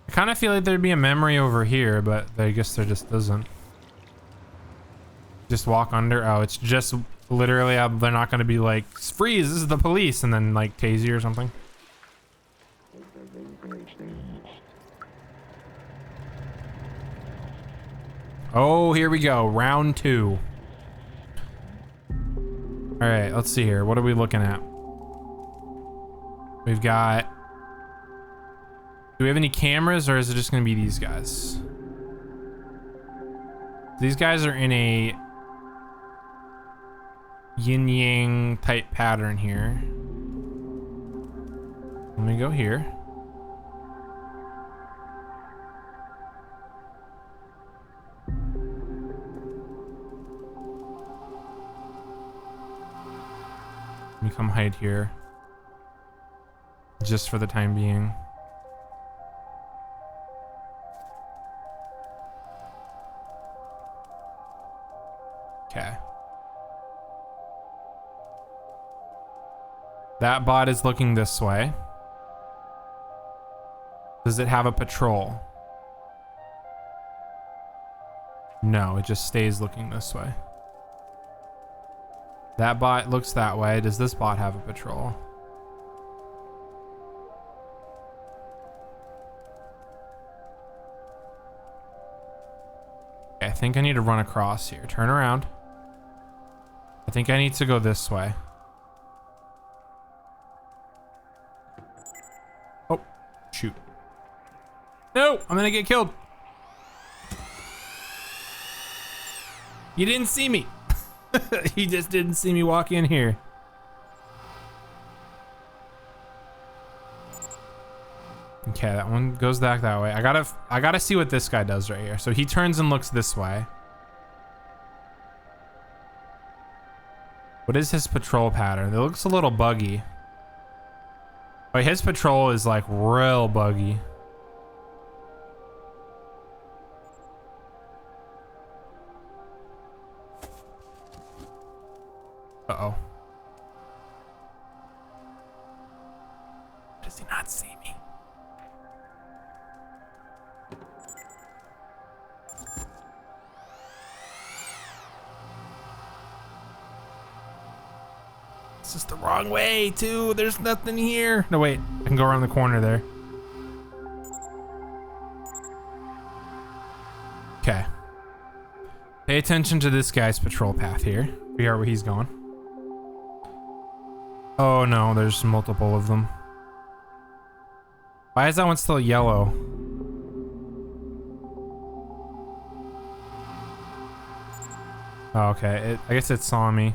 I kind of feel like there'd be a memory over here, but I guess there just doesn't. Just walk under. Oh, it's just literally, they're not going to be like, freeze, this is the police, and then like tase you or something. Oh, here we go. Round 2. All right, let's see here. What are we looking at? We've got... Do we have any cameras, or is it just going to be these guys? These guys are in a yin-yang type pattern here. Let me go here. Let me come hide here. Just for the time being. Okay. That bot is looking this way. Does it have a patrol? No, it just stays looking this way. That bot looks that way. Does this bot have a patrol? Okay, I think I need to run across here. Turn around. I think I need to go this way. Oh, shoot. No, I'm gonna get killed. You didn't see me. He just didn't see me walk in here. Okay, that one goes back that way. I gotta see what this guy does right here. So he turns and looks this way. What is his patrol pattern? It looks a little buggy. But his patrol is like real buggy. Uh-oh. Does he not see me? This is the wrong way, too. There's nothing here. No, wait. I can go around the corner there. Okay. Pay attention to this guy's patrol path here. Figure out where he's going. Oh, no. There's multiple of them. Why is that one still yellow? Oh, okay. I guess it saw me.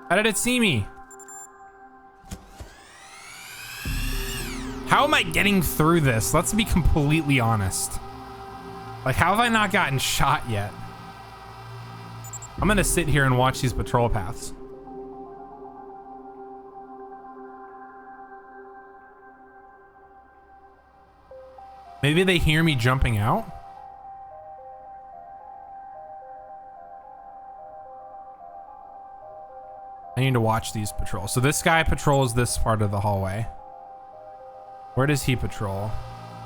How did it see me? How am I getting through this? Let's be completely honest. Like, how have I not gotten shot yet? I'm gonna sit here and watch these patrol paths. Maybe they hear me jumping out? I need to watch these patrols. So this guy patrols this part of the hallway. Where does he patrol?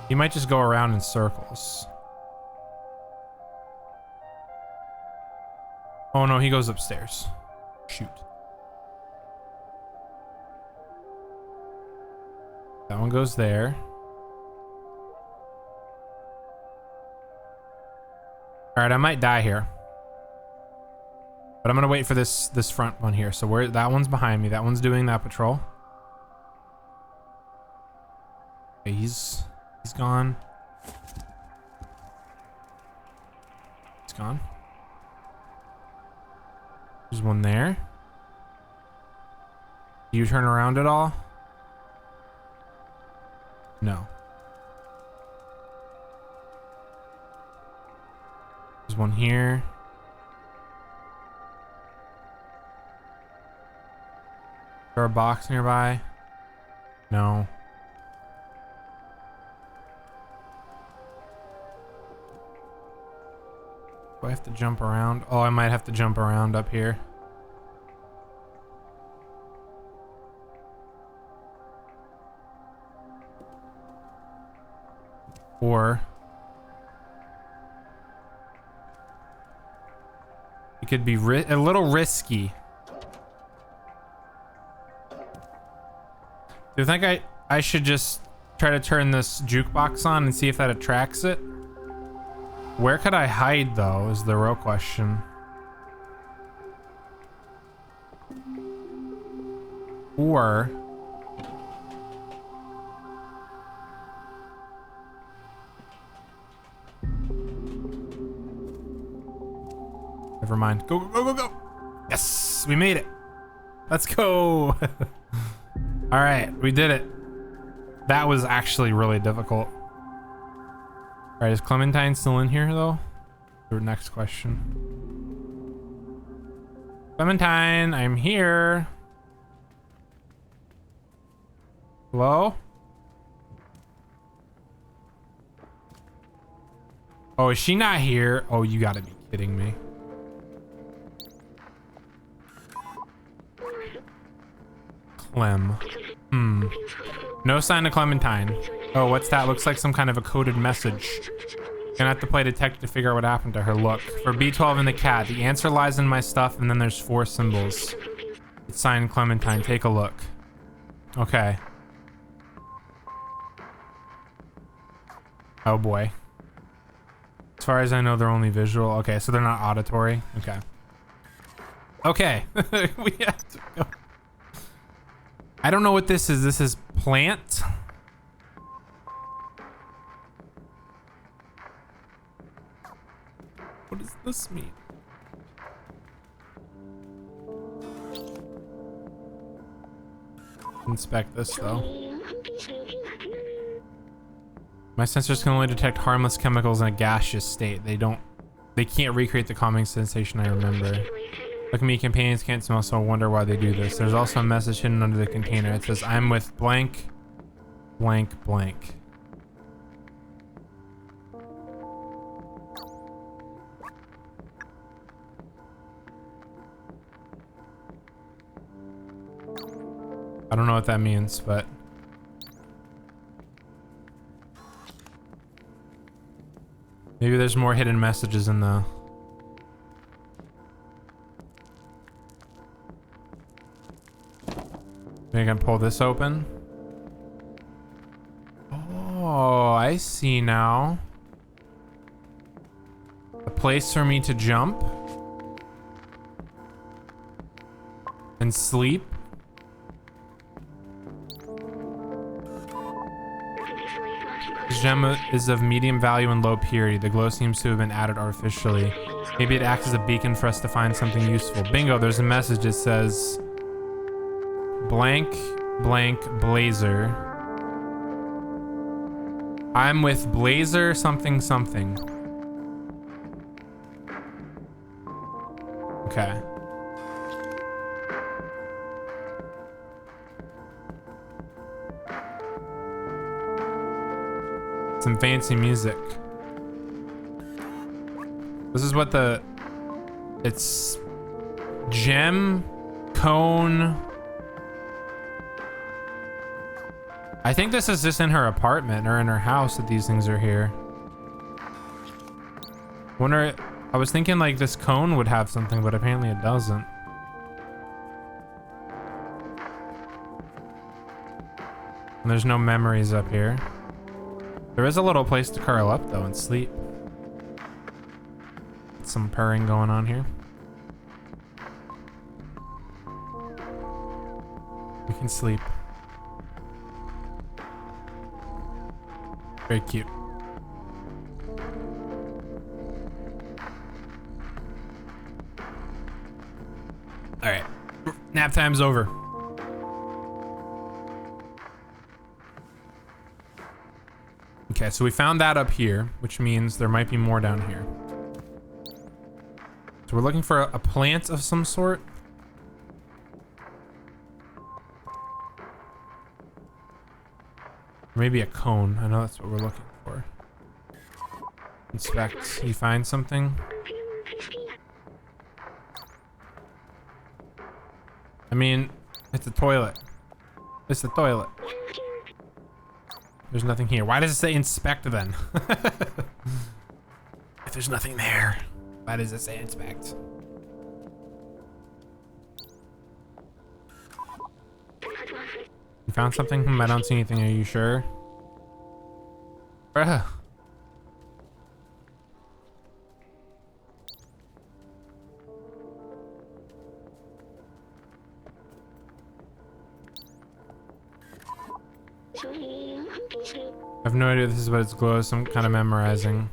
He might just go around in circles. Oh no, he goes upstairs. Shoot. That one goes there. All right, I might die here. But I'm gonna wait for this front one here. So where that one's behind me. That one's doing that patrol. Okay, he's gone. He's gone. There's one there. Do you turn around at all? No. There's one here. Is there a box nearby? No. Do I have to jump around? Oh, I might have to jump around up here. Or it could be a little risky. Do you think I should just try to turn this jukebox on and see if that attracts it? Where could I hide though is the real question. Or never mind. Go, go, go, go, go. Yes, we made it. Let's go. All right, we did it. That was actually really difficult. All right, is Clementine still in here though? The next question. Clementine, I'm here. Hello? Oh, is she not here? Oh, you gotta be kidding me. Clem. No sign of Clementine. Oh, what's that? Looks like some kind of a coded message. Gonna have to play detective to figure out what happened to her. Look, for B12 and the cat, the answer lies in my stuff, and then there's 4 symbols. It's signed Clementine. Take a look. Okay. Oh boy. As far as I know, they're only visual. Okay, so they're not auditory. Okay. Okay. We have to go. I don't know what this is. This is plant. What does this mean? Inspect this though. My sensors can only detect harmless chemicals in a gaseous state. They can't recreate the calming sensation I remember. Look at me, companions can't smell, so I wonder why they do this. There's also a message hidden under the container. It says, I'm with blank, blank, blank. I don't know what that means, but maybe there's more hidden messages in the... Maybe I can pull this open. Oh, I see now. A place for me to jump and sleep. This gem is of medium value and low purity. The glow seems to have been added artificially. Maybe it acts as a beacon for us to find something useful. Bingo, there's a message that says blank, blank, blazer. I'm with blazer something something. Okay. Some fancy music. This is what it's gem, cone. I think this is just in her apartment or in her house that these things are here. I was thinking like this cone would have something, but apparently it doesn't. And there's no memories up here. There is a little place to curl up though and sleep. Some purring going on here. We can sleep. Very cute. All right, nap time's over. Okay, so we found that up here, which means there might be more down here. So we're looking for a plant of some sort. Maybe a cone. I know that's what we're looking for. Inspect. You find something? I mean, it's a toilet. It's the toilet. There's nothing here. Why does it say inspect then? If there's nothing there, why does it say inspect? You found something? I don't see anything. Are you sure? Bruh. I have no idea this is what it's glows. I'm kind of memorizing.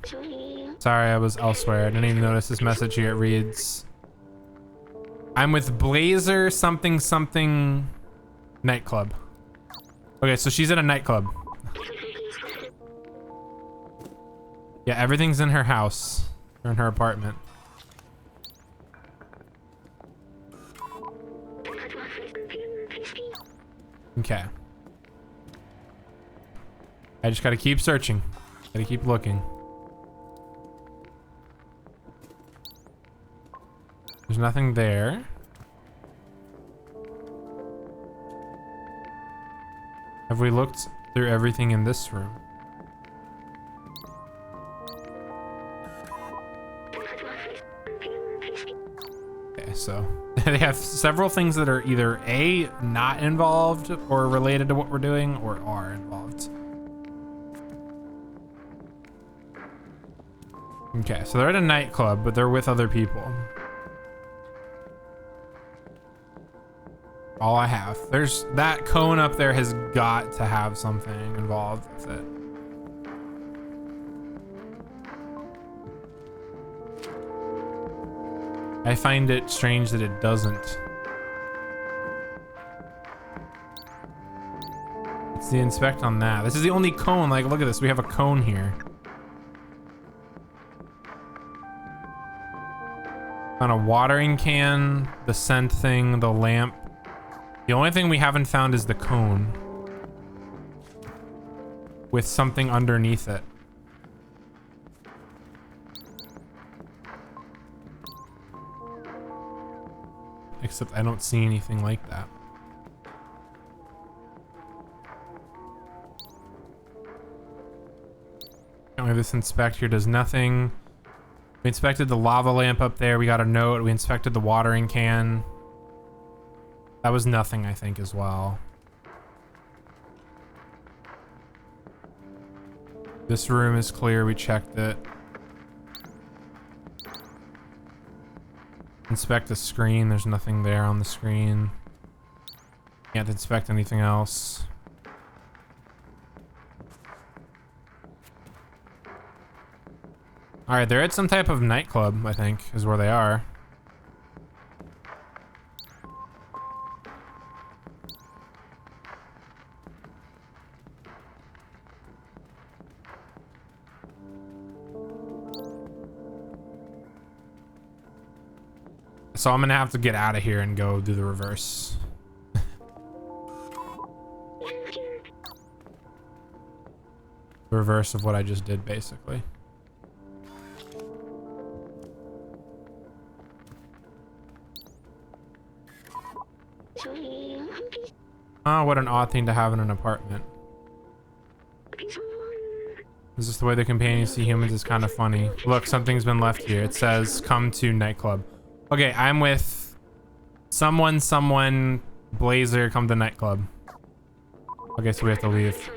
Sorry, I was elsewhere. I didn't even notice this message here. It reads, I'm with Blazer something something nightclub. Okay, so she's at a nightclub. Yeah, everything's in her house or in her apartment. Okay. I just gotta keep searching. Gotta keep looking. There's nothing there. Have we looked through everything in this room? Okay, so they have several things that are either A, not involved or related to what we're doing, or are involved. Okay, so they're at a nightclub, but they're with other people. All I have. There's that cone up there has got to have something involved with it. I find it strange that it doesn't. It's the inspect on that. This is the only cone. Like, look at this. We have a cone here. On a watering can, the scent thing, the lamp. The only thing we haven't found is the cone with something underneath it. Except I don't see anything like that. Apparently this inspector does nothing. We inspected the lava lamp up there. We got a note. We inspected the watering can. That was nothing, I think, as well. This room is clear. We checked it. Inspect the screen. There's nothing there on the screen. Can't inspect anything else. All right, they're at some type of nightclub, I think, is where they are. So I'm gonna have to get out of here and go do the reverse. The reverse of what I just did, basically. Oh, what an odd thing to have in an apartment. Is this the way the companions see humans? Is kind of funny. Look, something's been left here. It says, come to nightclub. Okay, I'm with someone, Blazer, come to nightclub. Okay, so we have to leave.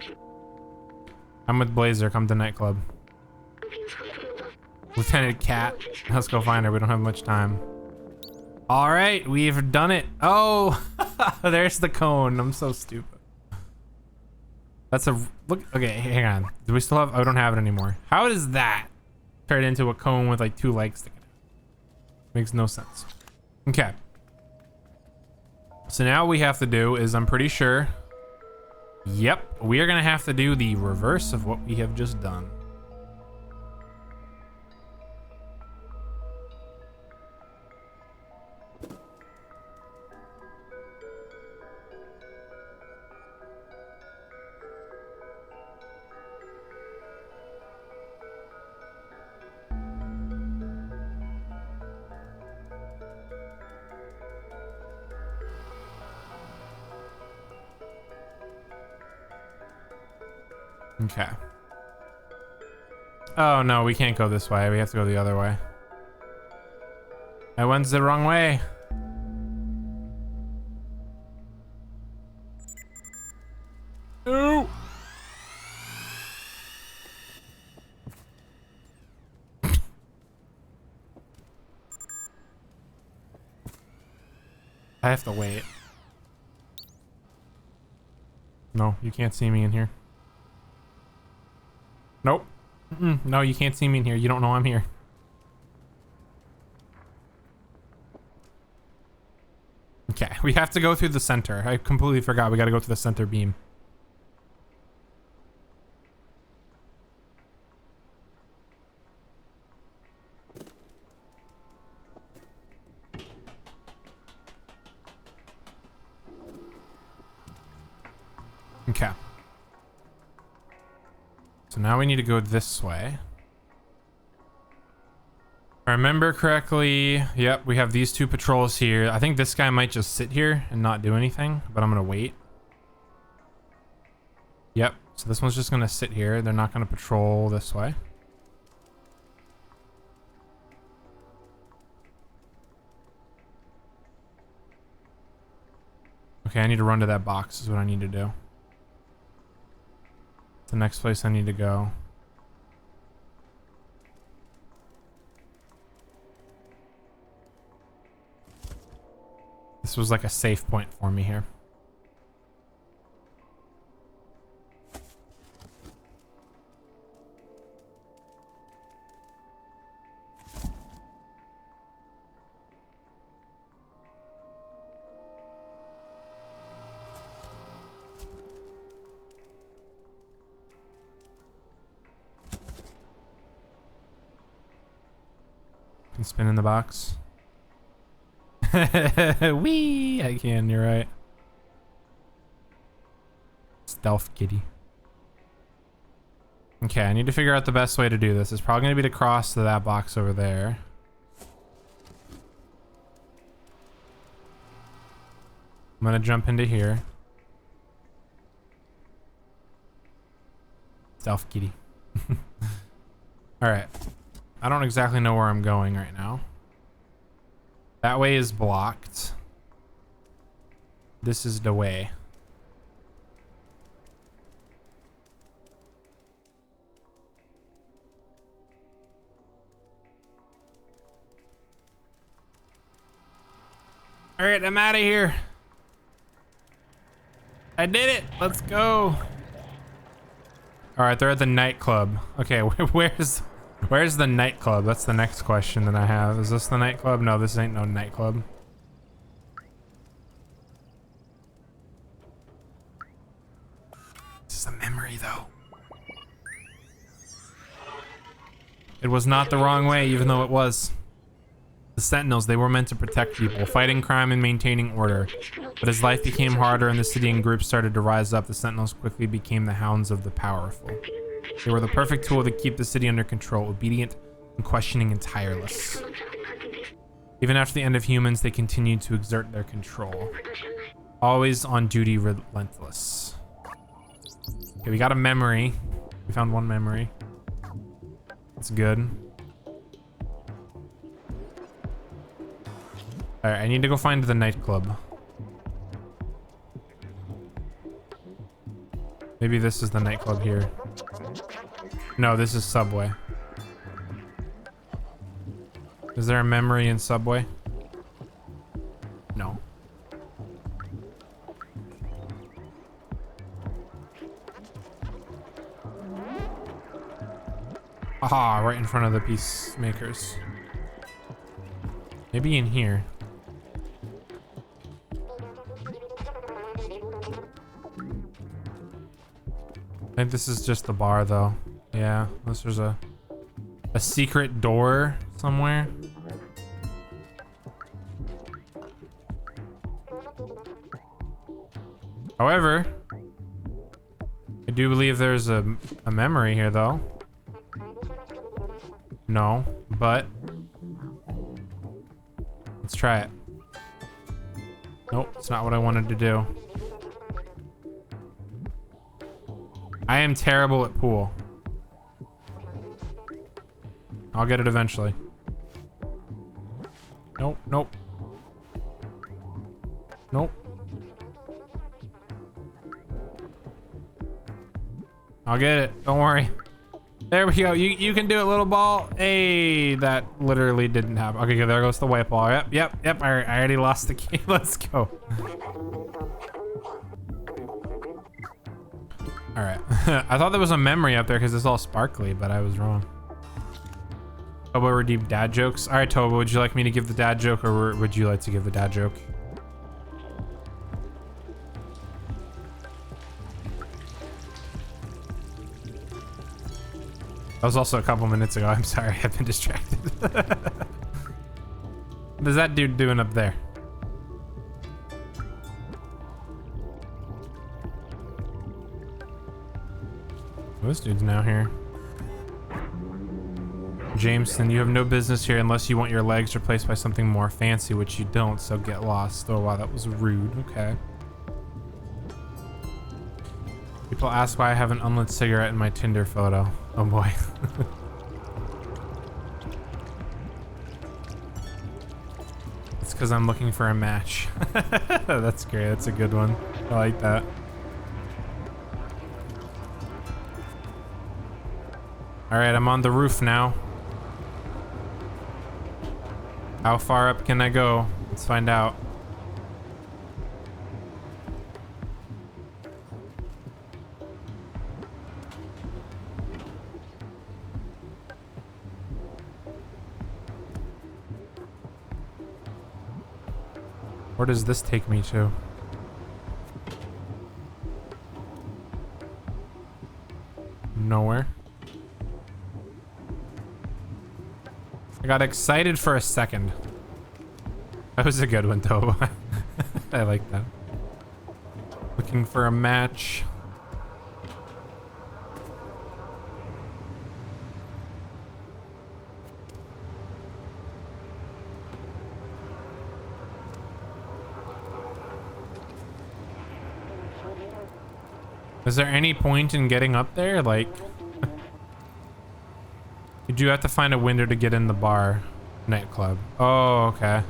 I'm with Blazer, come to nightclub. Lieutenant Cat, let's go find her. We don't have much time. All right, we've done it. Oh, there's the cone. I'm so stupid. That's a look. Okay, hang on. Do we still have? I don't have it anymore. How does that turn into a cone with like 2 legs sticking out? Makes no sense. Okay. So now what we have to do is, I'm pretty sure. Yep, we are gonna have to do the reverse of what we have just done. Okay. Oh no, we can't go this way. We have to go the other way. I went the wrong way. No. I have to wait. No, you can't see me in here. Nope. No, you can't see me in here. You don't know I'm here. Okay, we have to go through the center. I completely forgot. We got to go to the center beam. Okay. So now we need to go this way. If I remember correctly, yep, we have these 2 patrols here. I think this guy might just sit here and not do anything, but I'm gonna wait. Yep, so this one's just gonna sit here. They're not gonna patrol this way. Okay, I need to run to that box is what I need to do. The next place I need to go. This was like a safe point for me here. Can spin in the box. Wee! I can, you're right. Stealth kitty. Okay, I need to figure out the best way to do this. It's probably going to be to cross to that box over there. I'm going to jump into here. Stealth kitty. Alright. I don't exactly know where I'm going right now. That way is blocked. This is the way. All right, I'm out of here. I did it. Let's go. All right, they're at the nightclub. Okay, where's the nightclub? That's the next question that I have. Is this the nightclub? No, this ain't no nightclub. This is a memory, though. It was not the wrong way, even though it was. The Sentinels, they were meant to protect people, fighting crime and maintaining order. But as life became harder and the city and groups started to rise up, the Sentinels quickly became the hounds of the powerful. They were the perfect tool to keep the city under control, obedient, unquestioning, and tireless. Even after the end of humans, they continued to exert their control. Always on duty, relentless. Okay, we got a memory. We found one memory. That's good. Alright, I need to go find the nightclub. Maybe this is the nightclub here. No, this is Subway. Is there a memory in Subway? No. Aha, right in front of the peacemakers. Maybe in here. I think this is just the bar, though. Yeah, unless there's a secret door somewhere. However, I do believe there's a memory here, though. No, but let's try it. Nope, it's not what I wanted to do. I am terrible at pool. I'll get it eventually. Nope, nope. Nope. I'll get it, don't worry. There we go, you can do it, little ball. Hey, that literally didn't happen. Okay, there goes the white ball. Yep, I already lost the game. Let's go. All right. I thought there was a memory up there because it's all sparkly, but I was wrong. Tobo redeemed dad jokes. All right, Tobo, would you like me to give the dad joke, or would you like to give the dad joke? That was also a couple minutes ago. I'm sorry, I've been distracted. What is that dude doing up there? This dude's now here. Jameson, you have no business here unless you want your legs replaced by something more fancy, which you don't, so get lost. Oh wow, that was rude. Okay. People ask why I have an unlit cigarette in my Tinder photo. Oh boy. It's because I'm looking for a match. That's great. That's a good one. I like that. All right, I'm on the roof now. How far up can I go? Let's find out. Where does this take me to? Nowhere. I got excited for a second. That was a good one though. I like that. Looking for a match. Is there any point in getting up there? Like, did you have to find a window to get in the bar nightclub? Oh, okay.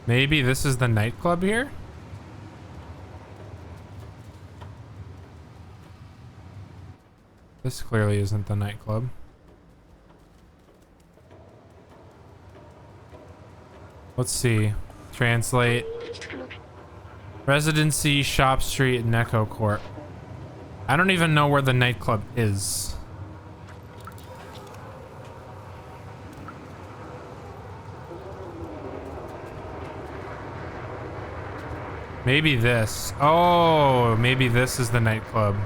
Maybe this is the nightclub here? This clearly isn't the nightclub. Let's see. Translate. Residency, Shop Street, Necco Court. I don't even know where the nightclub is. Maybe this. Oh, maybe this is the nightclub.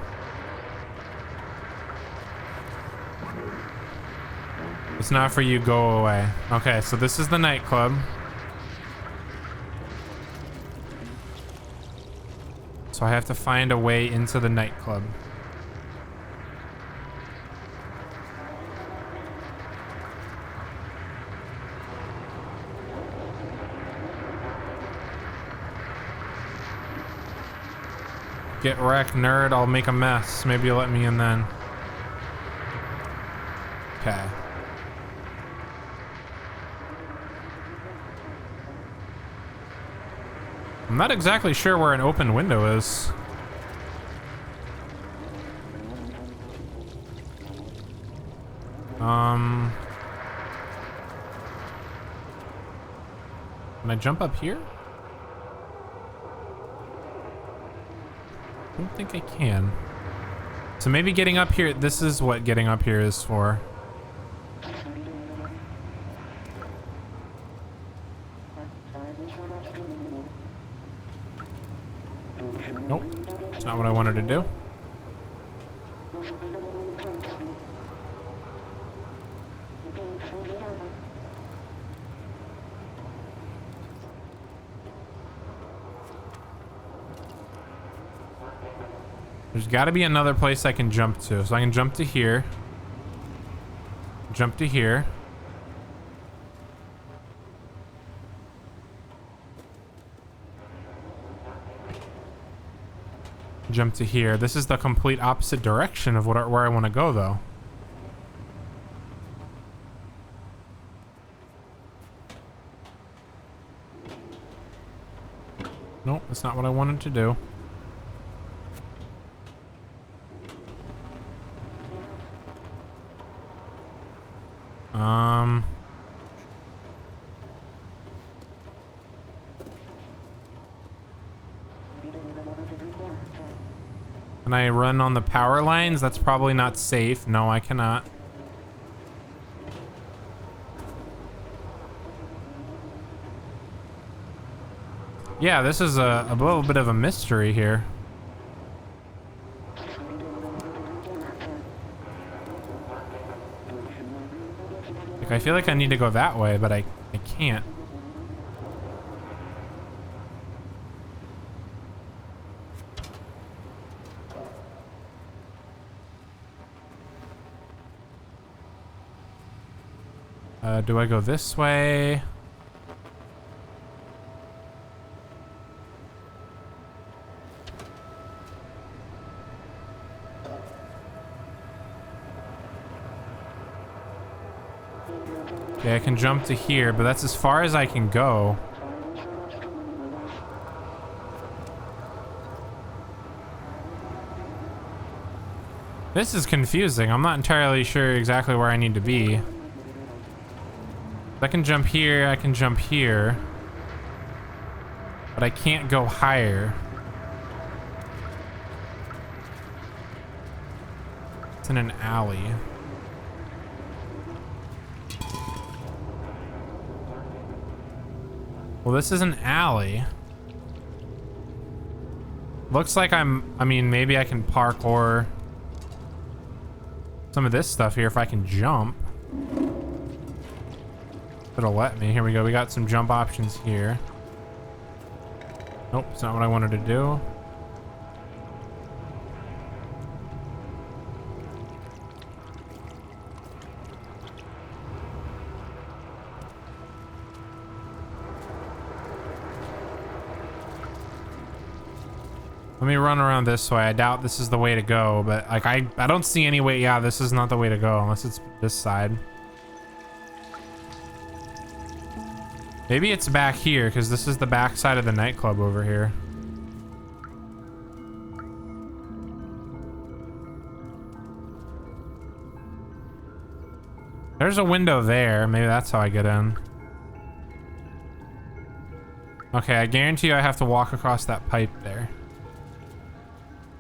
It's not for you, go away. Okay, so this is the nightclub. So I have to find a way into the nightclub. Get wrecked, nerd. I'll make a mess. Maybe you'll let me in then. Okay. I'm not exactly sure where an open window is. Can I jump up here? I don't think I can. So maybe getting up here, this is what getting up here is for. Nope, that's not what I wanted to do. There's got to be another place I can jump to. So I can jump to here. Jump to here. Jump to here. This is the complete opposite direction of where I want to go, though. Nope, that's not what I wanted to do. Can I run on the power lines? That's probably not safe. No, I cannot. Yeah, this is a little bit of a mystery here. Like, I feel like I need to go that way, but I can't. Do I go this way? Okay, I can jump to here, but that's as far as I can go. This is confusing. I'm not entirely sure exactly where I need to be. I can jump here, I can jump here. But I can't go higher. It's in an alley. Well, this is an alley. Looks like I mean, maybe I can parkour. some of this stuff here if I can jump. It'll let me. Here we go. We got some jump options here. Nope, it's not what I wanted to do. Let me run around this way. I doubt this is the way to go, but like I don't see any way. Yeah, this is not the way to go unless it's this side. Maybe it's back here because this is the back side of the nightclub over here. There's a window there. Maybe that's how I get in. Okay, I guarantee you I have to walk across that pipe there.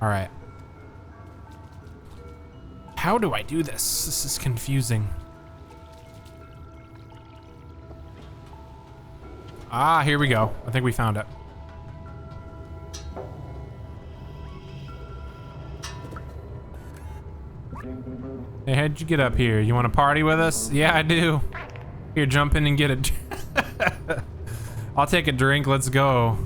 All right. How do I do this? This is confusing. Ah, here we go. I think we found it. Hey, how'd you get up here? You want to party with us? Yeah, I do. Here, jump in and get it. I'll take a drink. Let's go.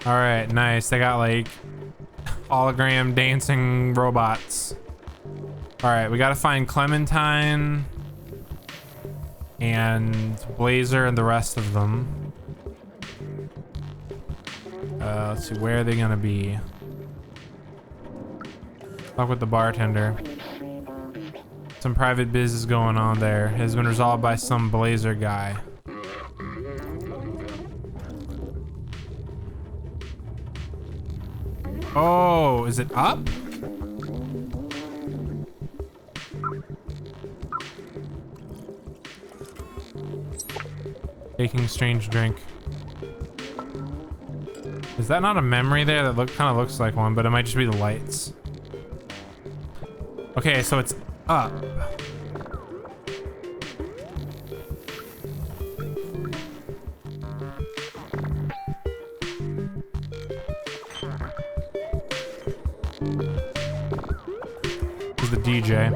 All right, nice. They got like hologram dancing robots. All right, we got to find Clementine and Blazer and the rest of them. Let's see, where are they gonna be? Talk with the bartender. Some private business going on there. It has been resolved by some Blazer guy. Oh, is it up? Taking strange drink. Is that not a memory there? That kind of looks like one, but it might just be the lights. Okay, so it's up. This is the DJ.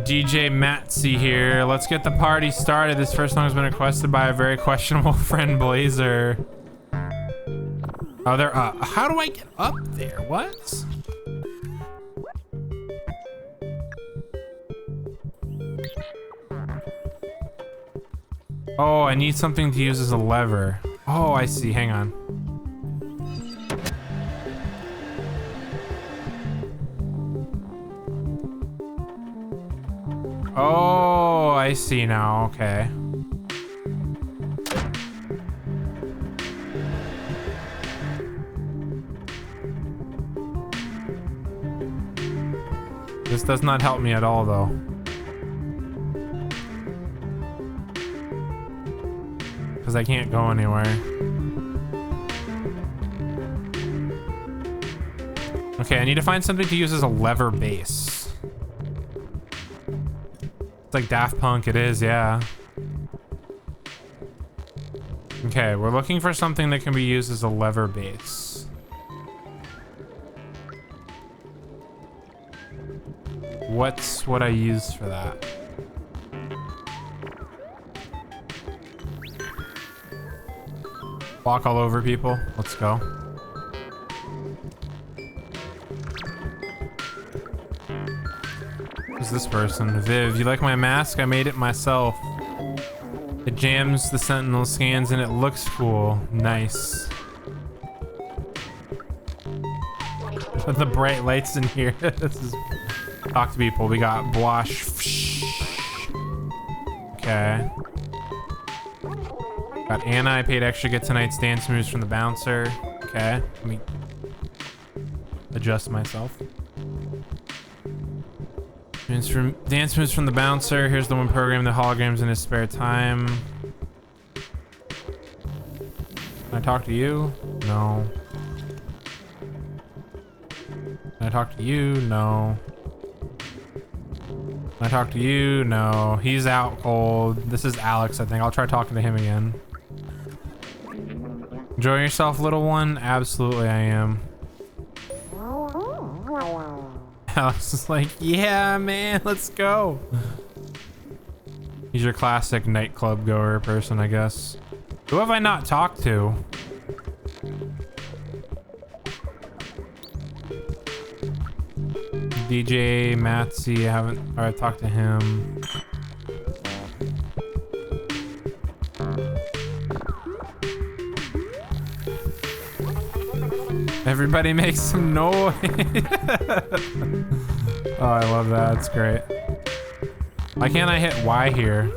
DJ Matsy here. Let's get the party started. This first song has been requested by a very questionable friend, Blazer. Oh, they're up. How do I get up there? What? Oh, I need something to use as a lever. Oh, I see. Hang on. Oh, I see now. Okay. This does not help me at all, though. Because I can't go anywhere. Okay, I need to find something to use as a lever base. It's like Daft Punk, it is, yeah. Okay, we're looking for something that can be used as a lever base. What's what I use for that? Walk all over people. Let's go. Who's this person? Viv, you like my mask? I made it myself. It jams the sentinel scans and it looks cool. Nice. Put the bright lights in here. This is... Talk to people. We got Blush. Okay. Got Anna. I paid extra to get tonight's dance moves from the bouncer. Okay. Let me adjust myself. Dance moves from the bouncer. Here's the one programming the holograms in his spare time. Can I talk to you? No. Can I talk to you? No. Can I talk to you? No. He's out cold. This is Alex, I think. I'll try talking to him again. Enjoy yourself, little one? Absolutely, I am. Alex is like, yeah, man, let's go. He's your classic nightclub goer person, I guess. Who have I not talked to? DJ Matsy, I've talked to him. Everybody makes some noise. Oh, I love that. That's great. Why can't I hit Y here?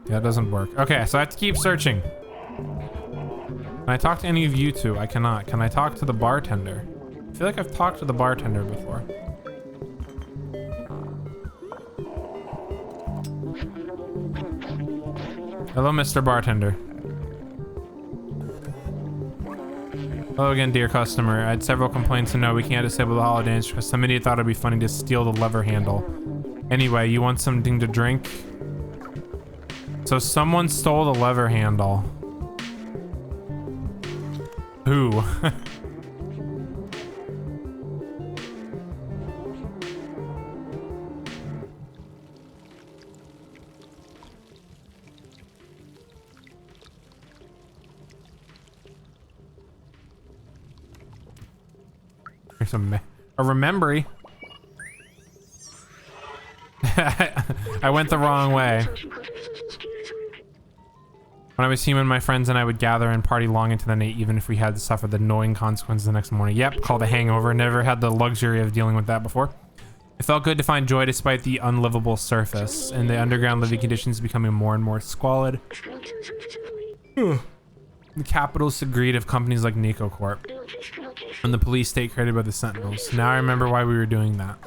Yeah, it doesn't work. Okay, so I have to keep searching. Can I talk to any of you two? I cannot. Can I talk to the bartender? I feel like I've talked to the bartender before. Hello, Mr. Bartender. Hello again, dear customer. I had several complaints to know we can't disable the holidays because some idiot thought it'd be funny to steal the lever handle. Anyway, you want something to drink? So someone stole the lever handle. Who? There's a remembery. I went the wrong way. When I was human, my friends and I would gather and party long into the night, even if we had to suffer the annoying consequences the next morning. Yep, called a hangover. Never had the luxury of dealing with that before. It felt good to find joy despite the unlivable surface, and the underground living conditions becoming more and more squalid. The capitalist greed of companies like Nico Corp. And the police state created by the Sentinels. Now I remember why we were doing that.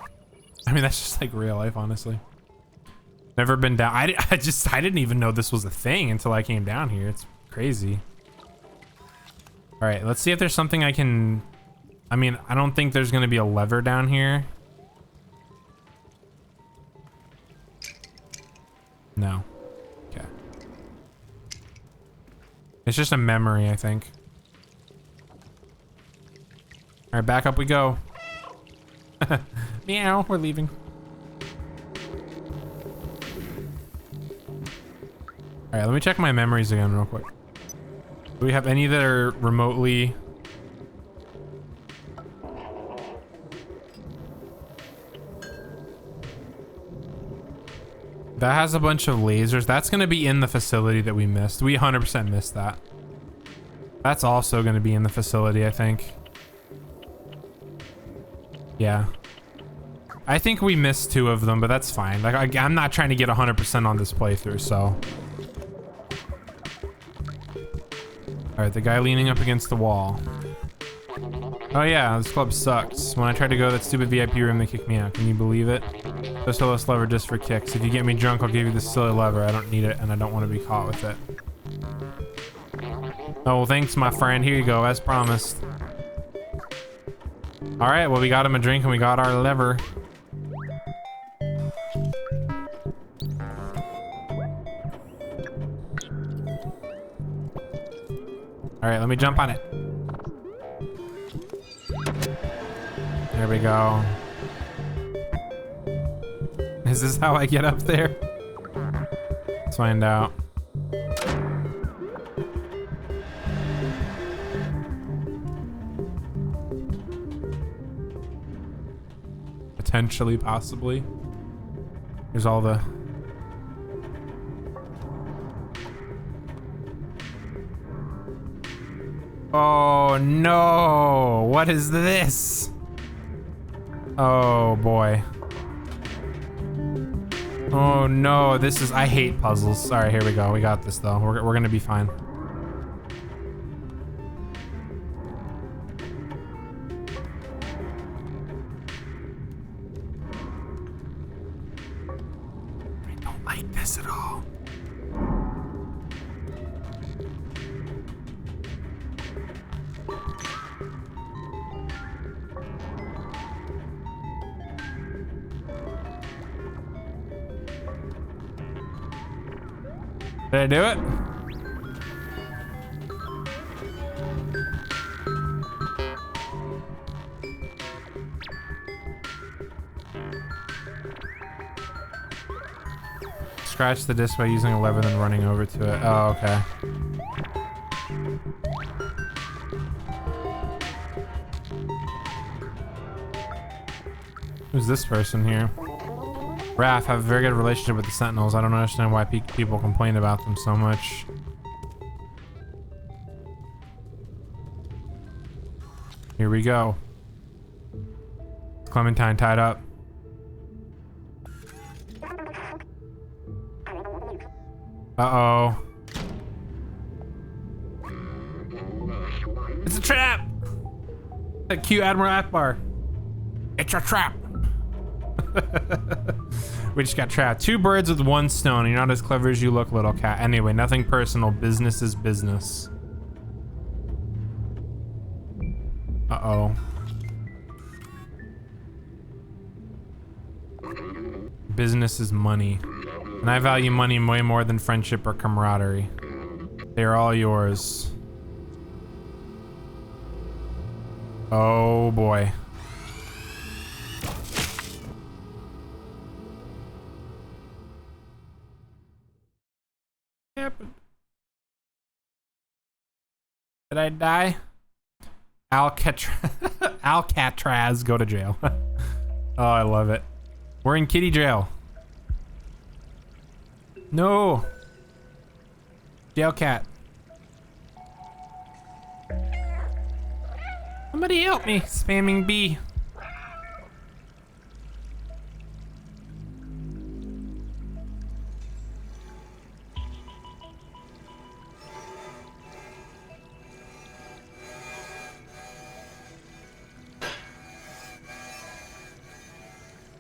I mean, that's just like real life, honestly. Never been down. I didn't even know this was a thing until I came down here. It's crazy. All right, let's see if there's something I can... I mean, I don't think there's going to be a lever down here. No. Okay. It's just a memory, I think. All right, back up we go. Meow, we're leaving. All right, let me check my memories again real quick. Do we have any that are remotely... That has a bunch of lasers. That's going to be in the facility that we missed. We 100% missed that. That's also going to be in the facility, I think. Yeah. I think we missed 2 of them, but that's fine. Like, I'm not trying to get 100% on this playthrough, so... Alright, the guy leaning up against the wall. Oh yeah, this club sucks. When I tried to go to that stupid VIP room, they kicked me out. Can you believe it? Just a this lever just for kicks. If you get me drunk, I'll give you this silly lever. I don't need it, and I don't want to be caught with it. Oh, well, thanks, my friend. Here you go, as promised. Alright, well, we got him a drink, and we got our lever. All right, let me jump on it. There we go. Is this how I get up there? Let's find out. Potentially, possibly. Here's all the... Oh no, what is this? Oh boy. Oh no, this is, I hate puzzles. All right, here we go. We got this though. We're gonna be fine. I don't like this at all. Did I do it? Scratch the disc by using a lever, then running over to it. Oh, okay. Who's this person here? Raph, have a very good relationship with the Sentinels. I don't understand why people complain about them so much. Here we go. Clementine tied up. Uh-oh. It's a trap! That cute Admiral Akbar. It's a trap! We just got trapped. 2 birds with 1 stone. You're not as clever as you look, little cat. Anyway, nothing personal. Business is business. Uh-oh. Business is money. And I value money way more than friendship or camaraderie. They are all yours. Oh boy. Happened. Did I die? Alcatraz, go to jail. Oh, I love it. We're in kitty jail. No. Jail cat. Somebody help me. Spamming B.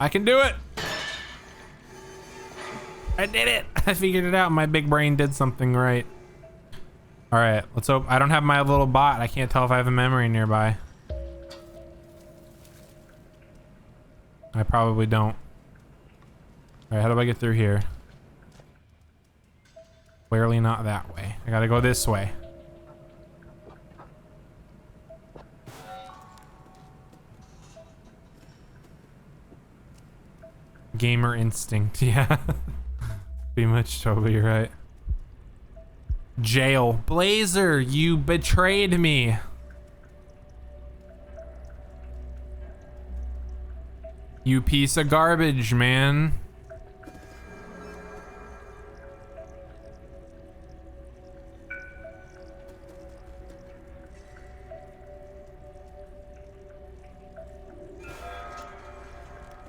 I can do it. I did it. I figured it out. My big brain did something right. All right, let's hope. I don't have my little bot. I can't tell if I have a memory nearby. I probably don't. All right, how do I get through here? Clearly not that way. I gotta go this way. Gamer instinct, yeah. Pretty much totally right. Jail. Blazer, you betrayed me. You piece of garbage, man.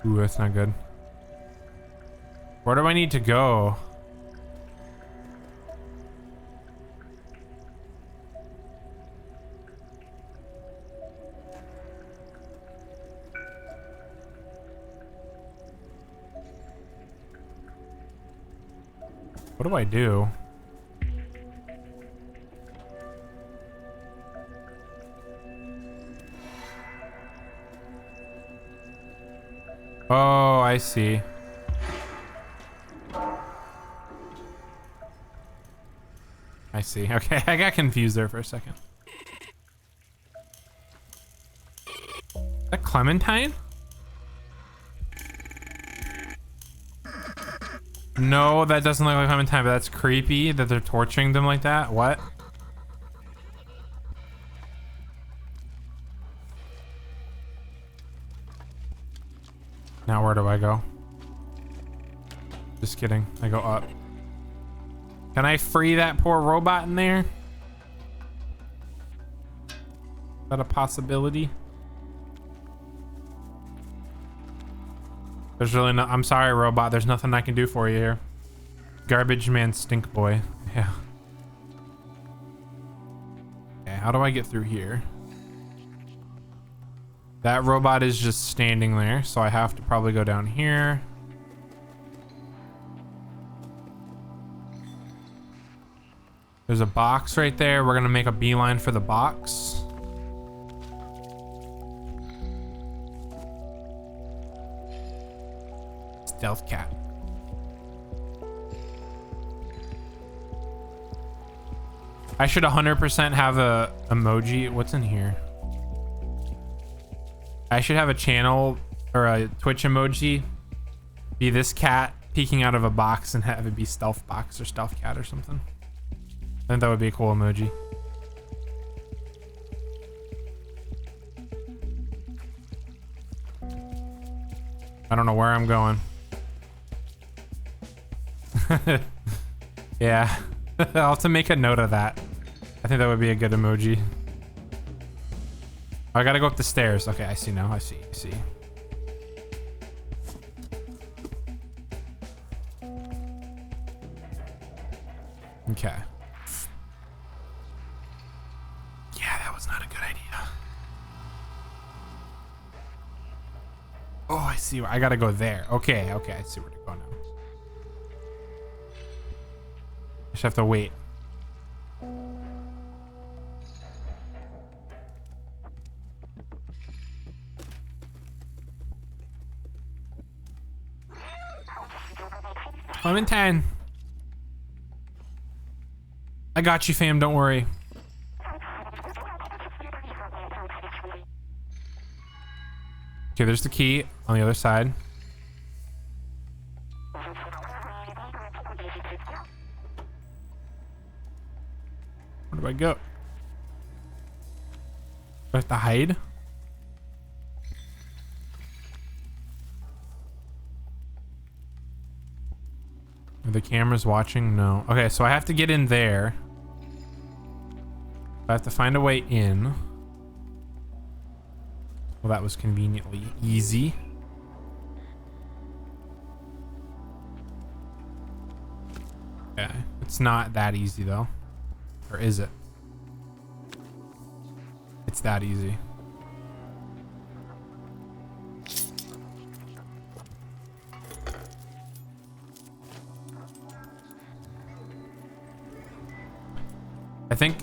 Ooh, that's not good. Where do I need to go? What do I do? Oh, I see. I see. Okay, I got confused there for a second. Is that Clementine? No, that doesn't look like Clementine, but that's creepy that they're torturing them like that. What? Now where do I go? Just kidding. I go up. Can I free that poor robot in there? Is that a possibility? There's really no. I'm sorry, robot. There's nothing I can do for you here. Garbage man, stink boy. Yeah. Okay, how do I get through here? That robot is just standing there, so I have to probably go down here. There's a box right there. We're gonna make a beeline for the box. Stealth cat. I should 100% have a emoji. What's in here? I should have a channel or a Twitch emoji be this cat peeking out of a box and have it be stealth box or stealth cat or something. I think that would be a cool emoji. I don't know where I'm going. Yeah, I'll have to make a note of that. I think that would be a good emoji. Oh, I gotta go up the stairs. Okay, I see now. I see. Okay. Yeah, that was not a good idea. Oh, I see. I gotta go there. Okay, I see where to go now. I just have to wait. Clementine. I got you, fam. Don't worry. Okay, there's the key on the other side. Where do I go? Do I have to hide? Are the cameras watching? No. Okay, so I have to get in there. I have to find a way in. Well, that was conveniently easy. Okay, it's not that easy though. Or is it? It's that easy. I think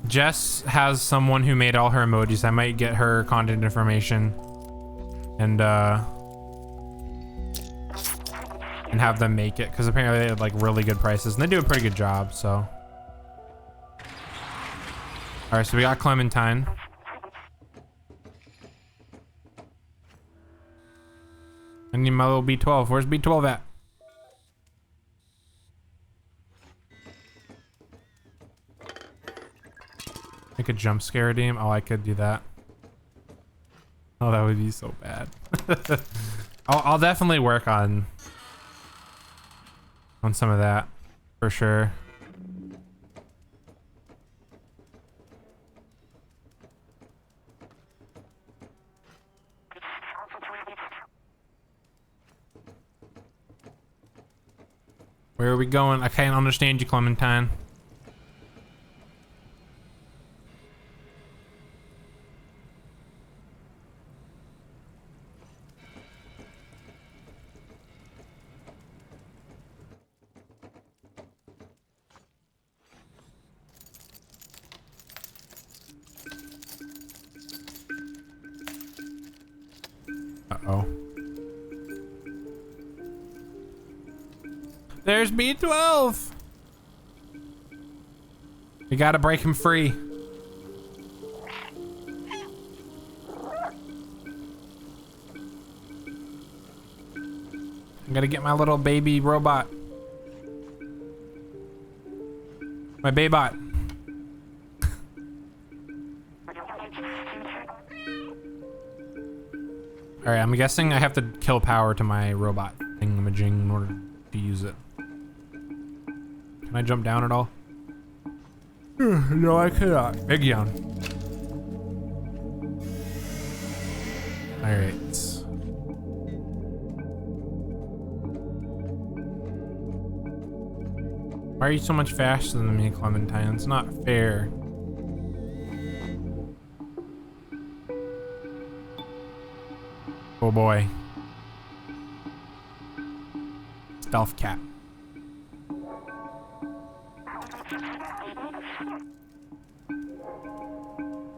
Jess has someone who made all her emojis. I might get her contact information and have them make it, because apparently they have like really good prices and they do a pretty good job. So all right, so we got Clementine. I need my little B12. Where's B12 at? Make a jump scare redeem. Oh, I could do that. Oh, that would be so bad. I'll definitely work on some of that for sure. Where are we going? I can't understand you, Clementine. Uh-oh. There's B12. We gotta break him free. I gotta get my little baby robot. My baybot. All right, I'm guessing I have to kill power to my robot thingamajig in order to use it. Can I jump down at all? No, I cannot. Big yawn. All right. Why are you so much faster than me, Clementine? It's not fair. Oh boy. Stealth cat.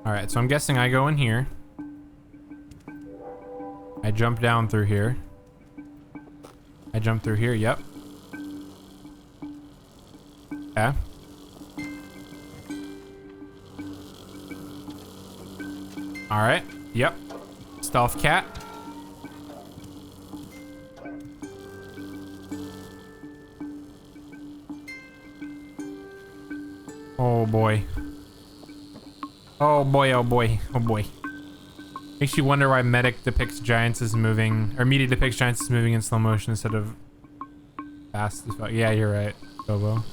Alright, so I'm guessing I go in here. I jump down through here. I jump through here, yep. Okay. All right. Yep. Stealth cat. Oh boy. Oh boy, oh boy, oh boy. Makes you wonder why medic depicts giants as moving, or media depicts giants as moving in slow motion instead of fast as fuck. Yeah, you're right, Bobo.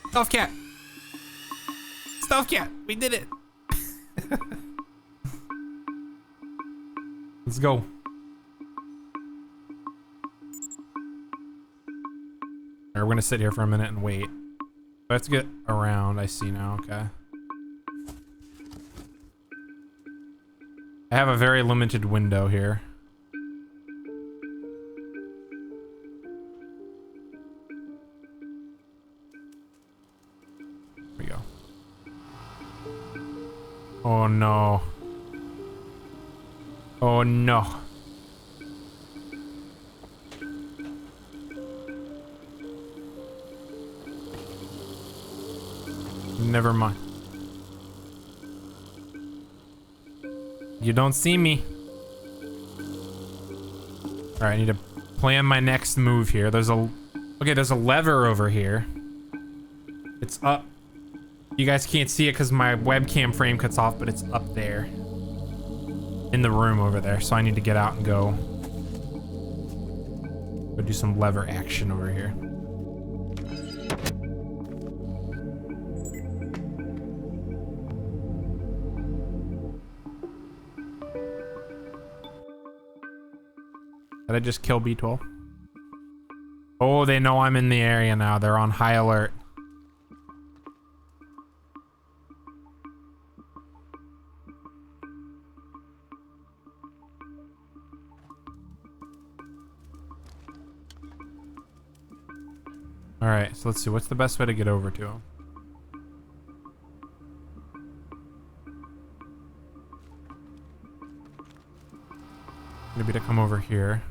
Stealth cat! Stealth cat! We did it! Let's go. Alright, we're gonna sit here for a minute and wait. I have to get around, I see now, okay. I have a very limited window here. Here we go. Oh no. Oh no. Never mind. You don't see me. All right, I need to plan my next move here. There's a lever over here. It's up. You guys can't see it because my webcam frame cuts off, but it's up there in the room over there. So I need to get out and go do some lever action over here. Did I just kill B12? Oh, they know I'm in the area now. They're on high alert. All right, so let's see. What's the best way to get over to him? Maybe to come over here.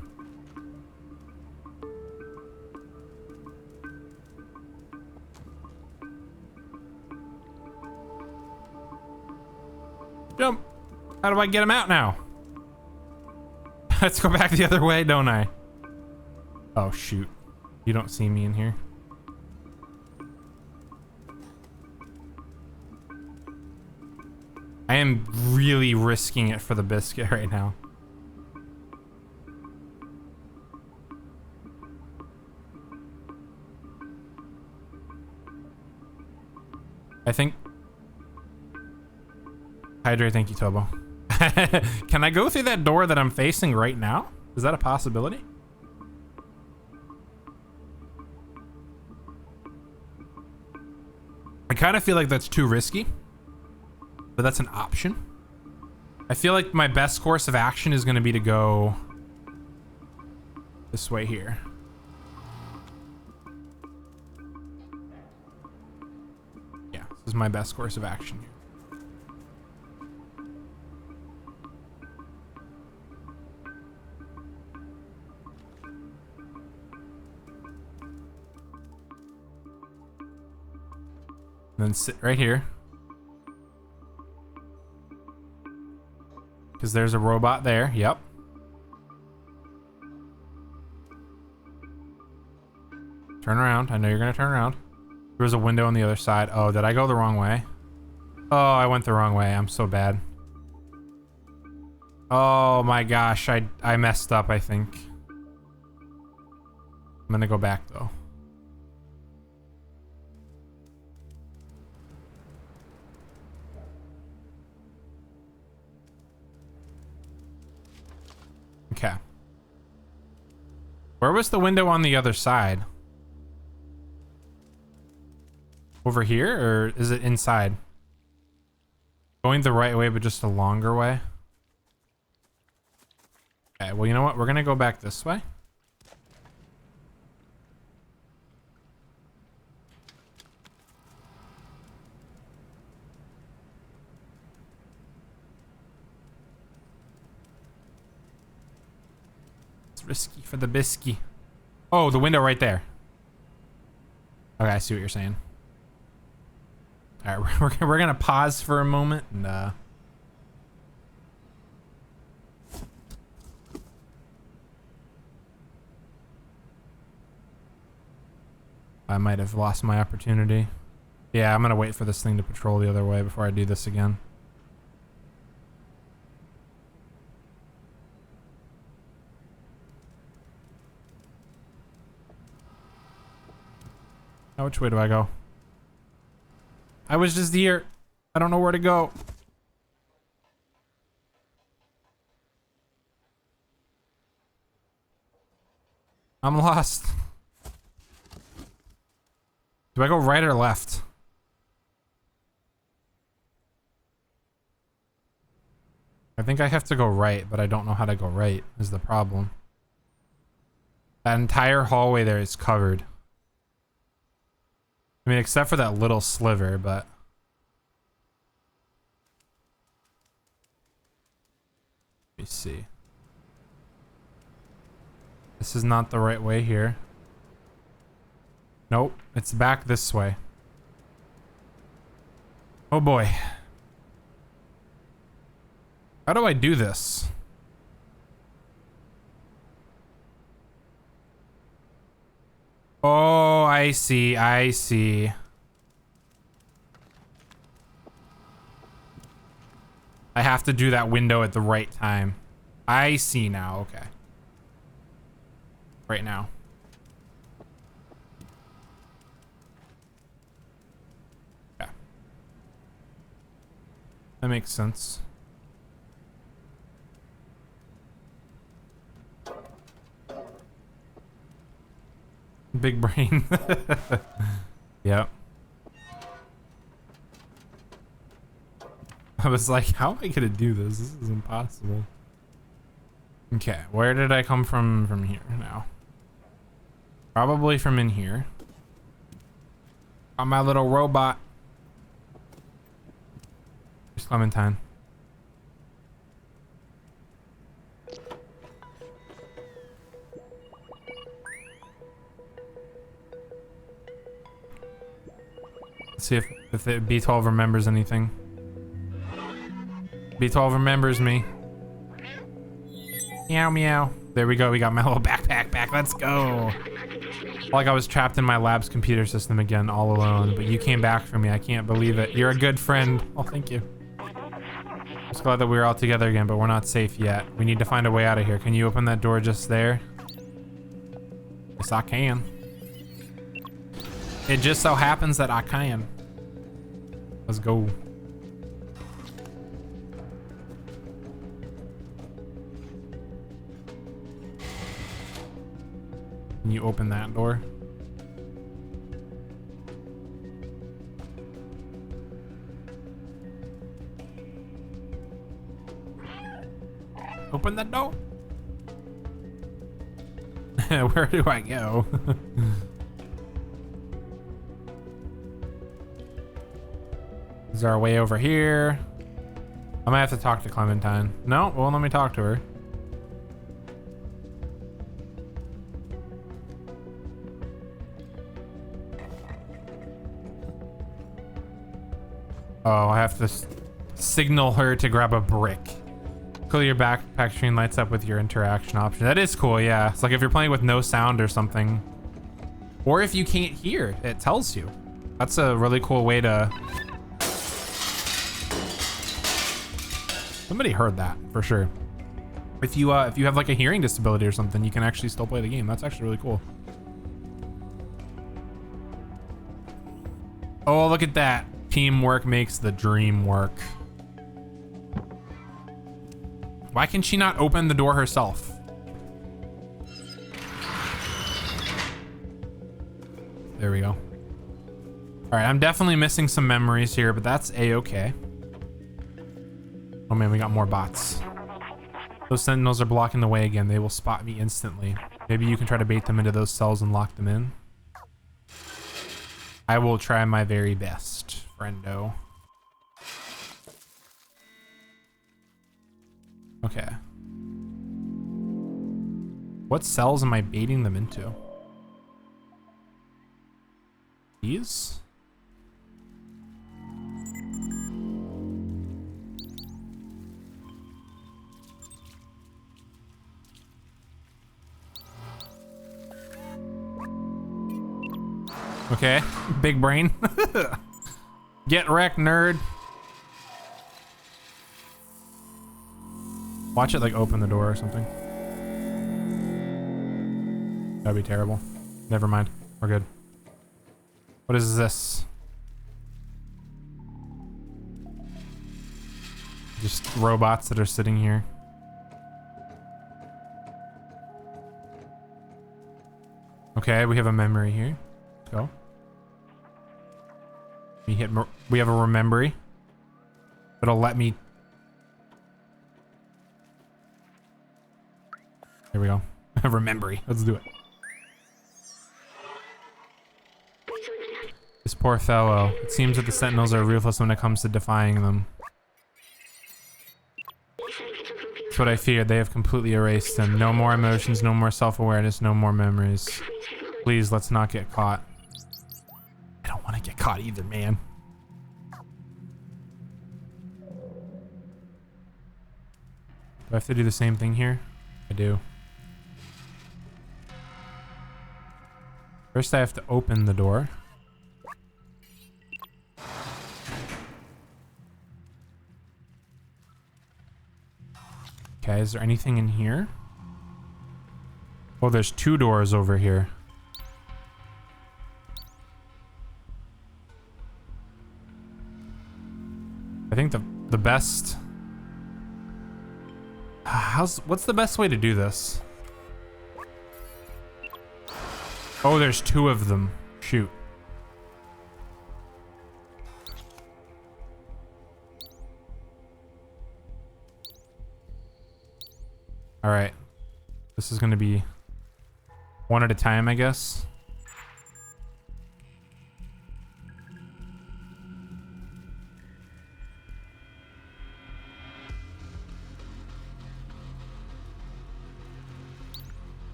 Jump! How do I get him out now? Let's go back the other way, don't I? Oh, shoot. You don't see me in here. I am really risking it for the biscuit right now. I think... Hydrate, thank you, Tobo. Can I go through that door that I'm facing right now? Is that a possibility? I kind of feel like that's too risky, but that's an option. I feel like my best course of action is going to be to go this way here. Yeah, this is my best course of action here. And then sit right here. Because there's a robot there. Yep. Turn around. I know you're going to turn around. There was a window on the other side. Oh, did I go the wrong way? Oh, I went the wrong way. I'm so bad. Oh my gosh. I messed up, I think. I'm going to go back though. Okay. Where was the window on the other side? Over here, or is it inside? Going the right way, but just a longer way? Okay, well, you know what? We're gonna go back this way. Risky for the bisky. Oh, the window right there. Okay, I see what you're saying. All right, we're gonna pause for a moment and I might have lost my opportunity. Yeah, I'm gonna wait for this thing to patrol the other way before I do this again. Now, which way do I go? I was just here. I don't know where to go. I'm lost. Do I go right or left? I think I have to go right, but I don't know how to go right is the problem. That entire hallway there is covered. I mean, except for that little sliver, but... Let me see. This is not the right way here. Nope, it's back this way. Oh boy. How do I do this? Oh, I see, I see. I have to do that window at the right time. I see now, okay. Right now. Yeah. That makes sense. Big brain. Yep. I was like, how am I gonna do this? This is impossible. Okay, where did I come from here now? Probably from in here. On my little robot. There's Clementine. Let's see if B12 remembers anything. B12 remembers me. Meow meow. There we go. We got my little backpack back. Let's go. Like I was trapped in my lab's computer system again, all alone. But you came back for me. I can't believe it. You're a good friend. Oh, thank you. Just glad that we were all together again, but we're not safe yet. We need to find a way out of here. Can you open that door just there? Yes, I can. It just so happens that I can. Let's go. Can you open that door? Open the door. Where do I go? Is there a way over here? I might have to talk to Clementine. No, well, let me talk to her. Oh, I have to signal her to grab a brick. Cool, your backpack screen lights up with your interaction option. That is cool, yeah. It's like if you're playing with no sound or something. Or if you can't hear, it tells you. That's a really cool way to... Somebody heard that, for sure. If you have like a hearing disability or something, you can actually still play the game. That's actually really cool. Oh, look at that. Teamwork makes the dream work. Why can she not open the door herself? There we go. All right, I'm definitely missing some memories here, but that's a-okay. Oh man, we got more bots. Those sentinels are blocking the way again. They will spot me instantly. Maybe you can try to bait them into those cells and lock them in. I will try my very best, friendo. Okay. What cells am I baiting them into? These? Okay, big brain. Get wrecked, nerd. Watch it like open the door or something. That'd be terrible. Never mind. We're good. What is this? Just robots that are sitting here. Okay, we have a memory here. Let's go. We have a remembery. It'll let me. Here we go. Remembery. Let's do it. This poor fellow. It seems that the Sentinels are ruthless when it comes to defying them. That's what I feared. They have completely erased him. No more emotions, no more self-awareness, no more memories. Please, let's not get caught. I don't want to get caught either, man. Do I have to do the same thing here? I do. First, I have to open the door. Okay, is there anything in here? Oh, there's two doors over here. I think the best... What's the best way to do this? Oh, there's two of them. Shoot. All right. This is going to be one at a time, I guess.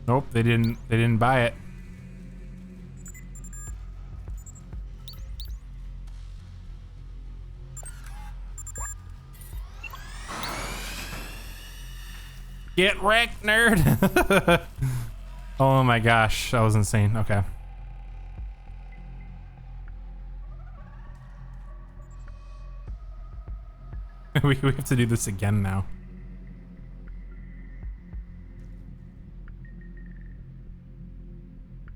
Nope, they didn't buy it. Get wrecked, nerd. Oh my gosh, that was insane. Okay. we have to do this again now.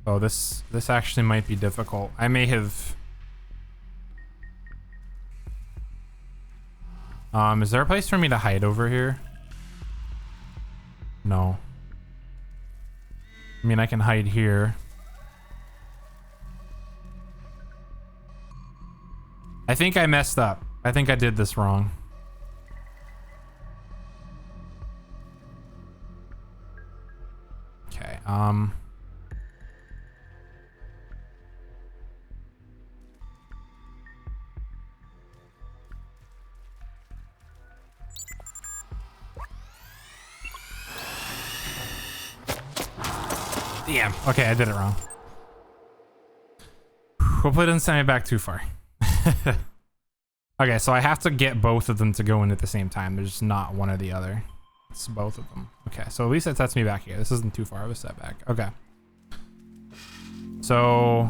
Oh, this actually might be difficult. I may have... is there a place for me to hide over here? No. I mean, I can hide here. I think I messed up. I think I did this wrong. Okay, damn. Okay, I did it wrong. Hopefully it doesn't send me back too far. Okay, so I have to get both of them to go in at the same time. There's not one or the other. It's both of them. Okay, so at least it sets me back here. This isn't too far of a setback. Okay. So...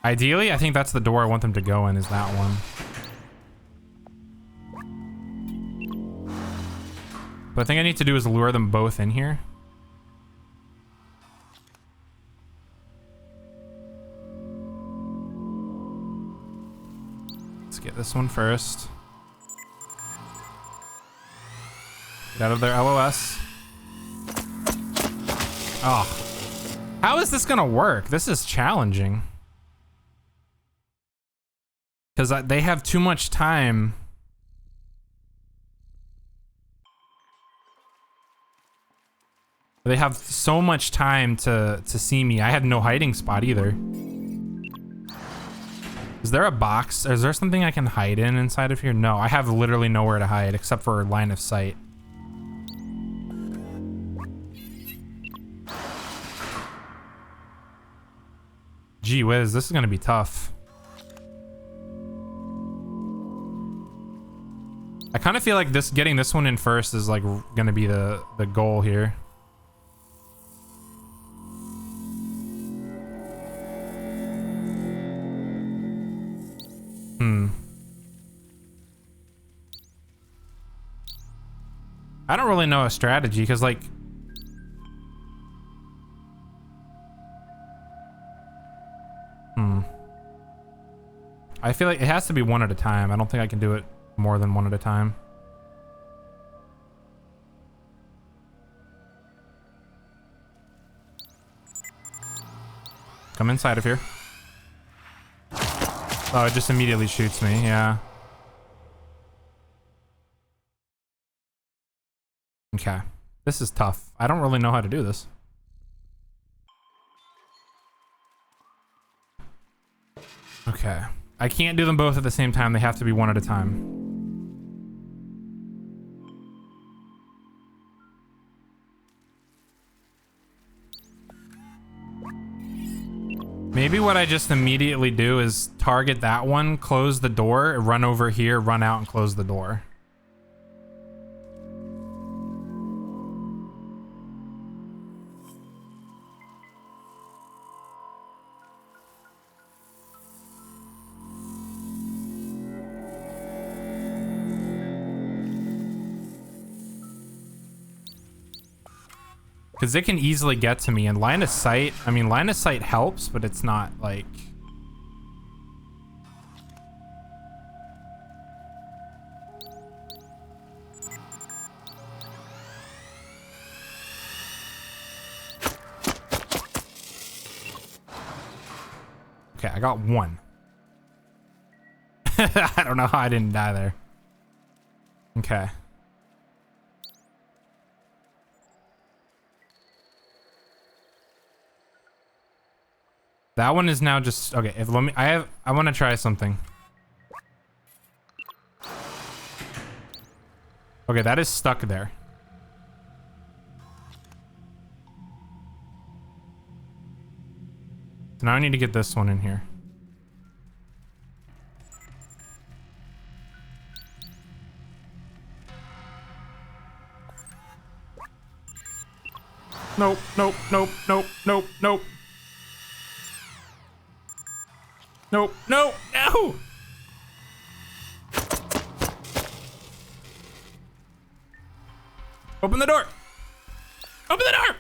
ideally, I think that's the door I want them to go in, is that one. What I think I need to do is lure them both in here. Let's get this one first. Get out of their LOS. Oh. How is this gonna work? This is challenging. Because they have too much time. They have so much time to see me. I had no hiding spot either. Is there a box? Is there something I can hide in inside of here? No, I have literally nowhere to hide except for line of sight. Gee whiz, this is gonna be tough. I kind of feel like getting this one in first is like gonna be the goal here. I don't really know a strategy because, like, I feel like it has to be one at a time. I don't think I can do it more than one at a time. Come inside of here. Oh, it just immediately shoots me. Yeah. Okay. This is tough. I don't really know how to do this. Okay. I can't do them both at the same time. They have to be one at a time. Maybe what I just immediately do is target that one, close the door, run over here, run out and close the door. Because it can easily get to me, and line of sight, I mean, line of sight helps, but it's not like... Okay, I got one. I don't know how I didn't die there. Okay. That one is now just okay. If let me, I want to try something. Okay, that is stuck there. So now I need to get this one in here. Nope, nope, nope, nope, nope, nope. Nope, no, no! Open the door! Open the door!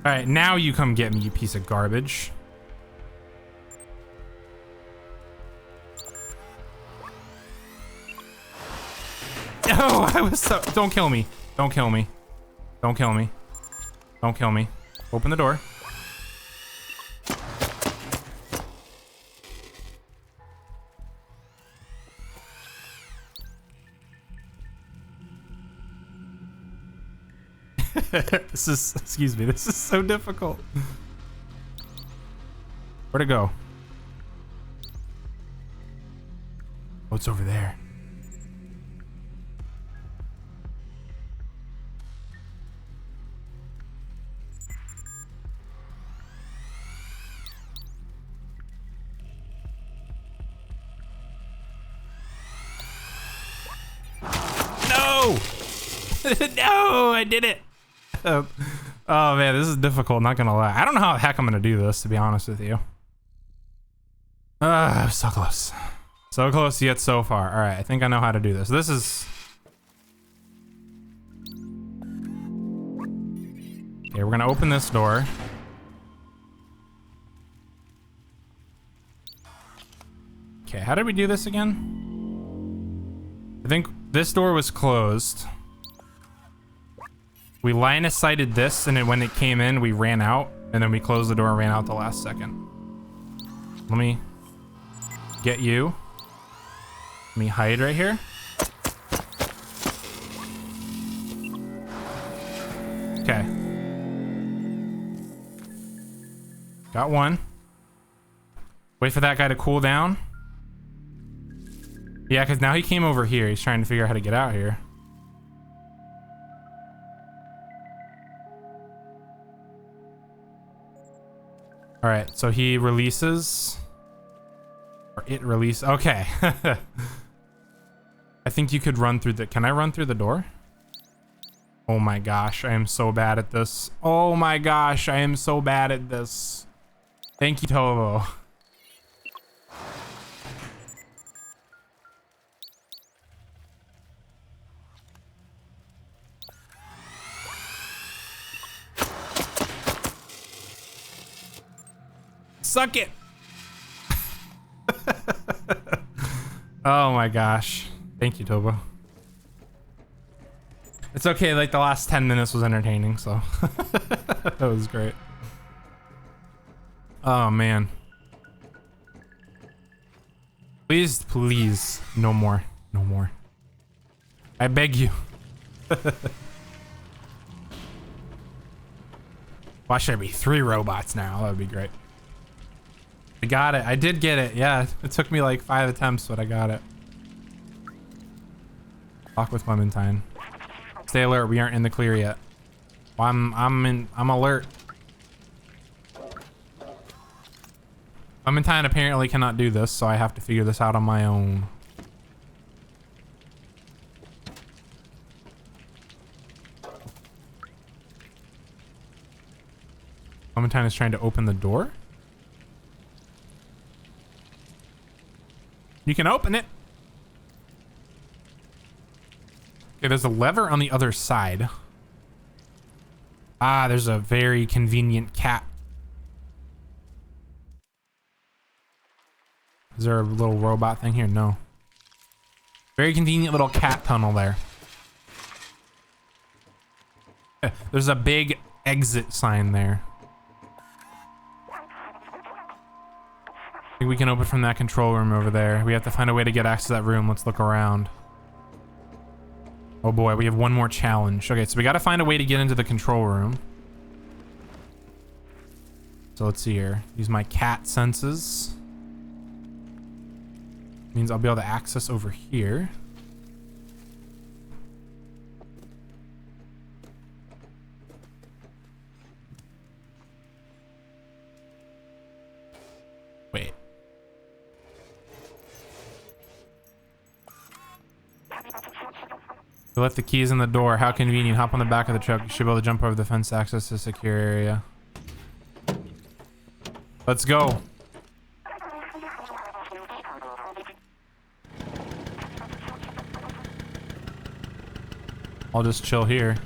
Alright, now you come get me, you piece of garbage. No, I was so... Don't kill me. Don't kill me. Don't kill me. Don't kill me. Open the door. This is, excuse me, this is so difficult. Where'd it go? Oh, it's over there. No, I did it. Oh man, this is difficult, not gonna lie. I don't know how the heck I'm gonna do this, to be honest with you. So close. So close yet so far. All right, I think I know how to do this. This is... Okay, we're gonna open this door. Okay, how did we do this again? I think this door was closed. We line of sighted this, and then when it came in, we ran out, and then we closed the door and ran out the last second. Let me get you. Let me hide right here. Okay. Got one. Wait for that guy to cool down. Yeah, because now he came over here. He's trying to figure out how to get out here. All right, so he releases, or it release. Okay. I think you could run through the, can I run through the door? Oh my gosh, I am so bad at this. Oh my gosh, I am so bad at this. Thank you, Tovo. Suck it. Oh my gosh. Thank you, Tobo. It's okay, like the last 10 minutes was entertaining, so that was great. Oh man. Please, please, no more. No more. I beg you. Why should there be 3 robots now? That would be great. I got it. I did get it. Yeah, it took me like 5 attempts, but I got it. Talk with Clementine. Stay alert. We aren't in the clear yet. Well, I'm alert. Clementine apparently cannot do this, so I have to figure this out on my own. Clementine is trying to open the door. You can open it. Okay, there's a lever on the other side. Ah, there's a very convenient cat. Is there a little robot thing here? No. Very convenient little cat tunnel there. There's a big exit sign there. I think we can open from that control room over there. We have to find a way to get access to that room. Let's look around. Oh boy, we have one more challenge. Okay, so we got to find a way to get into the control room. So let's see here. Use my cat senses. Means I'll be able to access over here. Wait. You left the keys in the door. How convenient. Hop on the back of the truck. You should be able to jump over the fence to access the secure area. Let's go. I'll just chill here.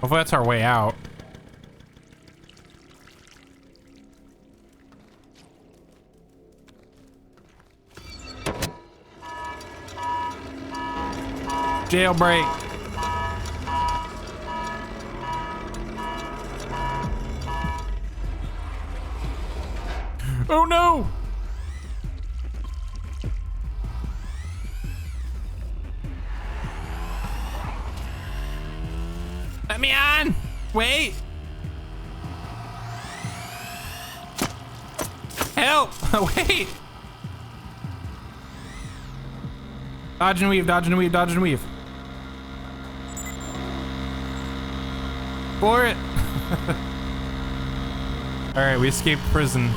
Hopefully that's our way out. Jailbreak. Oh no! Let me on! Wait! Help! Wait! Dodge and weave, dodge and weave, dodge and weave. For it! Alright, we escaped prison.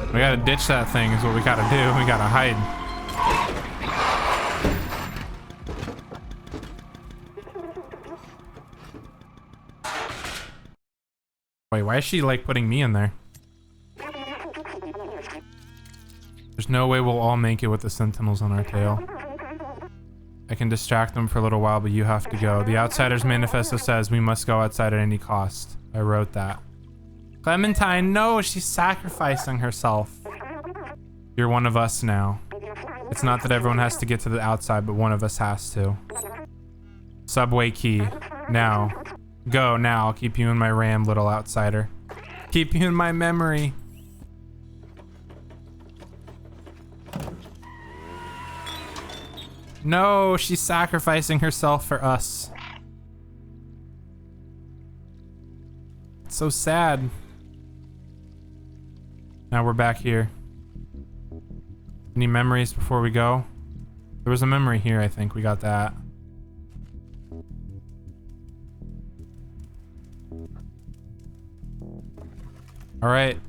We gotta ditch that thing is what we gotta do. We gotta hide. Wait, why is she like putting me in there? There's no way we'll all make it with the sentinels on our tail. I can distract them for a little while, but you have to go. The Outsider's Manifesto says we must go outside at any cost. I wrote that. Clementine, no, she's sacrificing herself. You're one of us now. It's not that everyone has to get to the outside, but one of us has to. Subway key. Now. Go now. I'll keep you in my RAM, little outsider. Keep you in my memory. No, she's sacrificing herself for us. It's so sad. Now we're back here. Any memories before we go? There was a memory here, I think. We got that. All right.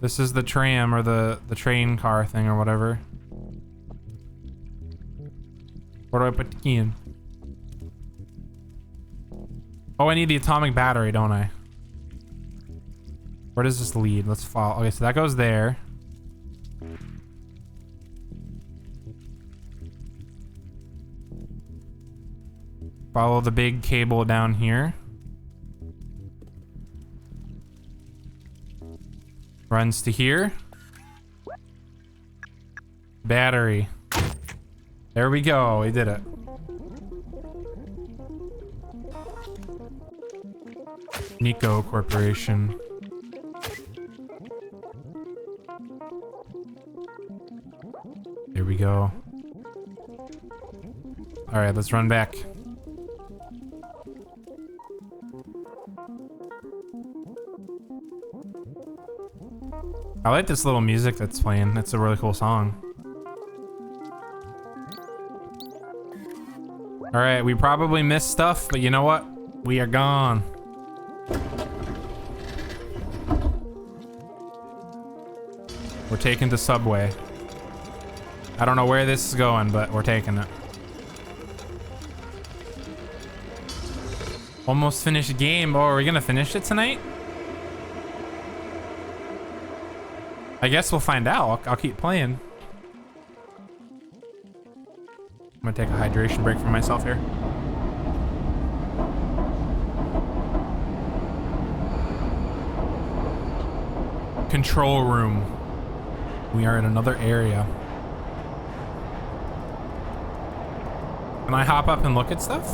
This is the tram or the train car thing or whatever. Where do I put the key in? Oh, I need the atomic battery, don't I? Where does this lead? Let's follow. Okay, so that goes there. Follow the big cable down here. Runs to here. Battery. There we go. We did it. Nico Corporation. There we go. All right, let's run back. I like this little music that's playing. That's a really cool song. All right, we probably missed stuff, but you know what? We are gone. We're taking the subway. I don't know where this is going, but we're taking it. Almost finished the game. Oh, are we gonna finish it tonight? I guess we'll find out. I'll keep playing. I'm gonna take a hydration break for myself here. Control room. We are in another area. Can I hop up and look at stuff?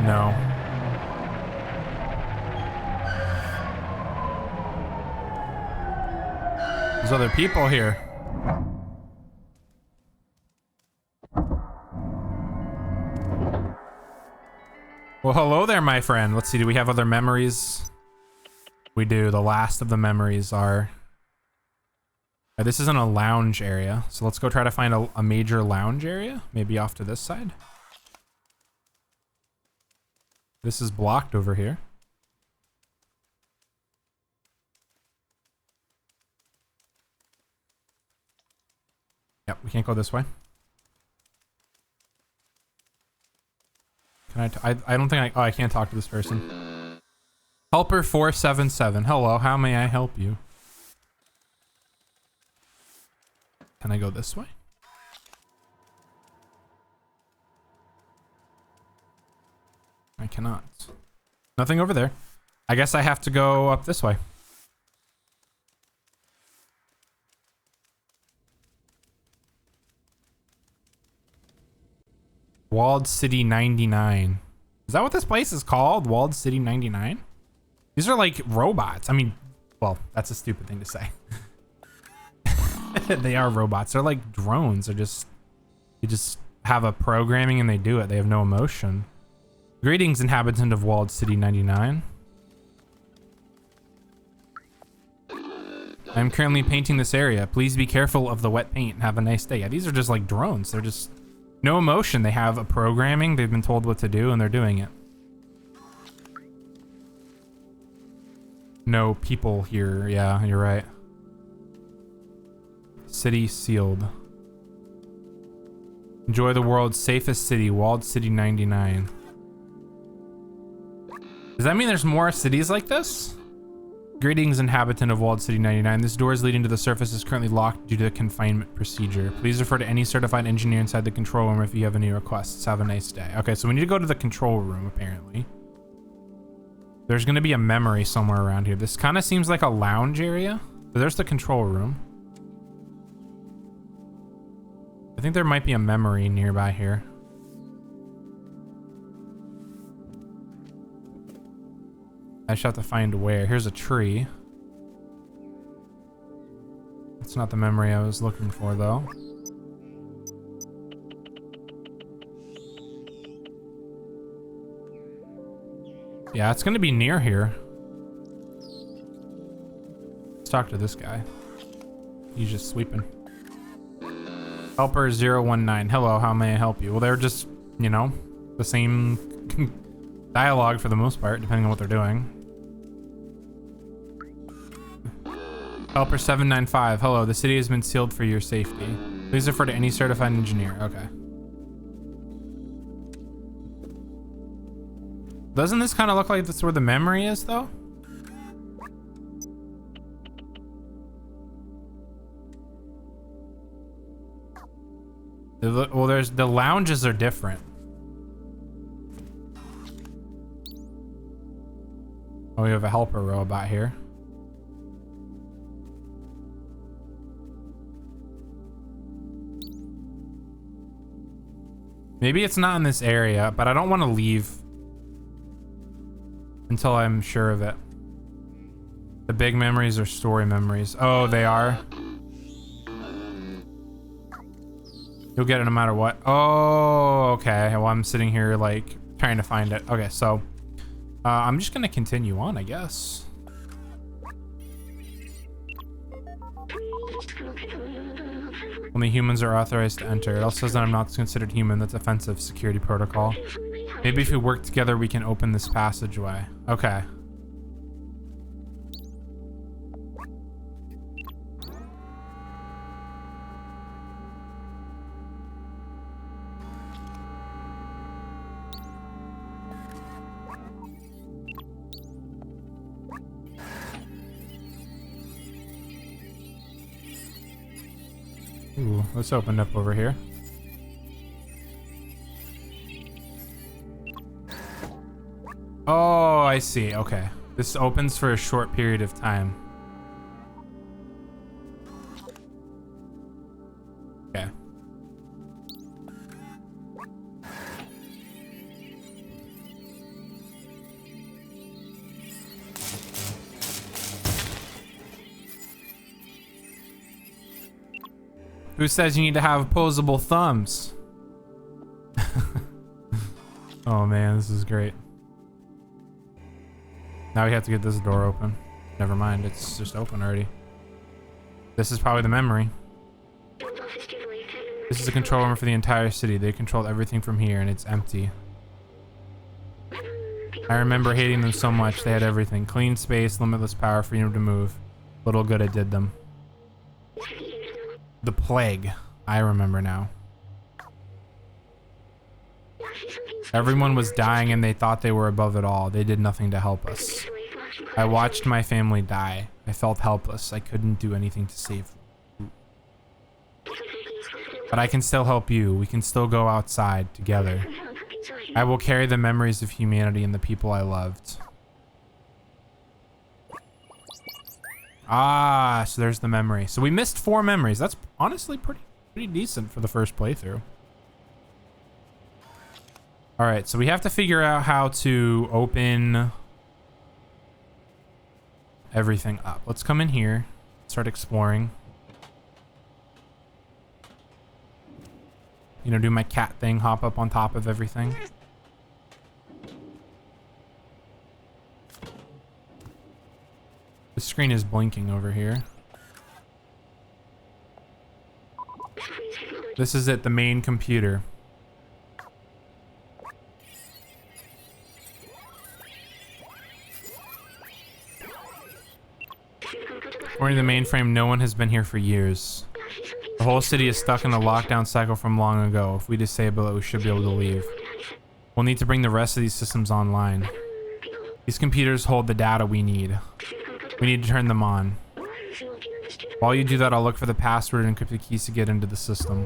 No. There's other people here. Well, hello there, my friend. Let's see, do we have other memories? We do. The last of the memories are... this isn't a lounge area, so let's go try to find a major lounge area. Maybe off to this side. This is blocked over here. Yep, we can't go this way. Can I don't think I can't talk to this person. Helper 477. Hello, how may I help you? Can I go this way? I cannot. Nothing over there. I guess I have to go up this way. Walled City 99. Is that what this place is called? Walled City 99? These are like robots. I mean, well, that's a stupid thing to say. They are robots. They're like drones. They just have a programming and they do it. They have no emotion. Greetings, inhabitant of Walled City 99. I'm currently painting this area. Please be careful of the wet paint. Have a nice day. Yeah, these are just like drones. They're just no emotion. They have a programming. They've been told what to do and they're doing it. No people here. Yeah, you're right. City sealed. Enjoy the world's safest city, Walled City 99. Does that mean there's more cities like this? Greetings, inhabitant of Walled City 99. This door is leading to the surface is currently locked due to the confinement procedure. Please refer to any certified engineer inside the control room if you have any requests. Have a nice day. Okay, so we need to go to the control room, apparently. There's going to be a memory somewhere around here. This kind of seems like a lounge area. But there's the control room. I think there might be a memory nearby here. I just have to find where. Here's a tree. It's not the memory I was looking for, though. Yeah, it's gonna be near here. Let's talk to this guy. He's just sweeping. Helper 019. Hello, how may I help you? Well, they're just, you know, the same Dialogue for the most part, depending on what they're doing. Helper 795, hello, the city has been sealed for your safety. Please refer to any certified engineer. Okay. Doesn't this kind of look like that's where the memory is, though? Well, there's the lounges are different. Oh, we have a helper robot here. Maybe it's not in this area, but I don't want to leave until I'm sure of it. The big memories are story memories. Oh, they are. You'll get it no matter what. Oh, okay. Well, I'm sitting here like trying to find it. Okay, so I'm just gonna continue on, I guess. Only humans are authorized to enter. It also says that I'm not considered human. That's offensive security protocol. Maybe if we work together, we can open this passageway. Okay. Ooh, let's open up over here. Oh, I see. Okay. This opens for a short period of time. Okay. Who says you need to have opposable thumbs? Oh man, this is great. Now we have to get this door open. Never mind, it's just open already. This is probably the memory. This is a control room for the entire city. They controlled everything from here and it's empty. I remember hating them so much. They had everything. Clean space, limitless power, freedom to move. Little good it did them. The plague. I remember now. Everyone was dying and they thought they were above it all. They did nothing to help us. I watched my family die. I felt helpless. I couldn't do anything to save them. But I can still help you. We can still go outside together. I will carry the memories of humanity and the people I loved. Ah, so there's the memory. So we missed 4 memories. That's honestly pretty decent for the first playthrough. All right, so we have to figure out how to open everything up. Let's come in here, start exploring. You know, do my cat thing, hop up on top of everything. The screen is blinking over here. This is it, the main computer. According to the mainframe, no one has been here for years. The whole city is stuck in a lockdown cycle from long ago. If we disable it, we should be able to leave. We'll need to bring the rest of these systems online. These computers hold the data we need. We need to turn them on. While you do that, I'll look for the password and encrypted keys to get into the system.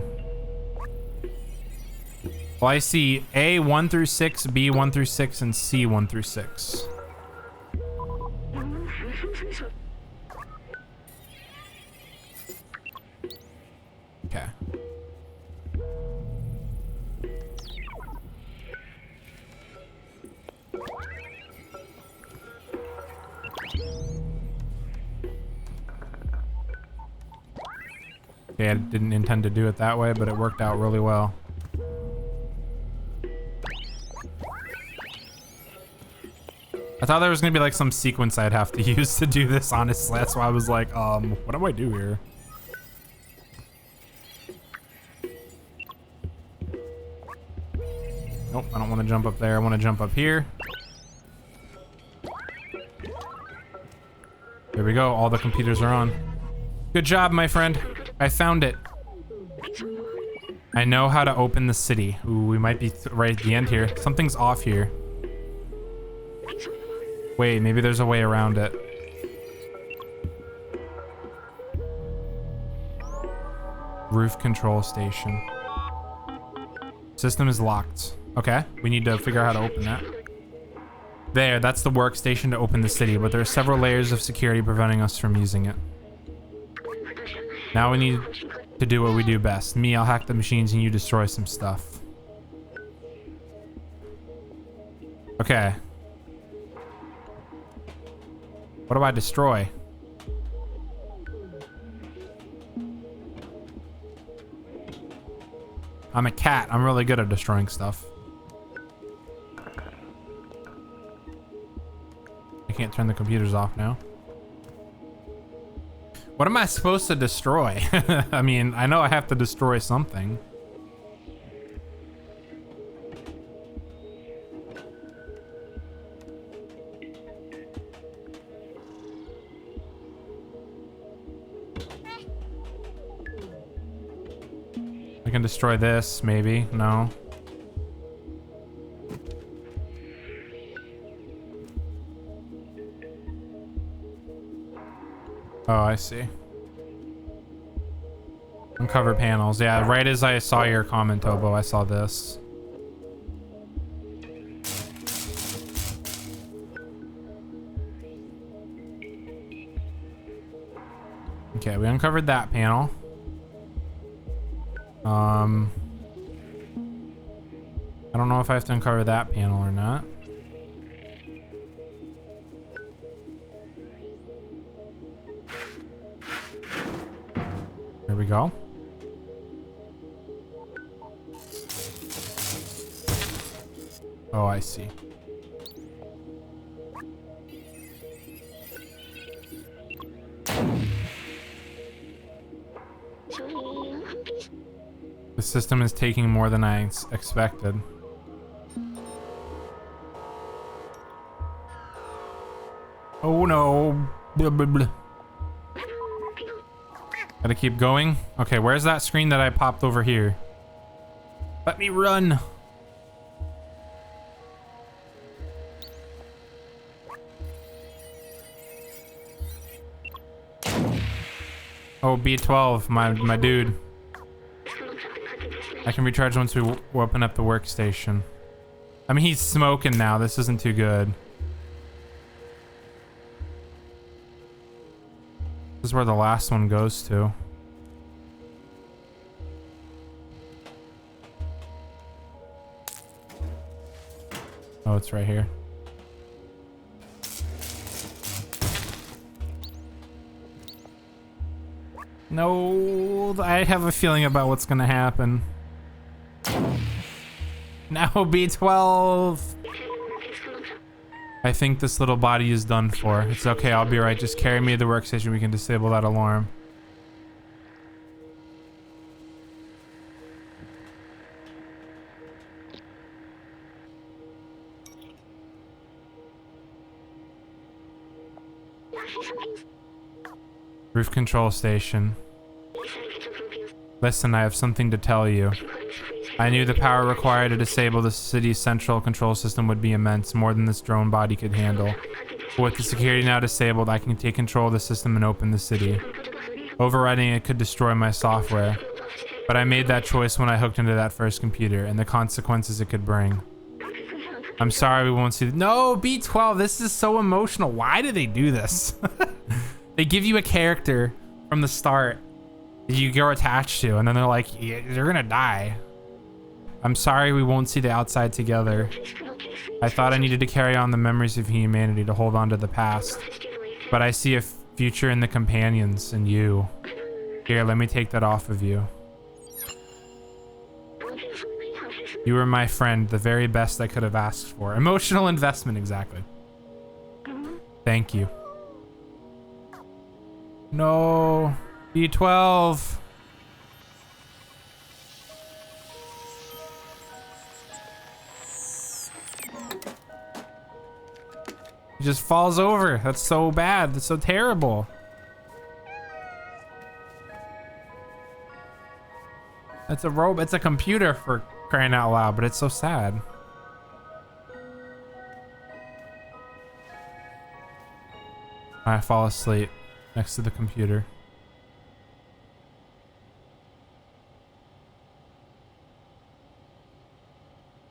Well, I see A 1 through 6, B 1 through 6, and C 1 through 6. Okay. Okay, I didn't intend to do it that way, but it worked out really well. I thought there was gonna be like some sequence I'd have to use to do this, honestly. That's why I was like, what do I do here? Nope, I don't want to jump up there. I want to jump up here. There we go. All the computers are on. Good job, my friend. I found it. I know how to open the city. Ooh, we might be right at the end here. Something's off here. Wait, maybe there's a way around it. Roof control station. System is locked. Okay, we need to figure out how to open that. There, that's the workstation to open the city, but there are several layers of security preventing us from using it. Now we need to do what we do best. Me, I'll hack the machines and you destroy some stuff. Okay. What do I destroy? I'm a cat. I'm really good at destroying stuff. I can't turn the computers off now. What am I supposed to destroy? I mean, I know I have to destroy something. I can destroy this, maybe. No. Oh, I see. Uncover panels. Yeah, right as I saw your comment, Tobo, I saw this. Okay, we uncovered that panel. I don't know if I have to uncover that panel or not. There we go. Oh, I see. The system is taking more than I expected. Oh no. Blah, blah, blah. Gotta keep going. Okay, where's that screen that I popped over here? Let me run. Oh, B12, my dude. I can recharge once we open up the workstation. I mean, he's smoking now. This isn't too good. This is where the last one goes to. Oh, it's right here. No, I have a feeling about what's gonna happen. Now B12. I think this little body is done for. It's okay, I'll be right. Just carry me to the workstation. We can disable that alarm. Roof control station. Listen, I have something to tell you. I knew the power required to disable the city's central control system would be immense, more than this drone body could handle. But with the security now disabled, I can take control of the system and open the city. Overriding it could destroy my software. But I made that choice when I hooked into that first computer, and the consequences it could bring. I'm sorry we won't see. No, B12, this is so emotional. Why do they do this? They give you a character from the start that you grow attached to, and then they're like, you're gonna die. I'm sorry we won't see the outside together. I thought I needed to carry on the memories of humanity to hold on to the past. But I see a future in the companions and you. Here, let me take that off of you. You were my friend, the very best I could have asked for. Emotional investment, exactly. Thank you. No, B12. He just falls over. That's so bad. That's so terrible. It's a robot. It's a computer, for crying out loud, but it's so sad. I fall asleep next to the computer.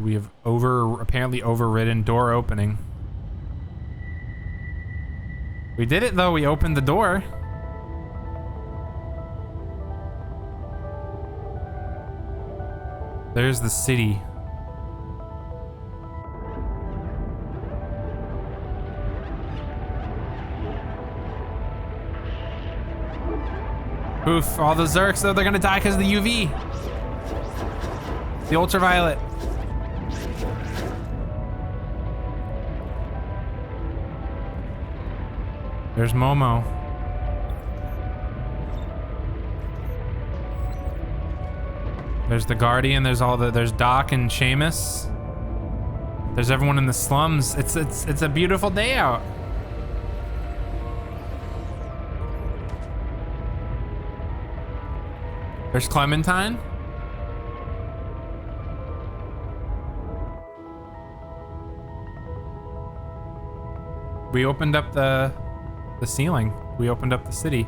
We have apparently overridden door opening. We did it though. We opened the door. There's the city. Oof, all the Zerks, though, they're gonna die because of the UV. The ultraviolet. There's Momo. There's the Guardian. There's Doc and Seamus. There's everyone in the slums. It's a beautiful day out. There's Clementine. We opened up the ceiling. We opened up the city.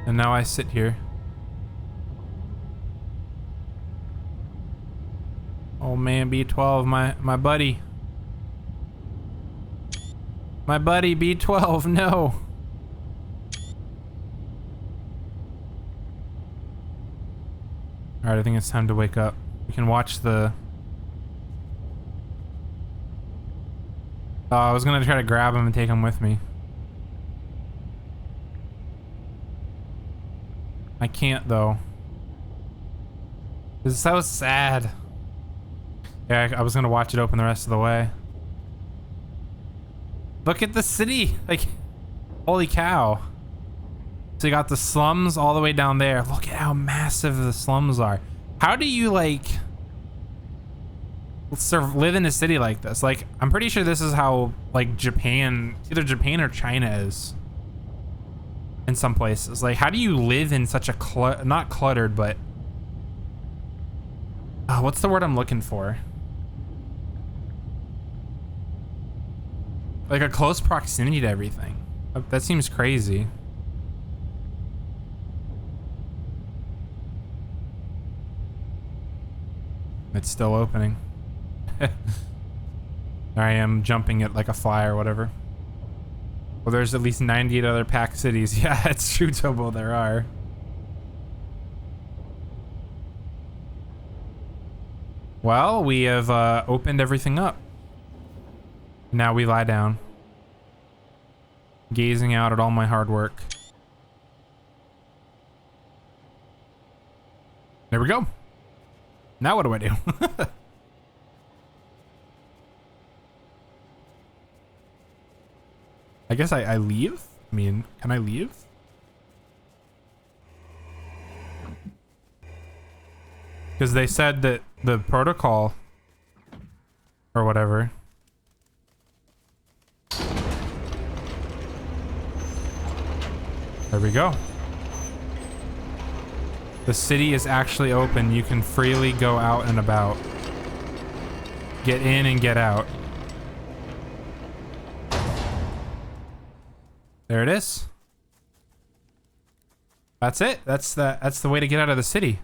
And now I sit here. Oh man, B12, my buddy. My buddy, B12, no. Alright, I think it's time to wake up. We can watch the... I was gonna try to grab him and take him with me. I can't though. This is so sad. Yeah, I was gonna watch it open the rest of the way. Look at the city, like, holy cow. So you got the slums all the way down there. Look at how massive the slums are. How do you like live in a city like this? Like, I'm pretty sure this is how like Japan, either Japan or China is in some places. Like, how do you live in such a not cluttered, but what's the word I'm looking for? Like a close proximity to everything. That seems crazy. It's still opening. I am jumping it like a fly or whatever. Well, there's at least 98 other packed cities. Yeah, it's true, Tobo, there are. Well, we have opened everything up. Now we lie down, gazing out at all my hard work. There we go. Now what do I do? I guess I leave? I mean, can I leave? Because they said that the protocol or whatever. There we go. The city is actually open. You can freely go out and about. Get in and get out. There it is. That's it. That's the way to get out of the city.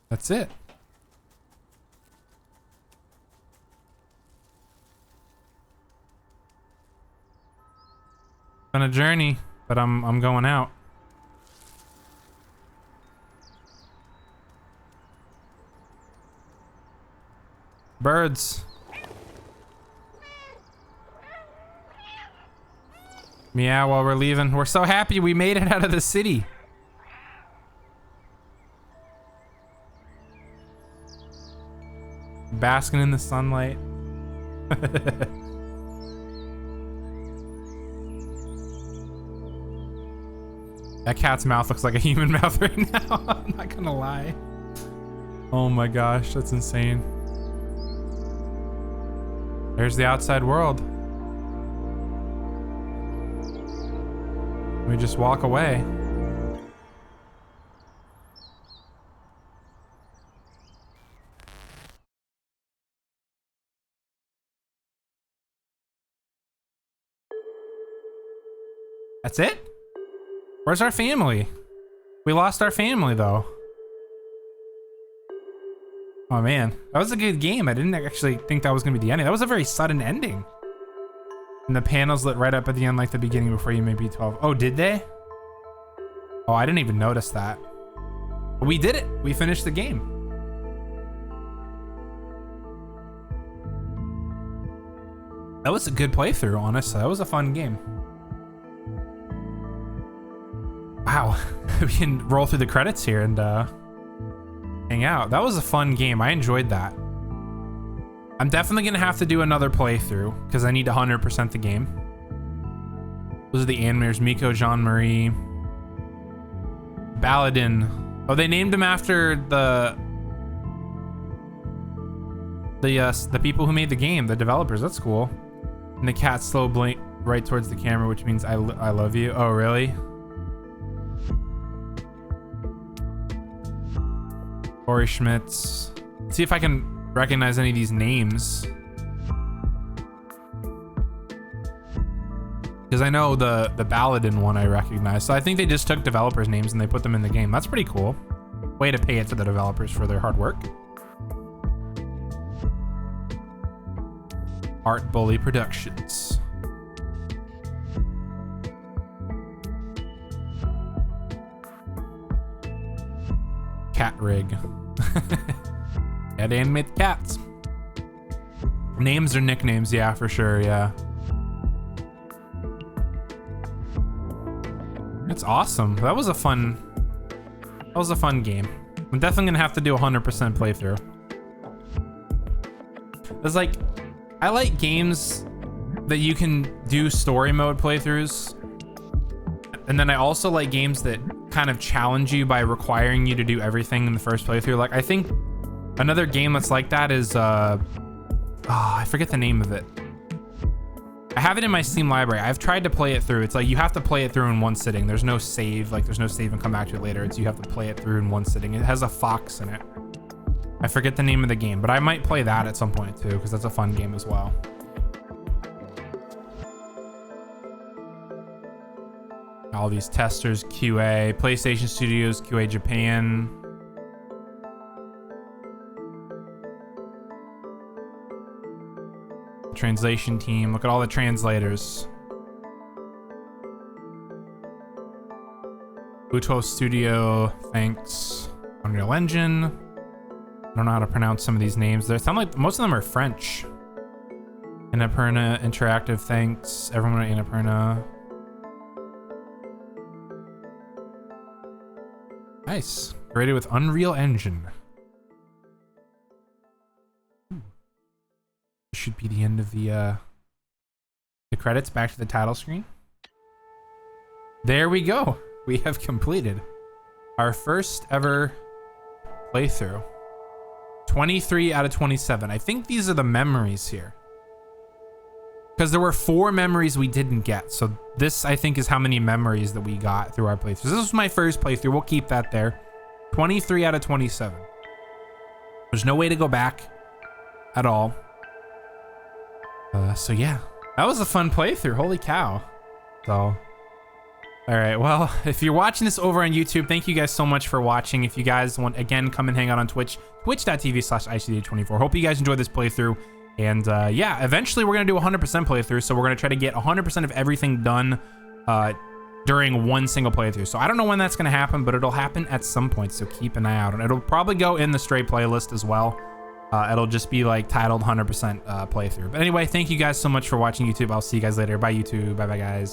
That's it. On a journey, but I'm going out. Birds. Meow while we're leaving. We're so happy we made it out of the city. Basking in the sunlight. That cat's mouth looks like a human mouth right now. I'm not gonna lie. Oh my gosh, that's insane. There's the outside world. We just walk away. That's it? Where's our family? We lost our family though. Oh man, that was a good game. I didn't actually think that was gonna be the ending. That was a very sudden ending. And the panels lit right up at the end like the beginning before you made B12. Oh, did they? Oh, I didn't even notice that. But we did it. We finished the game. That was a good playthrough, honestly. That was a fun game. Wow, we can roll through the credits here and hang out. That was a fun game. I enjoyed that. I'm definitely gonna have to do another playthrough because I need to 100% the game. Those are the animators: Miko, Jean-Marie, Baladin. Oh, they named him after the people who made the game, the developers. That's cool. And the cat slow blink right towards the camera, which means I love you. Oh, really? Corey Schmitz. See if I can recognize any of these names. Because I know the Baladin one I recognize. So I think they just took developers' names and they put them in the game. That's pretty cool. Way to pay it to the developers for their hard work. Art Bully Productions. Cat rig. Cat animate cats. Names or nicknames, yeah, for sure, yeah. It's awesome. That was a fun game. I'm definitely gonna have to do 100% playthrough. It's like, I like games that you can do story mode playthroughs. And then I also like games that kind of challenge you by requiring you to do everything in the first playthrough. Like, I think another game that's like that is, I forget the name of it. I have it in my Steam library. I've tried to play it through. It's like you have to play it through in one sitting. There's no save. Like, there's no save and come back to it later. It's you have to play it through in one sitting. It has a fox in it. I forget the name of the game, but I might play that at some point too, because that's a fun game as well. All these testers, QA, PlayStation Studios, QA Japan. Translation team, look at all the translators. Uto Studio, thanks. Unreal Engine. I don't know how to pronounce some of these names. They sound like most of them are French. Annapurna Interactive, thanks. Everyone at Annapurna. Nice. Created with Unreal Engine. Should be the end of the credits. Back to the title screen. There we go. We have completed our first ever playthrough. 23 out of 27. I think these are the memories here, because there were 4 memories we didn't get. So this, I think, is how many memories that we got through our playthroughs. This was my first playthrough. We'll keep that there. 23 out of 27. There's no way to go back at all. So yeah, that was a fun playthrough. Holy cow. So, all right, well, if you're watching this over on YouTube, thank you guys so much for watching. If you guys want, again, come and hang out on Twitch, twitch.tv/ICD24. Hope you guys enjoyed this playthrough. And yeah, eventually we're gonna do 100% playthrough. So we're gonna try to get 100% of everything done during one single playthrough. So I don't know when that's gonna happen, but it'll happen at some point. So keep an eye out. And it'll probably go in the Stray playlist as well. It'll just be like titled 100% playthrough. But anyway, thank you guys so much for watching YouTube. I'll see you guys later. Bye YouTube. Bye bye guys.